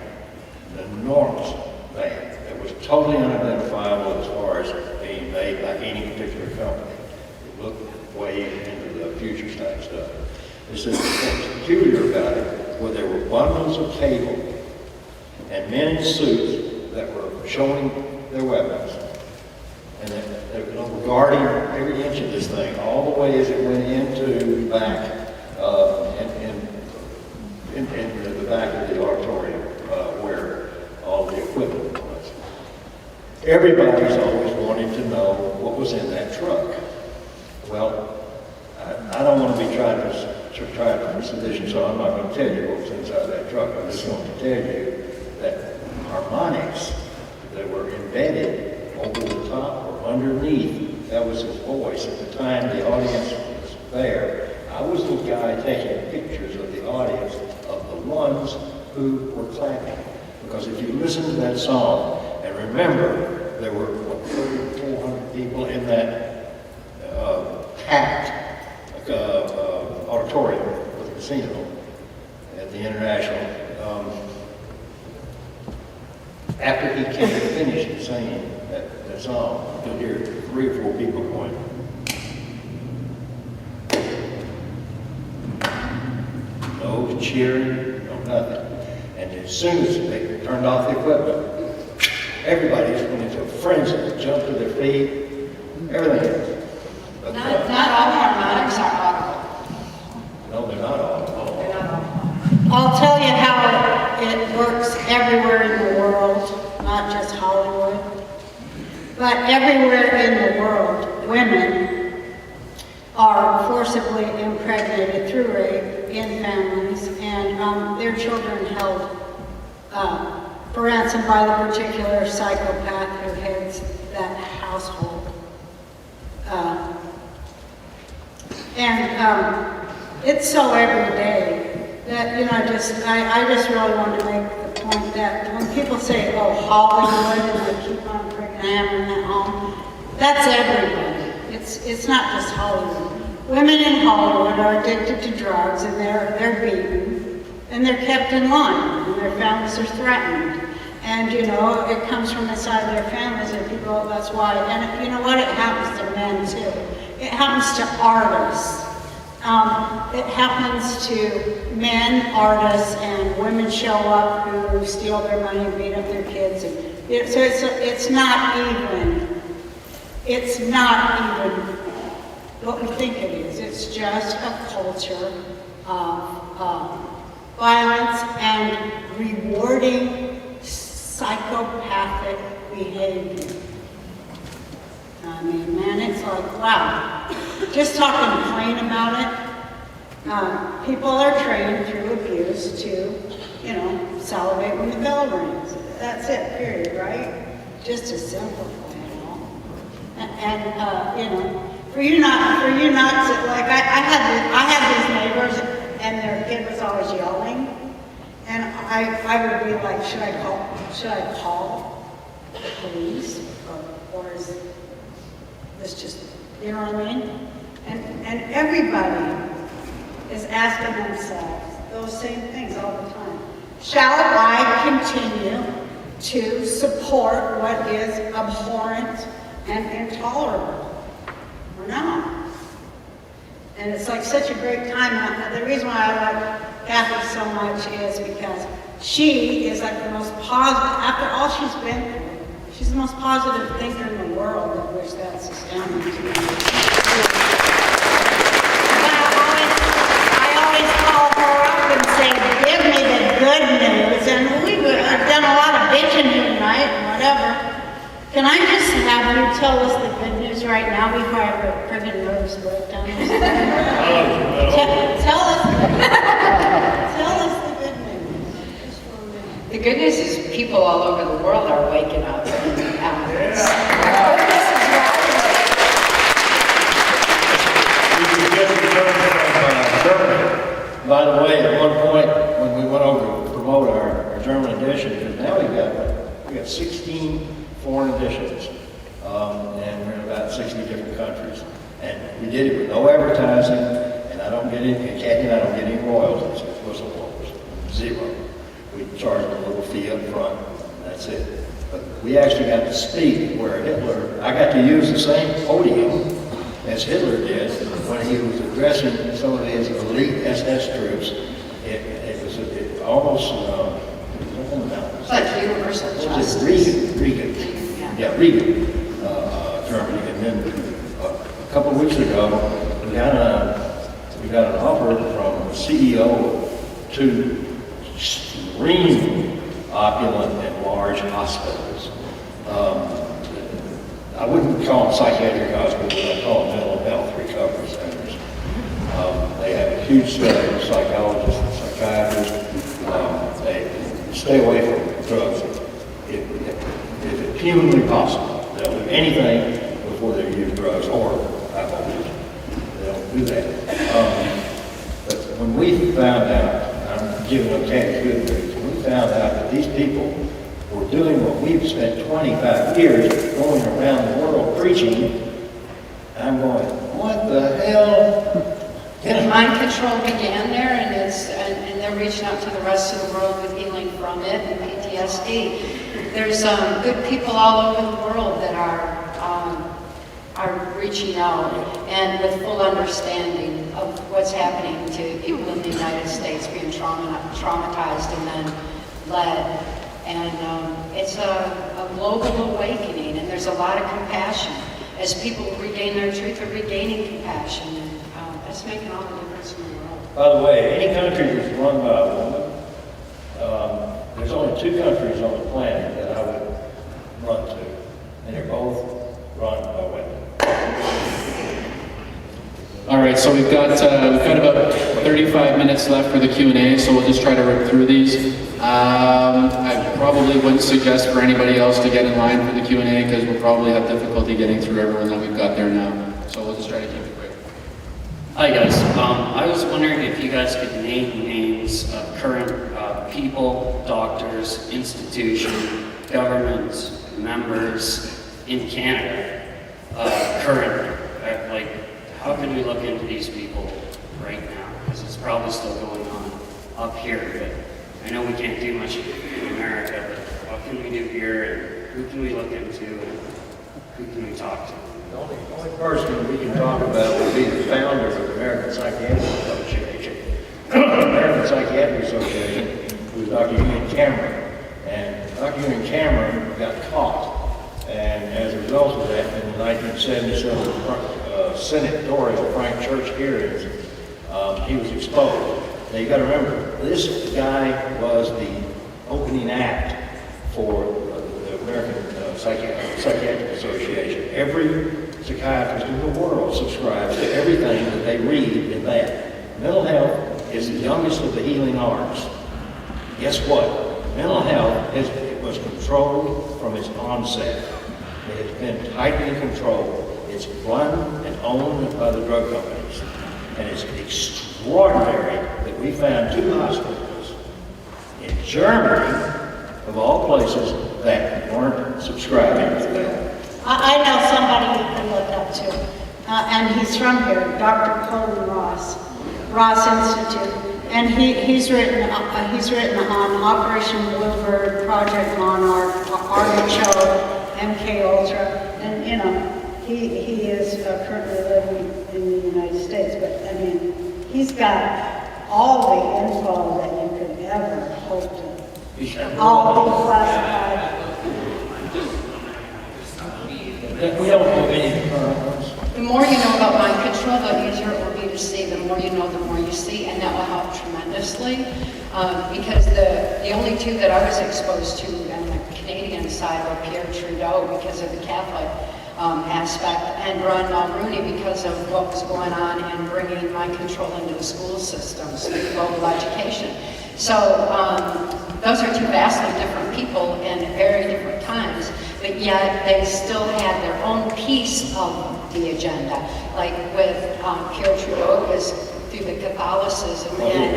an enormous van that was totally unidentifiable as far as being made by any particular company. It looked way into the future type stuff. It says what's peculiar about it were there were bundles of cable and men in suits that were showing their weapons. And they were guarding every inch of this thing, all the way as it went into the back, in the back of the auditorium, where all the equipment was. Everybody's always wanted to know what was in that truck. Well, I don't want to be trying to sedition, so I'm not going to tell you what was inside that truck. I'm just going to tell you that harmonics that were embedded over the top or underneath, that was his voice. At the time the audience was there, I was the guy taking pictures of the audience, of the ones who were clapping. Because if you listen to that song, and remember, there were 400 people in that packed auditorium with the casino at the International. After he came to finish singing that song, you'll hear 3 or 4 people going. No cheering, no nothing. And as soon as they turned off the equipment, everybody just went into a frenzy, jumped to their feet, everything. But Not all harmonics are audible. no, they're not all. They're not audible. I'll tell you how it works everywhere in the world, not just Hollywood, but everywhere in the world, women are forcibly impregnated through rape in families, and their children held for ransom by the particular psychopath who heads that household. It's so every day that, you know, I just really wanted to make the point that when people say, oh, Hollywood, and they keep on hammering that home, that's everybody. It's not just Hollywood. Women in Hollywood are addicted to drugs, and they're beaten, and they're kept in line, and their families are threatened. And, you know, it comes from inside their families, and people, that's why. And you know what? It happens to men, too. It happens to artists. It happens to men, artists, and women show up who steal their money and beat up their kids. And so it's not even. It's not even what we think it is. It's just a culture of violence and rewarding psychopathic behavior. I mean, man, it's like, wow. Just talking plain about it, people are trained through abuse to, you know, salivate when the bell rings. That's it, period, right? Just to simplify it all. And you know, for you not to, like, I had these neighbors, and their kid was always yelling, and I would be like, should I call the police, or is this just, you know what I mean? And everybody is asking themselves those same things all the time. Shall I continue to support what is abhorrent and intolerable. We're not. And it's like such a great time. And the reason why I like Kathy so much is because she is like the most positive, after all she's been through, she's the most positive thinker in the world, of which that's astounding to me. But I always call her up and say, give me the good news. And we've done a lot of bitching tonight and whatever. Can I just have you tell us the good news right now before I have a friggin' nervous breakdown? Tell us the good news. Just for a minute. The good news is people all over the world are waking up. Germany. By the way, at one point when we went over to promote our German edition, because now we got 16 foreign editions, and we're in about 60 different countries. And we did it with no advertising, and I don't get any, Kathy and I don't get any royalties, whistleblowers, zero. We charge them a little fee up front, and that's it. But we actually got to speak where Hitler, I got to use the same podium as Hitler did when he was addressing some of his elite SS troops. It was almost, It's like universal justice. Reagan, Germany. And then a couple of weeks ago, we got an offer from the CEO to extremely opulent and large hospitals. I wouldn't call them psychiatric hospitals, but I call them mental health recovery centers. They have a huge staff of psychologists and psychiatrists. They stay away from drugs if it's humanly possible. They'll do anything before they use drugs or alcohol. They don't do that. But when we found out, I'm giving them Kathy good news, when we found out that these people were doing what we've spent 25 years going around the world preaching, I'm going, what the hell? Mind control began there, and and they're reaching out to the rest of the world with healing from it and PTSD. There's good people all over the world that are reaching out and with full understanding of what's happening to people in the United States being traumatized and then led. And it's a global awakening, and there's a lot of compassion. As people regain their truth, they're regaining compassion, and that's making all the difference in the world. By the way, any country that's run by a woman, there's only 2 countries on the planet that I would run to, and they're both run by women. All right, so we've got about 35 minutes left for the Q&A, so we'll just try to rip through these. I probably wouldn't suggest for anybody else to get in line for the Q&A because we'll probably have difficulty getting through everyone that we've got there now. So we'll just try to keep it quick. Hi guys, I was wondering if you guys could name names of current people, doctors, institution, government members in Canada, current, like, how can we look into these people right now? Because it's probably still going on up here, but I know we can't do much in America, but what can we do here, and who can we look into, and who can we talk to? The only person we can talk about would be the founder of the American Psychiatric Association. American Psychiatric Association was Dr. Ewan Cameron. And Dr. Ewan Cameron got caught. And as a result of that, in the 1977 senatorial Frank Church hearings, he was exposed. Now you got to remember, this guy was the opening act for the American Psychiatric Association. Every psychiatrist in the world subscribes to everything that they read in that. Mental health is the youngest of the healing arts. Guess what? Mental health was controlled from its onset. It has been tightly controlled. It's run and owned by the drug companies. And it's extraordinary that we found 2 hospitals in Germany, of all places, that weren't subscribing to that. I know somebody you can look up to, and he's from here, Dr. Colin Ross Institute. And he's written on Operation Bluebird, Project Monarch, Artichoke, MK Ultra, and you know, he is currently living in the United States. But I mean, he's got all the info that you could ever hope to. All the classified. We don't have any. The more you know about mind control, the easier it will be to see. The more you know, the more you see, and that will help tremendously. Because the only two that I was exposed to on the Canadian side were Pierre Trudeau because of the Catholic aspect, and Ron Mulrooney because of what was going on in bringing mind control into the school systems, global education. So those are two vastly different people in very different times, but yet they still had their own piece of the agenda. Like with Pierre Trudeau, it was through the Catholicism, and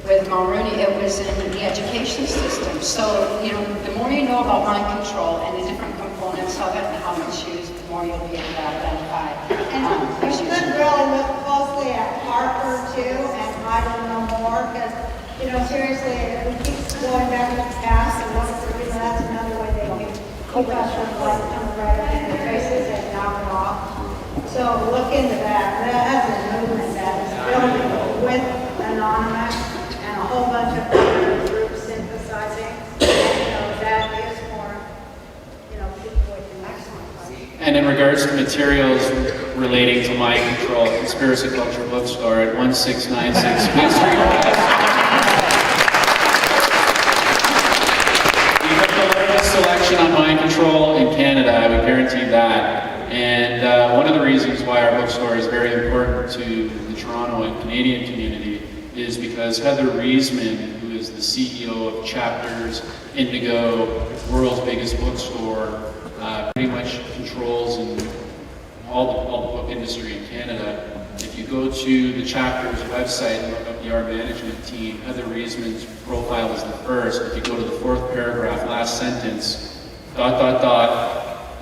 with Mulrooney, it was in the education system. So, you know, the more you know about mind control and the different components of it and how it's used, the more you'll be able to identify. And we should really look closely at Harper too, and I don't know more, because, you know, seriously, if we keep going back to the past and look for, you know, that's another way they can keep us from like coming right up in their faces and knock it off. So look into that. That's a movement that is building with Anonymous and a whole bunch of other groups synthesizing. And, you know, that is more, you know, people with an excellent. And in regards to materials relating to mind control, Conspiracy Culture Bookstore at 1696 Main Street West. We have the largest selection on mind control in Canada, I would guarantee that. And one of the reasons why our bookstore is very important to the Toronto and Canadian community is because Heather Reisman, who is the CEO of Chapters, Indigo, world's biggest bookstore, pretty much controls in all the book industry in Canada. If you go to the Chapters website and look up the art management team, Heather Reisman's profile is the first. If you go to the fourth paragraph, last sentence, ...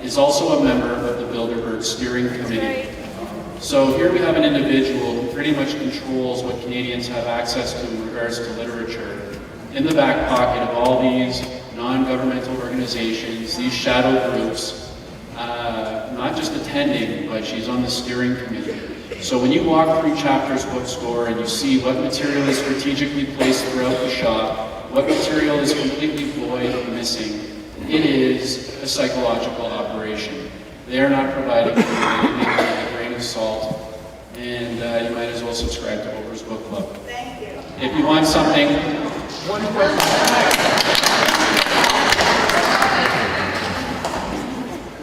is also a member of the Bilderberg Steering Committee. So here we have an individual who pretty much controls what Canadians have access to in regards to literature. In the back pocket of all these non-governmental organizations, these shadow groups, not just attending, but she's on the steering committee. So when you walk through Chapters Bookstore and you see what material is strategically placed throughout the shop, what material is completely void or missing, it is a psychological operation. They are not providing anything with a grain of salt, and you might as well subscribe to Oprah's Book Club. Thank you. If you want something,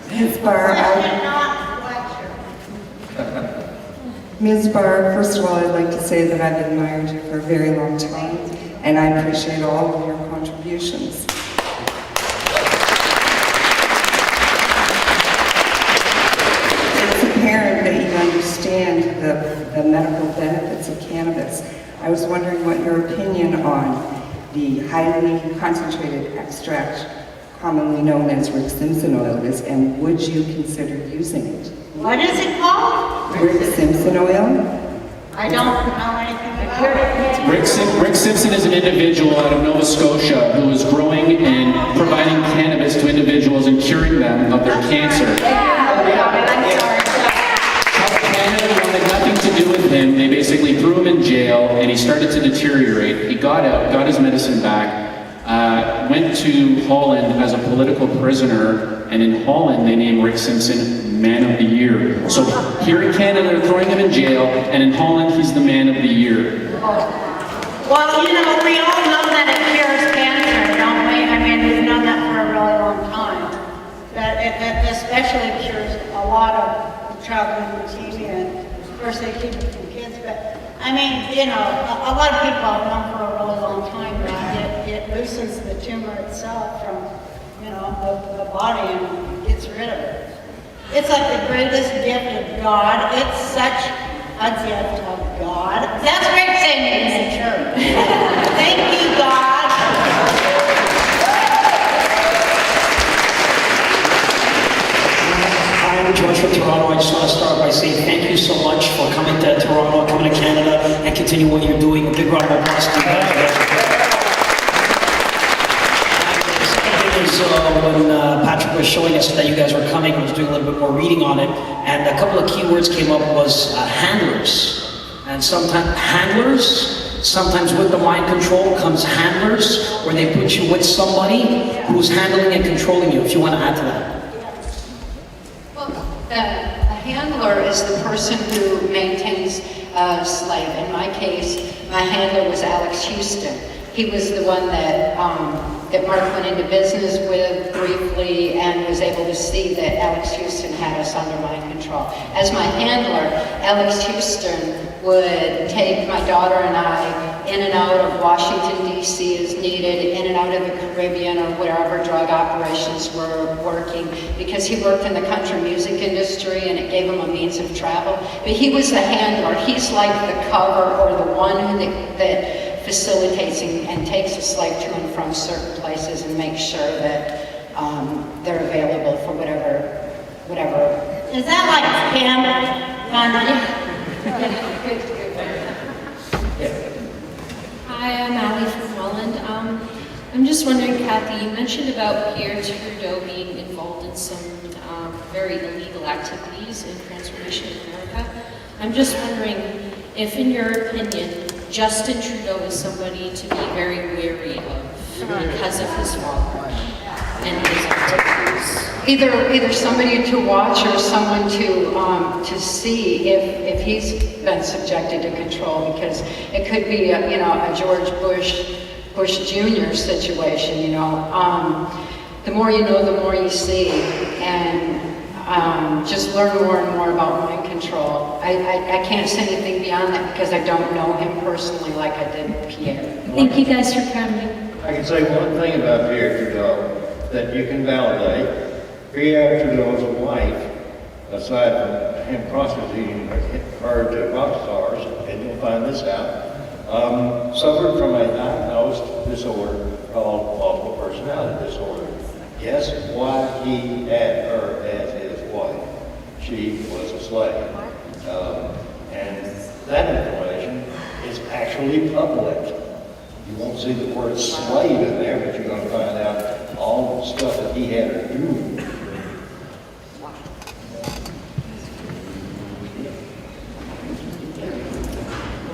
Ms. Barr, Ms. Barr, first of all, I'd like to say that I've admired you for a very long time, and I appreciate all of your contributions. It's apparent that you understand the medical benefits of cannabis. I was wondering what your opinion on the highly concentrated extract, commonly known as Rick Simpson oil, is, and would you consider using it? What is it called? Rick Simpson oil? I don't know anything about it. Rick Simpson is an individual out of Nova Scotia who is growing and providing cannabis to individuals and curing them of their cancer. Canada wanted nothing to do with him. They basically threw him in jail and he started to deteriorate. He got out, got his medicine back, went to Holland as a political prisoner, and in Holland they named Rick Simpson Man of the Year. So here in Canada they're throwing him in jail, and in Holland he's the Man of the Year. Well, you know, we all know that it cures cancer, don't we? I mean, we've known that for a really long time. That it especially cures a lot of childhood leukemia, and of course they keep it from kids, but I mean, you know, a lot of people have known for a really long time that it loosens the tumor itself from, you know, the body and gets rid of it. It's like the greatest gift of God. It's such a gift of God. That's great saying it in the church. Thank you, God. I'm I'm George from Toronto. I just want to start by saying thank you so much for coming to Toronto, coming to Canada, and continue what you're doing. A big round of applause to you guys. When Patrick was showing us that you guys were coming, I was doing a little bit more reading on it, and a couple of keywords came up was handlers. And sometimes with the mind control comes handlers, where they put you with somebody who's handling and controlling you, if you want to add to that. Well, the handler is the person who maintains a slave. In my case, my handler was Alex Houston. He was the one that Mark went into business with briefly and was able to see that Alex Houston had us under mind control. As my handler, Alex Houston would take my daughter and I in and out of Washington, D.C. as needed, in and out of the Caribbean or wherever drug operations were working, because he worked in the country music industry and it gave him a means of travel. But he was the handler. He's like the cover or the one that facilitates and takes a slave to and from certain places and makes sure that they're available for whatever. Is that like Pam? Hi, I'm Allie from Welland. I'm just wondering, Kathy, you mentioned about Pierre Trudeau being involved in some very illegal activities in transformation in America. I'm just wondering if, in your opinion, Justin Trudeau is somebody to be very wary of because of his following and his activities. Either somebody to watch or someone to see if he's been subjected to control, because it could be a George Bush Jr. situation. The more you know, the more you see, and just learn more and more about mind control. I can't say anything beyond that because I don't know him personally like I did Pierre. Thank you guys for coming. I can say one thing about Pierre Trudeau that you can validate. Pierre Trudeau's wife, aside from him prostituting her to rock stars, and you'll find this out, suffered from a diagnosed disorder called multiple personality disorder. Guess why he had her as his wife? She was a slave. And that information is actually public. You won't see the word slave in there, but you're going to find out all the stuff that he had her do.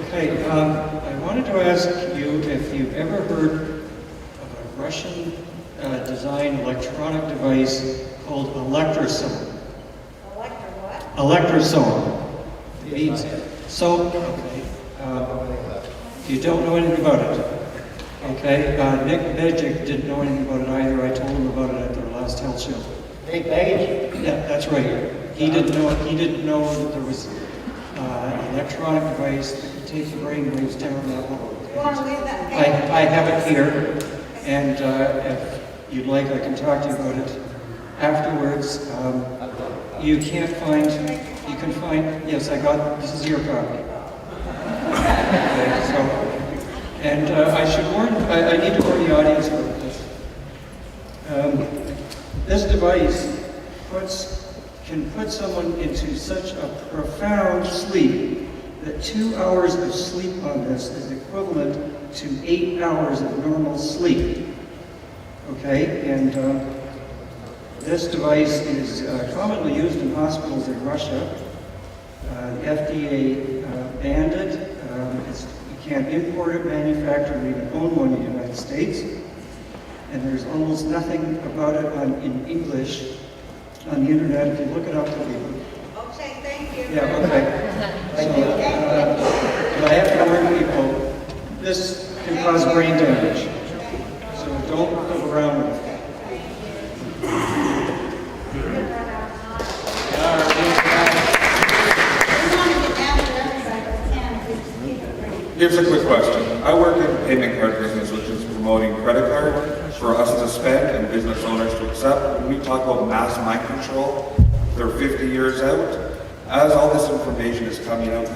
Okay, I wanted to ask you if you've ever heard of a Russian designed electronic device called electrosome. Electrosome. It means soap. Okay. You don't know anything about it. Okay. Nick Bejic didn't know anything about it either. I told him about it at their last health show. Nick Bejic? Yeah, that's right. He didn't know that there was an electronic device that could take the brain waves down that level. I have it here, and if you'd like, I can talk to you about it afterwards. You can find, yes, this is your copy. Okay, so, and I need to warn the audience about this. This device can put someone into such a profound sleep that 2 hours of sleep on this is equivalent to 8 hours of normal sleep. Okay, and this device is commonly used in hospitals in Russia. The FDA banned it. You can't import it, manufacture it, or even own one in the United States. And there's almost nothing about it in English on the internet. If you look it up, it'll be. Okay, thank you. Yeah, okay. But I have to warn people, this can cause brain damage. So don't go around with it. Here's a quick question. I work in the payment card business, which is promoting credit card for us to spend and business owners to accept. When we talk about mass mind control, they're 50 years out. As all this information is coming out,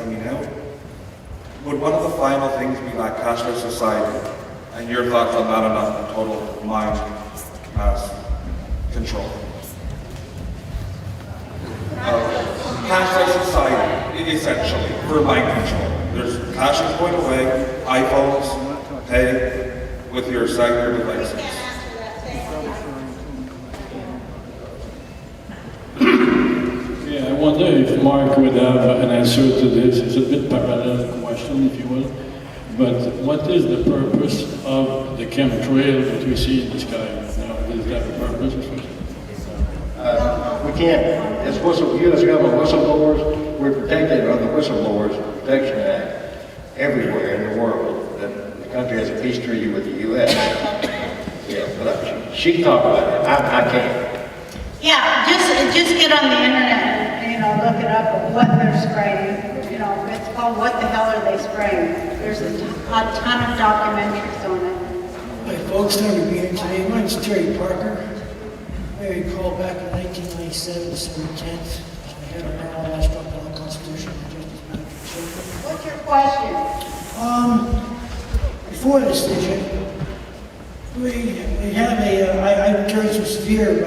would one of the final things be that cashless society? And your thoughts on that enough total mind mass control? cashless society, essentially, for mind control. There's cash is going away, iPhones, pay with your cellular devices. Yeah, I wonder if Mark would have an answer to this. It's a bit parallel question, if you will. But what is the purpose of the chemtrail that we see in the sky now? Does that have a purpose? We can't, as U.S. government whistleblowers, we're protected under the Whistleblowers Protection Act everywhere in the world. The country has a peace treaty with the U.S. Yeah, but she can talk about it. I can't. Yeah, just get on the internet and, look it up of what they're spraying. It's called What the Hell Are They Spraying? There's a ton of documentaries on it. Hi folks, thank you for being here today. My name is Terry Parker. I recall back in 1997, December 10th, I had a marijuana struck down the Constitution and Justice Management. What's your question? Before this decision, we have I carried some severe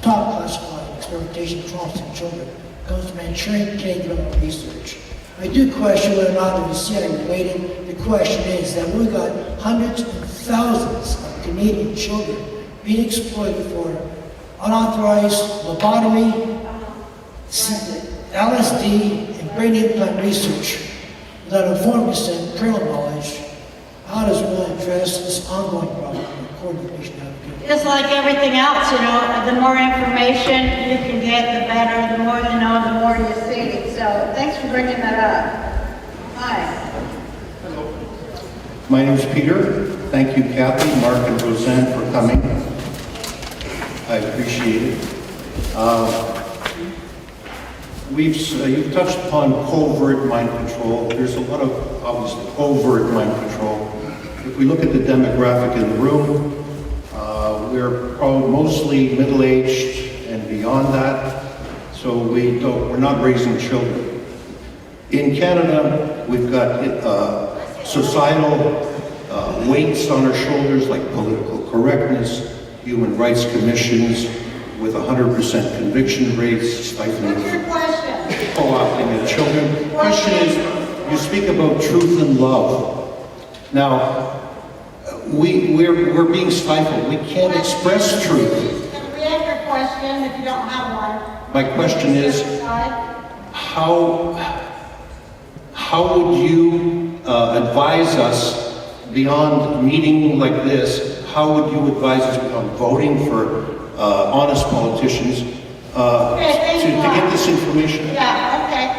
top classified experimentation traumas in children. Comes to Manchurian drug research. I do question whether or not it is CIA related. The question is that we've got hundreds and thousands of Canadian children being exploited for unauthorized lobotomy, LSD, and brain implant research without informed consent, parental knowledge. How does one address this ongoing problem according to the patient advocate? Just like everything else, the more information you can get, the better. The more you know, the more you see. So thanks for bringing that up. Hi. My name is Peter. Thank you, Kathy, Mark, and Roseanne for coming. I appreciate it. You've touched upon covert mind control. There's a lot of, obviously, overt mind control. If we look at the demographic in the room, we're probably mostly middle-aged and beyond that, so we're not raising children. In Canada, we've got societal weights on our shoulders, like political correctness, human rights commissions with 100% conviction rates, stifling co-opting of children. The question is, you speak about truth and love. Now, we're being stifled. We can't express truth. Can we ask your question if you don't have one? My question is, how would you advise us beyond a meeting like this? How would you advise us beyond voting for honest politicians to get this information? Yeah, okay.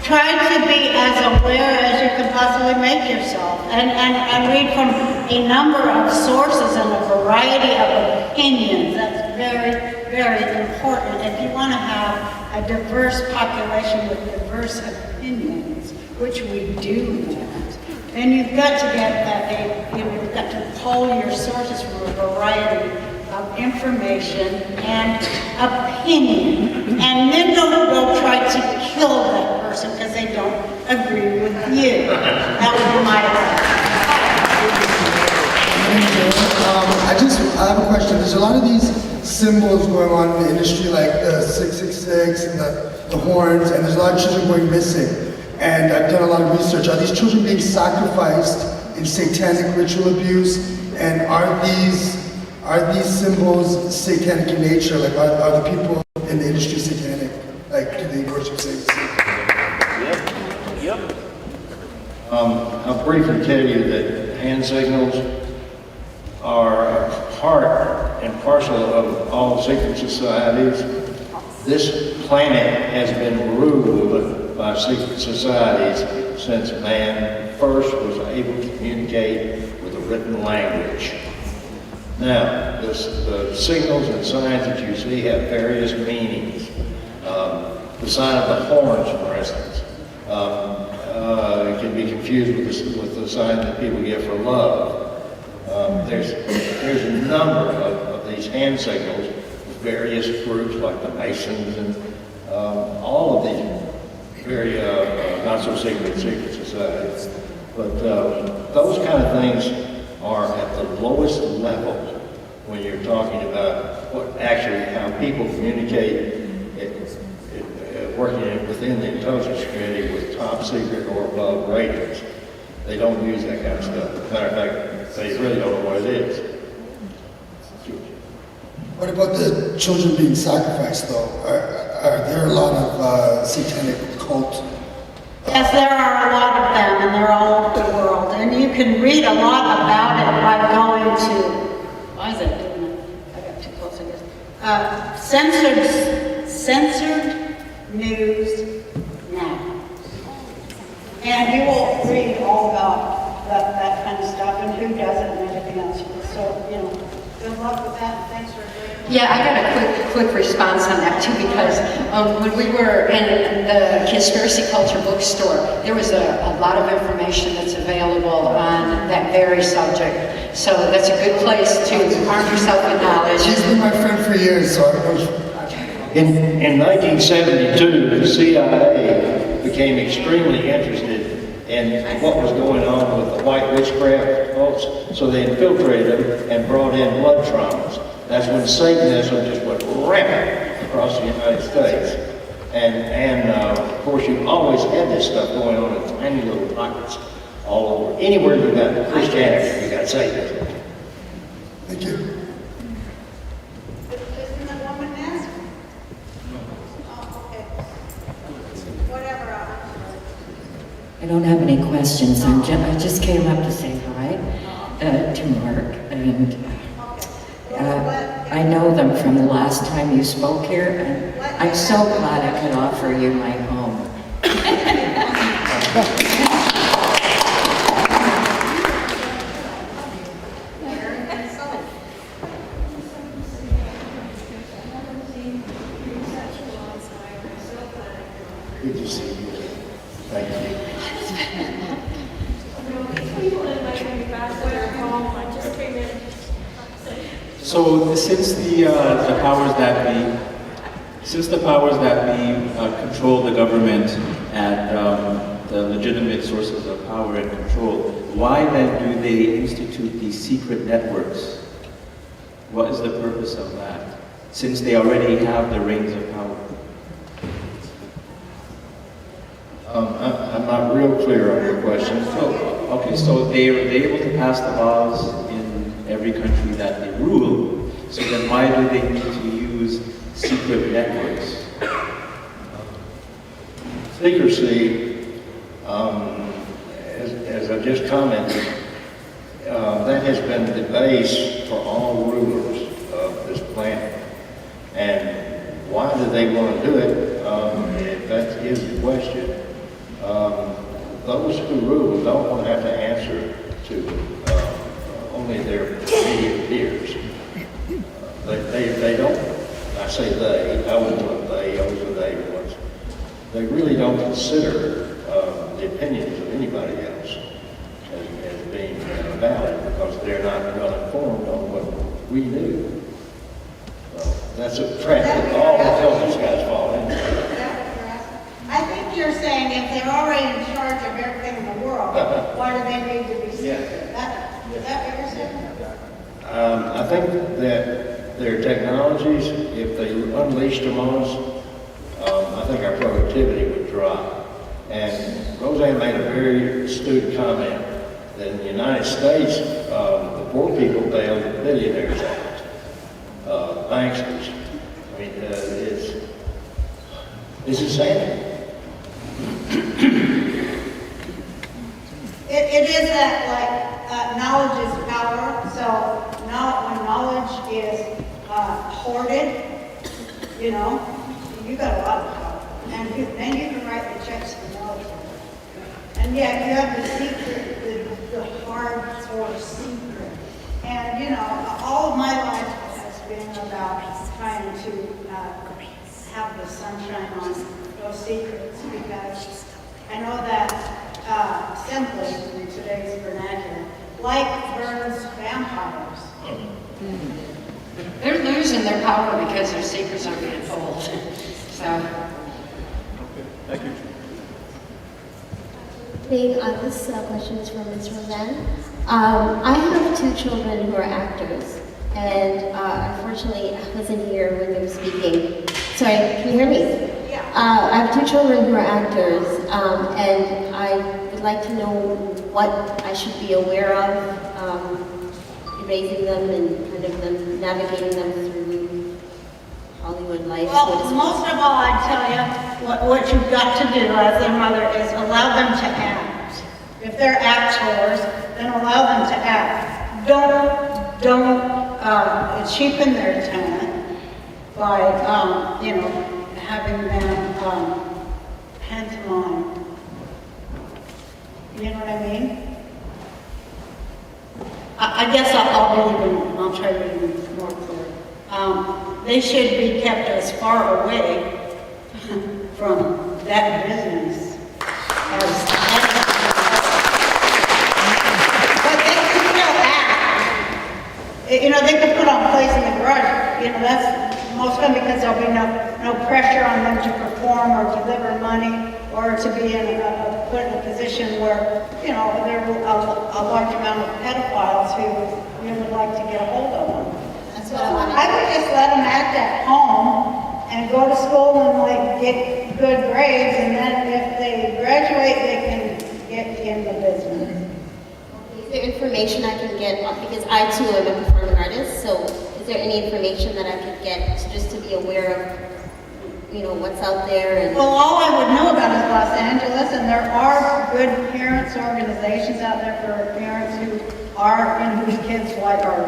Try to be as aware as you can possibly make yourself and read from a number of sources and a variety of opinions. That's very, very important. If you want to have a diverse population with diverse opinions, which we do want, then you've got to get that, you've got to pull your sources from a variety of information and opinion, and then don't go try to kill that person because they don't agree with you. That would be my I have a question. There's a lot of these symbols going on in the industry, like the 666 and the horns, and there's a lot of children going missing. And I've done a lot of research. Are these children being sacrificed in satanic ritual abuse? And are these symbols satanic in nature? Like, are the people in the industry satanic? Like, do they worship Satan? Yep. I'll briefly tell you that hand signals are part and parcel of all secret societies. This planet has been ruled by secret societies since man first was able to communicate with a written language. Now, the signals and signs that you see have various meanings. The sign of the horns, for instance, it can be confused with the sign that people give for love. There's a number of these hand signals with various groups like the Masons and all of these very not so secret societies. But those kind of things are at the lowest level when you're talking about what actually, how people communicate working within the intelligence community with top secret or above ratings. They don't use that kind of stuff. Matter of fact, they really don't know what it is. What about the children being sacrificed, though? Are there a lot of satanic cult? Yes, there are a lot of them, and they're all over the world. And you can read a lot about it by going to, why is it doing that? I got too close, I guess. Censored News Now. And you will read all about that kind of stuff and who does it and everything else. So, you know, good luck with that. Thanks for doing it. Yeah, I got a quick response on that too, because when we were in the Conspiracy Culture bookstore, there was a lot of information that's available on that very subject. So that's a good place to arm yourself with knowledge. She's been my friend for years, so I was... In 1972, the CIA became extremely interested in what was going on with the white witchcraft cults, so they infiltrated them and brought in blood traumas. That's when Satanism just went rampant across the United States. And of course, you've always had this stuff going on in tiny little pockets all over. Anywhere you got Christianity, you got Satanism. Thank you. Isn't the woman asked? Oh, okay. Whatever. I don't have any questions. I just came up to say hi to Mark, and I know them from the last time you spoke here, and I'm so glad I could offer you my home. Good to see you. Thank you. So since the powers that be control the government and the legitimate sources of power and control, why then do they institute these secret networks? What is the purpose of that? Since they already have the reins of power. I'm not real clear on your question. So they're able to pass the laws in every country that they rule, so then why do they need to use secret networks? Secrecy, as I just commented, that has been the base for all rulers of this planet. And why do they want to do it? If that is the question. Those who rule don't want to have to answer to only their immediate peers. They don't, I say they, I was a they, I was a they once. They really don't consider the opinions of anybody else as being valid, because they're not well informed on what we do. That's a trap that all intelligence guys fall into. I think you're saying if they're already in charge of everything in the world, why do they need to be secret? Is that what you're saying? I think that their technologies, if they unleashed them on us, I think our productivity would drop. And Roseanne made a very astute comment that in the United States, the poor people bail the billionaires out, banksters. I mean, it's insanity. It is that, like, knowledge is power. So now when knowledge is hoarded, you know, you got a lot of power. And then you can write the checks for knowledge. And yeah, you have the secret, the hardcore secret. And, you know, all of my life has been about trying to have the sunshine on those secrets, because I know that simply in today's vernacular, light burns vampires. They're losing their power because their secrets are being told. So. Thank you. This question is from Ms. Roseanne. I have two children who are actors, and unfortunately I wasn't here when they were speaking. Sorry, can you hear me? Yeah. I have 2 children who are actors, and I would like to know what I should be aware of raising them and kind of them navigating them through Hollywood life. Well, most of all, I'd tell you, what you've got to do as their mother is allow them to act. If they're actors, then allow them to act. Don't cheapen their talent by, having them pantomime. You know what I mean? I guess I'll try to be even more clear. They should be kept as far away from that business as but they can still act. They can put on plays in the garage. That's most of them because there'll be no pressure on them to perform or deliver money or to be put in a position where, there are a large amount of pedophiles who would like to get a hold of them. That's what I wanted. I would just let them act at home and go to school and get good grades, and then if they graduate, they can get in the business. Is there information I can get, because I too am a performing artist, so is there any information that I could get just to be aware of, what's out there? Well, all I would know about is Los Angeles, and there are good parents organizations out there for parents who whose kids are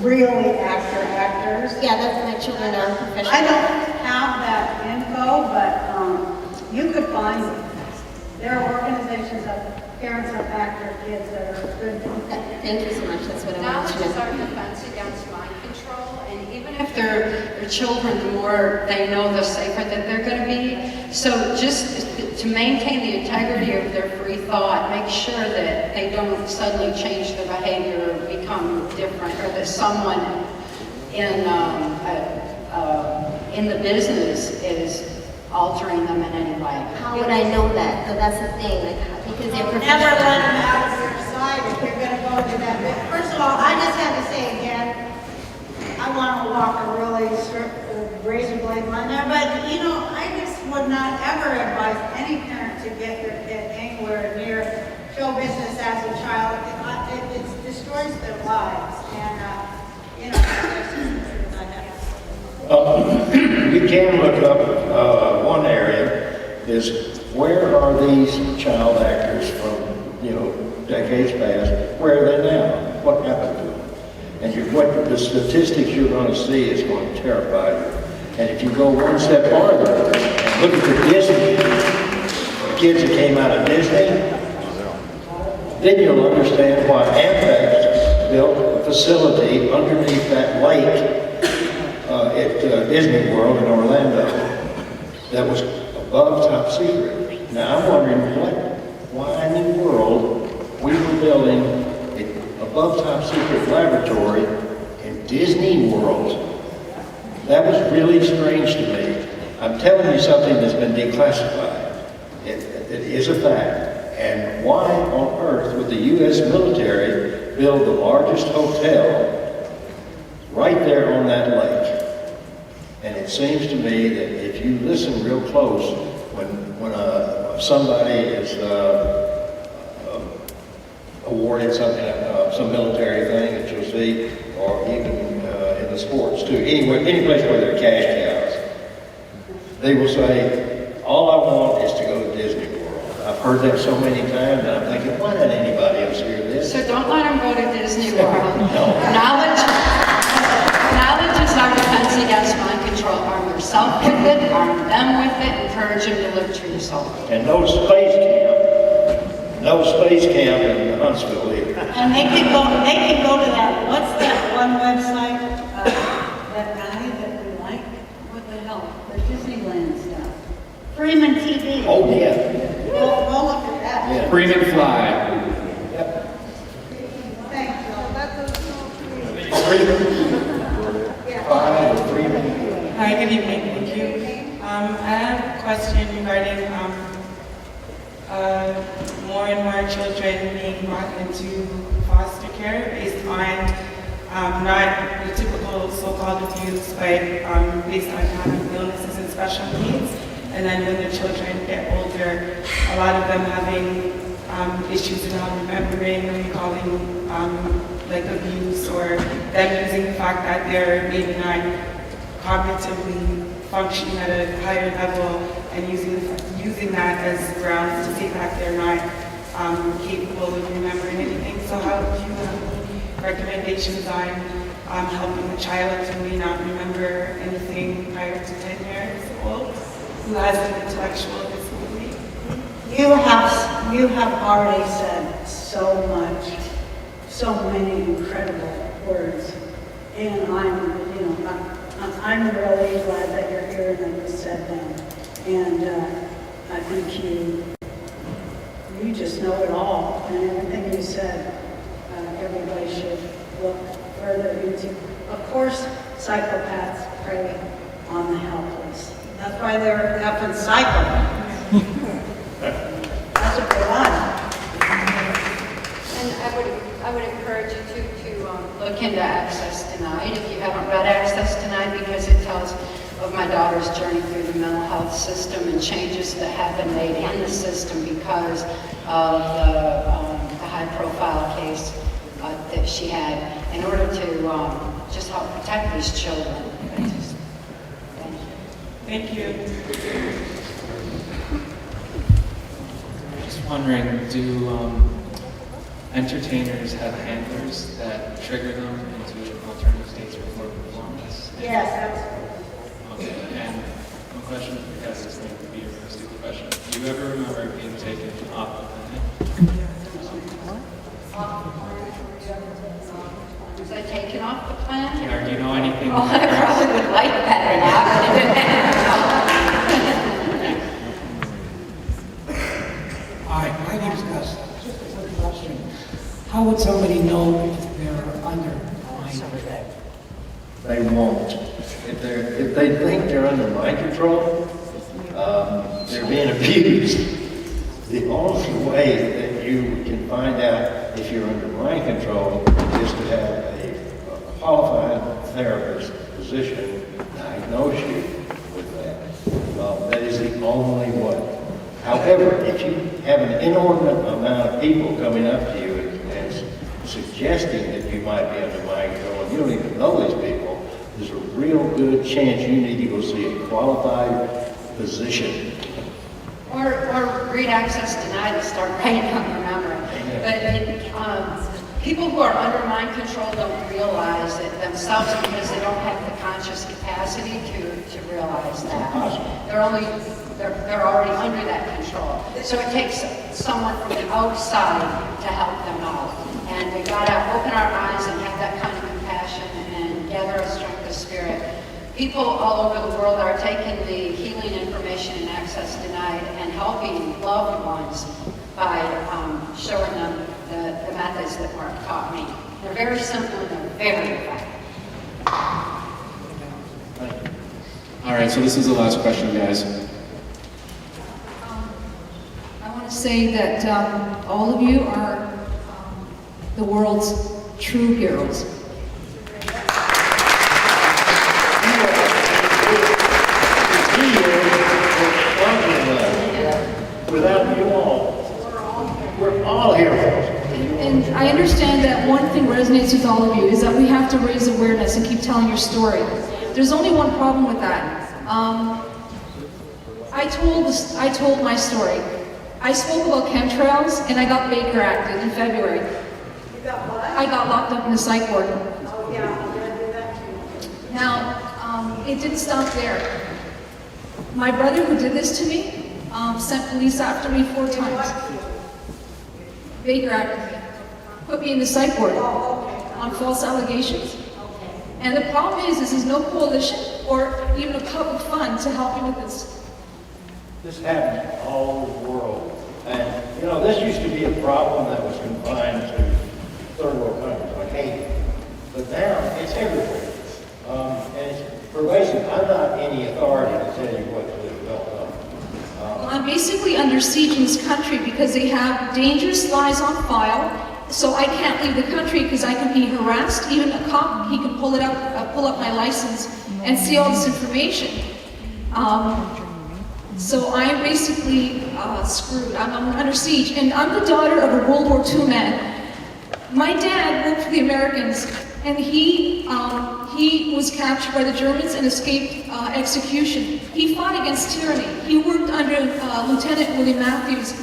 really actors. Yeah, that's my children are professional. I don't have that info, but you could find it. There are organizations of parents of actor kids that are good. Thank you so much. That's what I wanted to know. Knowledge is our defense against mind control, and even if they're children, the more they know, the safer that they're going to be. So just to maintain the integrity of their free thought, make sure that they don't suddenly change their behavior or become different, or that someone in the business is altering them in any way. How would I know that? So that's the thing, because they're professional. Never let them out of your sight if you're going to go to that bit. First of all, I just have to say again, I want to walk a really razor blade line there, but I just would not ever advise any parent to get their kid anywhere near show business as a child. It destroys their lives, and that's just the truth I have. You can look up one area is where are these child actors from decades past? Where are they now? What happened to them? And what the statistics you're going to see is going to terrify you. And if you go one step farther and look at the Disney kids that came out of Disney, then you'll understand why Amtrak built a facility underneath that lake at Disney World in Orlando that was above top secret. Now I'm wondering why in the world we were building an above top secret laboratory in Disney World. That was really strange to me. I'm telling you something that's been declassified. It is a fact. And why on earth would the U.S. military build the largest hotel right there on that lake? And it seems to me that if you listen real close, when somebody is awarded something, some military thing that you'll see, or even in the sports too, any place where there are cash cows, they will say, all I want is to go to Disney World. I've heard that so many times, and I'm thinking, why not anybody else hear this? So don't let them go to Disney World. No. Knowledge is our defense against mind control. Arm yourself with it, arm them with it, encourage them to live true to soul. And no space camp in Huntsville either. And they can go to that, what's that one website, that guy that we like? What the hell? The Disneyland stuff. Freeman TV. Oh, yeah. We'll look at that. Yeah. Freeman Fly. Thanks, Joe. Hi, good evening. Thank you. I have a question regarding more and more children being brought into foster care based on not the typical so-called abuse, but based on having illnesses and special needs. And then when the children get older, a lot of them having issues around remembering or recalling like abuse, or them using the fact that they're maybe not cognitively functioning at a higher level, and using that as grounds to say that they're not capable of remembering anything. So how do you have recommendations on helping a child who may not remember anything prior to 10 years old, who has an intellectual disability? You have already said so much, so many incredible words, and I'm really glad that you're here and that you said them. And I think you just know it all, and everything you said, everybody should look further into. Of course, psychopaths prey on the helpless. That's why they're effing psychopaths. That's what they are. And I would encourage you to look into Access Denied if you haven't read Access Denied, because it tells of my daughter's journey through the mental health system and changes that have been made in the system because of the high-profile case that she had, in order to just help protect these children. Thank you. Just wondering, do entertainers have handlers that trigger them into alternative states before performance? Yes, absolutely. Okay, and one question, because this may be a really stupid question. Do you ever remember being taken off the planet? Was I taken off the planet? Or do you know anything? Oh, I probably would like that Hi, my name is Gus. Just a quick question. How would somebody know if they're under mind control? They won't. If they think they're under mind control, they're being abused. The only way that you can find out if you're under mind control is to have a qualified therapist, physician, diagnose you with that. That is the only way. However, if you have an inordinate amount of people coming up to you and suggesting that you might be under mind control, and you don't even know these people, there's a real good chance you need to go see a qualified physician. Or read Access Denied and start writing down their memory. But people who are under mind control don't realize it themselves because they don't have the conscious capacity to realize that. They're already under that control. So it takes someone from the outside to help them out. And we gotta open our eyes and have that kind of compassion and gather a strength of spirit. People all over the world are taking the healing information in Access Denied and helping loved ones by showing them the methods that Mark taught me. They're very simple and they're very effective. All right, so this is the last question, guys. I want to say that all of you are the world's true heroes. Without you all, we're all heroes. And I understand that one thing resonates with all of you is that we have to raise awareness and keep telling your story. There's only one problem with that. I told my story. I spoke about chemtrails and I got Baker acted in February. You got what? I got locked up in the psych ward. Oh yeah, I'm gonna do that too. Now, it didn't stop there. My brother who did this to me sent police after me 4 times. Baker acted me. Put me in the psych ward on false allegations. And the problem is there's no coalition or even a public fund to help me with this. This happens all over the world. And, this used to be a problem that was confined to third world countries like Haiti. But now it's everywhere. And it's pervasive. I'm not any authority to tell you what to do. Well, I'm basically under siege in this country because they have dangerous lies on file So I can't leave the country because I can be harassed. Even a cop, he can pull up my license and see all this information. So I'm basically screwed. I'm under siege. And I'm the daughter of a World War II man. My dad worked for the Americans, and he was captured by the Germans and escaped execution. He fought against tyranny. He worked under Lieutenant William Matthews.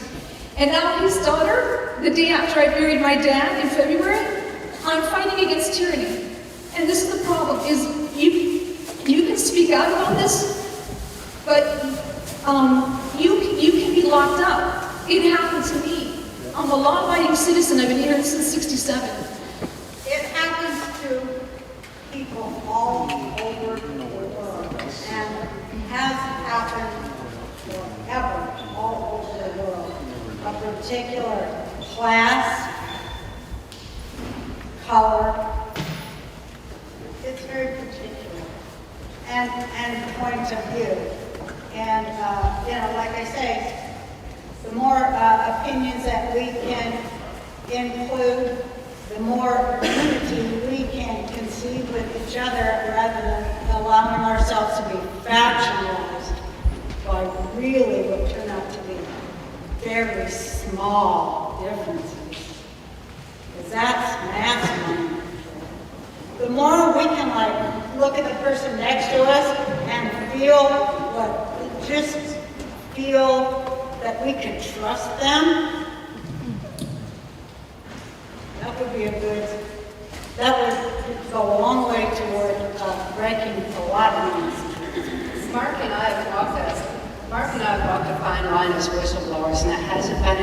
And now his daughter, the day after I buried my dad in February, I'm fighting against tyranny. And this is the problem, is you can speak out about this, but you can be locked up. It happened to me. I'm a law-abiding citizen. I've been here since '67. It happens to people all over the world, and has happened forever all over the world. A particular class, color, it's very particular, and point of view. And, like I say, the more opinions that we can include, the more unity we can conceive with each other, rather than allowing ourselves to be factionalized by really what turn out to be very small differences. Because that's mass mind control. The more we can look at the person next to us and feel that we can trust them, that would go a long way toward breaking a lot of things. Mark and I have walked a fine line as whistleblowers, and it hasn't been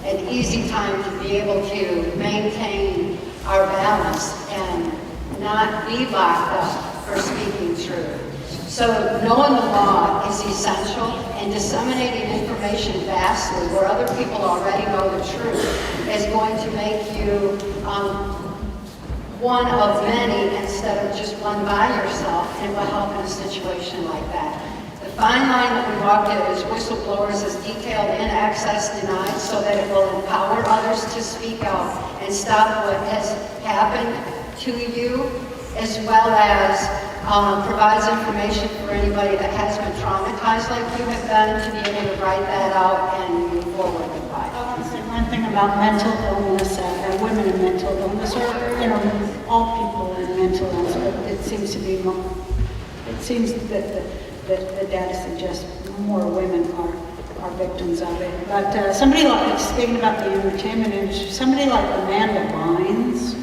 an easy time to be able to maintain our balance and not be locked up for speaking truth. So knowing the law is essential, and disseminating information vastly where other people already know the truth is going to make you one of many instead of just one by yourself, and will help in a situation like that. The fine line that we walk as whistleblowers is detailed in Access Denied, so that it will empower others to speak out and stop what has happened to you, as well as provides information for anybody that has been traumatized like you have been, to be able to write that out and move forward with life. I want to say one thing about mental illness and women in mental illness, or all people in mental illness, but it seems to be more. It seems that the data suggests more women are victims of it. But somebody like, speaking about the entertainment industry, somebody like Amanda Bynes,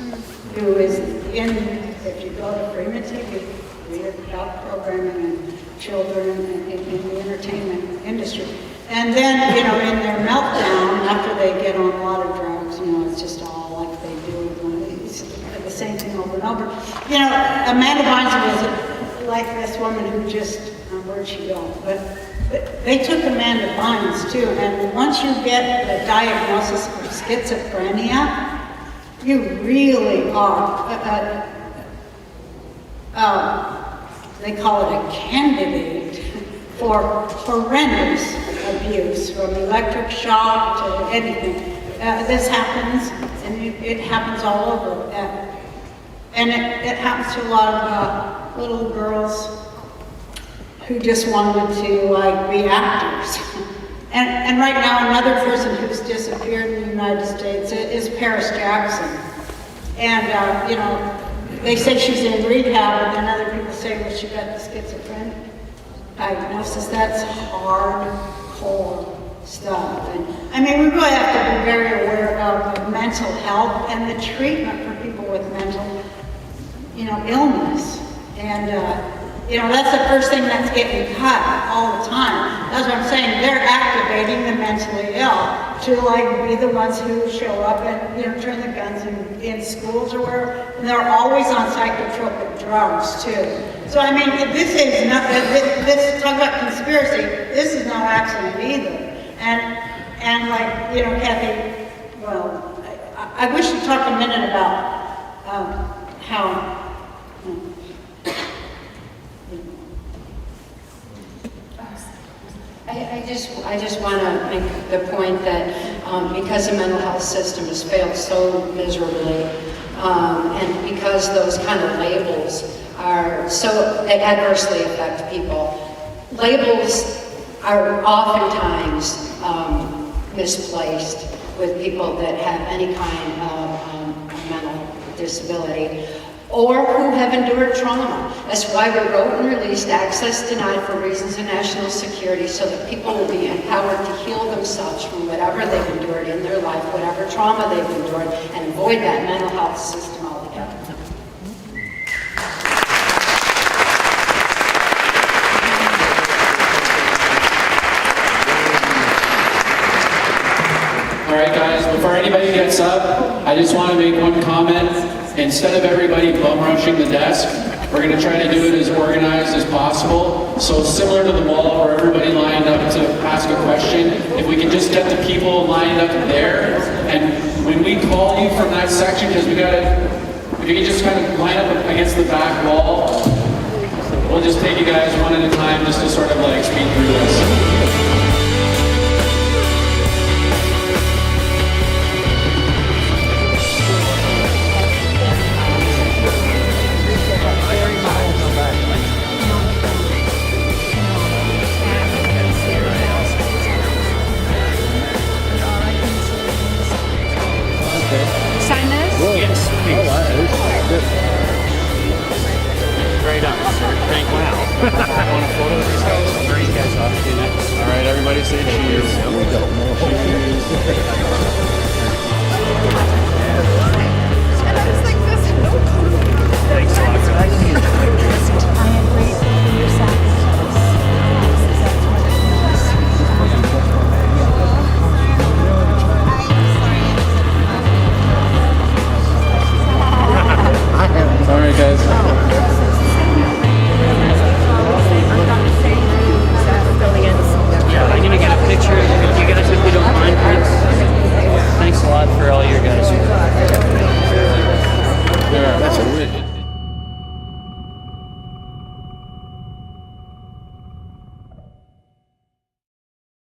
who is if you go to Freeman TV, read about programming and children in the entertainment industry. And then, in their meltdown, after they get on a lot of drugs, it's just all like they do. It's the same thing over and over. Amanda Bynes was like this woman who just, where'd she go? But they took Amanda Bynes too, and once you get the diagnosis of schizophrenia, you really are, they call it a candidate for horrendous abuse, from electric shock to anything. This happens, and it happens all over. And it happens to a lot of little girls who just wanted to be actors. And right now, another person who's disappeared in the United States is Paris Jackson. And they say she's in rehab, and then other people say, well, she got the schizophrenic diagnosis. That's hardcore stuff. And we really have to be very aware of mental health and the treatment for people with mental, illness. And that's the first thing that's getting cut all the time. That's what I'm saying. They're activating the mentally ill to be the ones who show up and turn the guns in schools or wherever. And they're always on psychotropic drugs too. So this is not. This talk about conspiracy. This is no accident either. And Kathy. Well, I wish you'd talk a minute about how. I just want to make the point that because the mental health system has failed so miserably, and because those kind of labels are so, they adversely affect people. Labels are oftentimes misplaced with people that have any kind of mental disability or who have endured trauma. That's why we wrote and released Access Denied for Reasons of National Security, so that people will be empowered to heal themselves from whatever they've endured in their life, whatever trauma they've endured, and avoid that mental health system altogether. All right, guys, before anybody gets up, I just want to make one comment. Instead of everybody bum rushing the desk, we're going to try to do it as organized as possible. So similar to the wall where everybody lined up to ask a question, if we can just get the people lined up there, and when we call you from that section, because we got to, if you can just kind of line up against the back wall, we'll just take you guys one at a time just to sort of like speed through this. Sign this? Yes, please. Great up. Thank you. Wow. Want a photo of these guys? Where are you guys off to next? All right, everybody say cheers. Thanks a lot.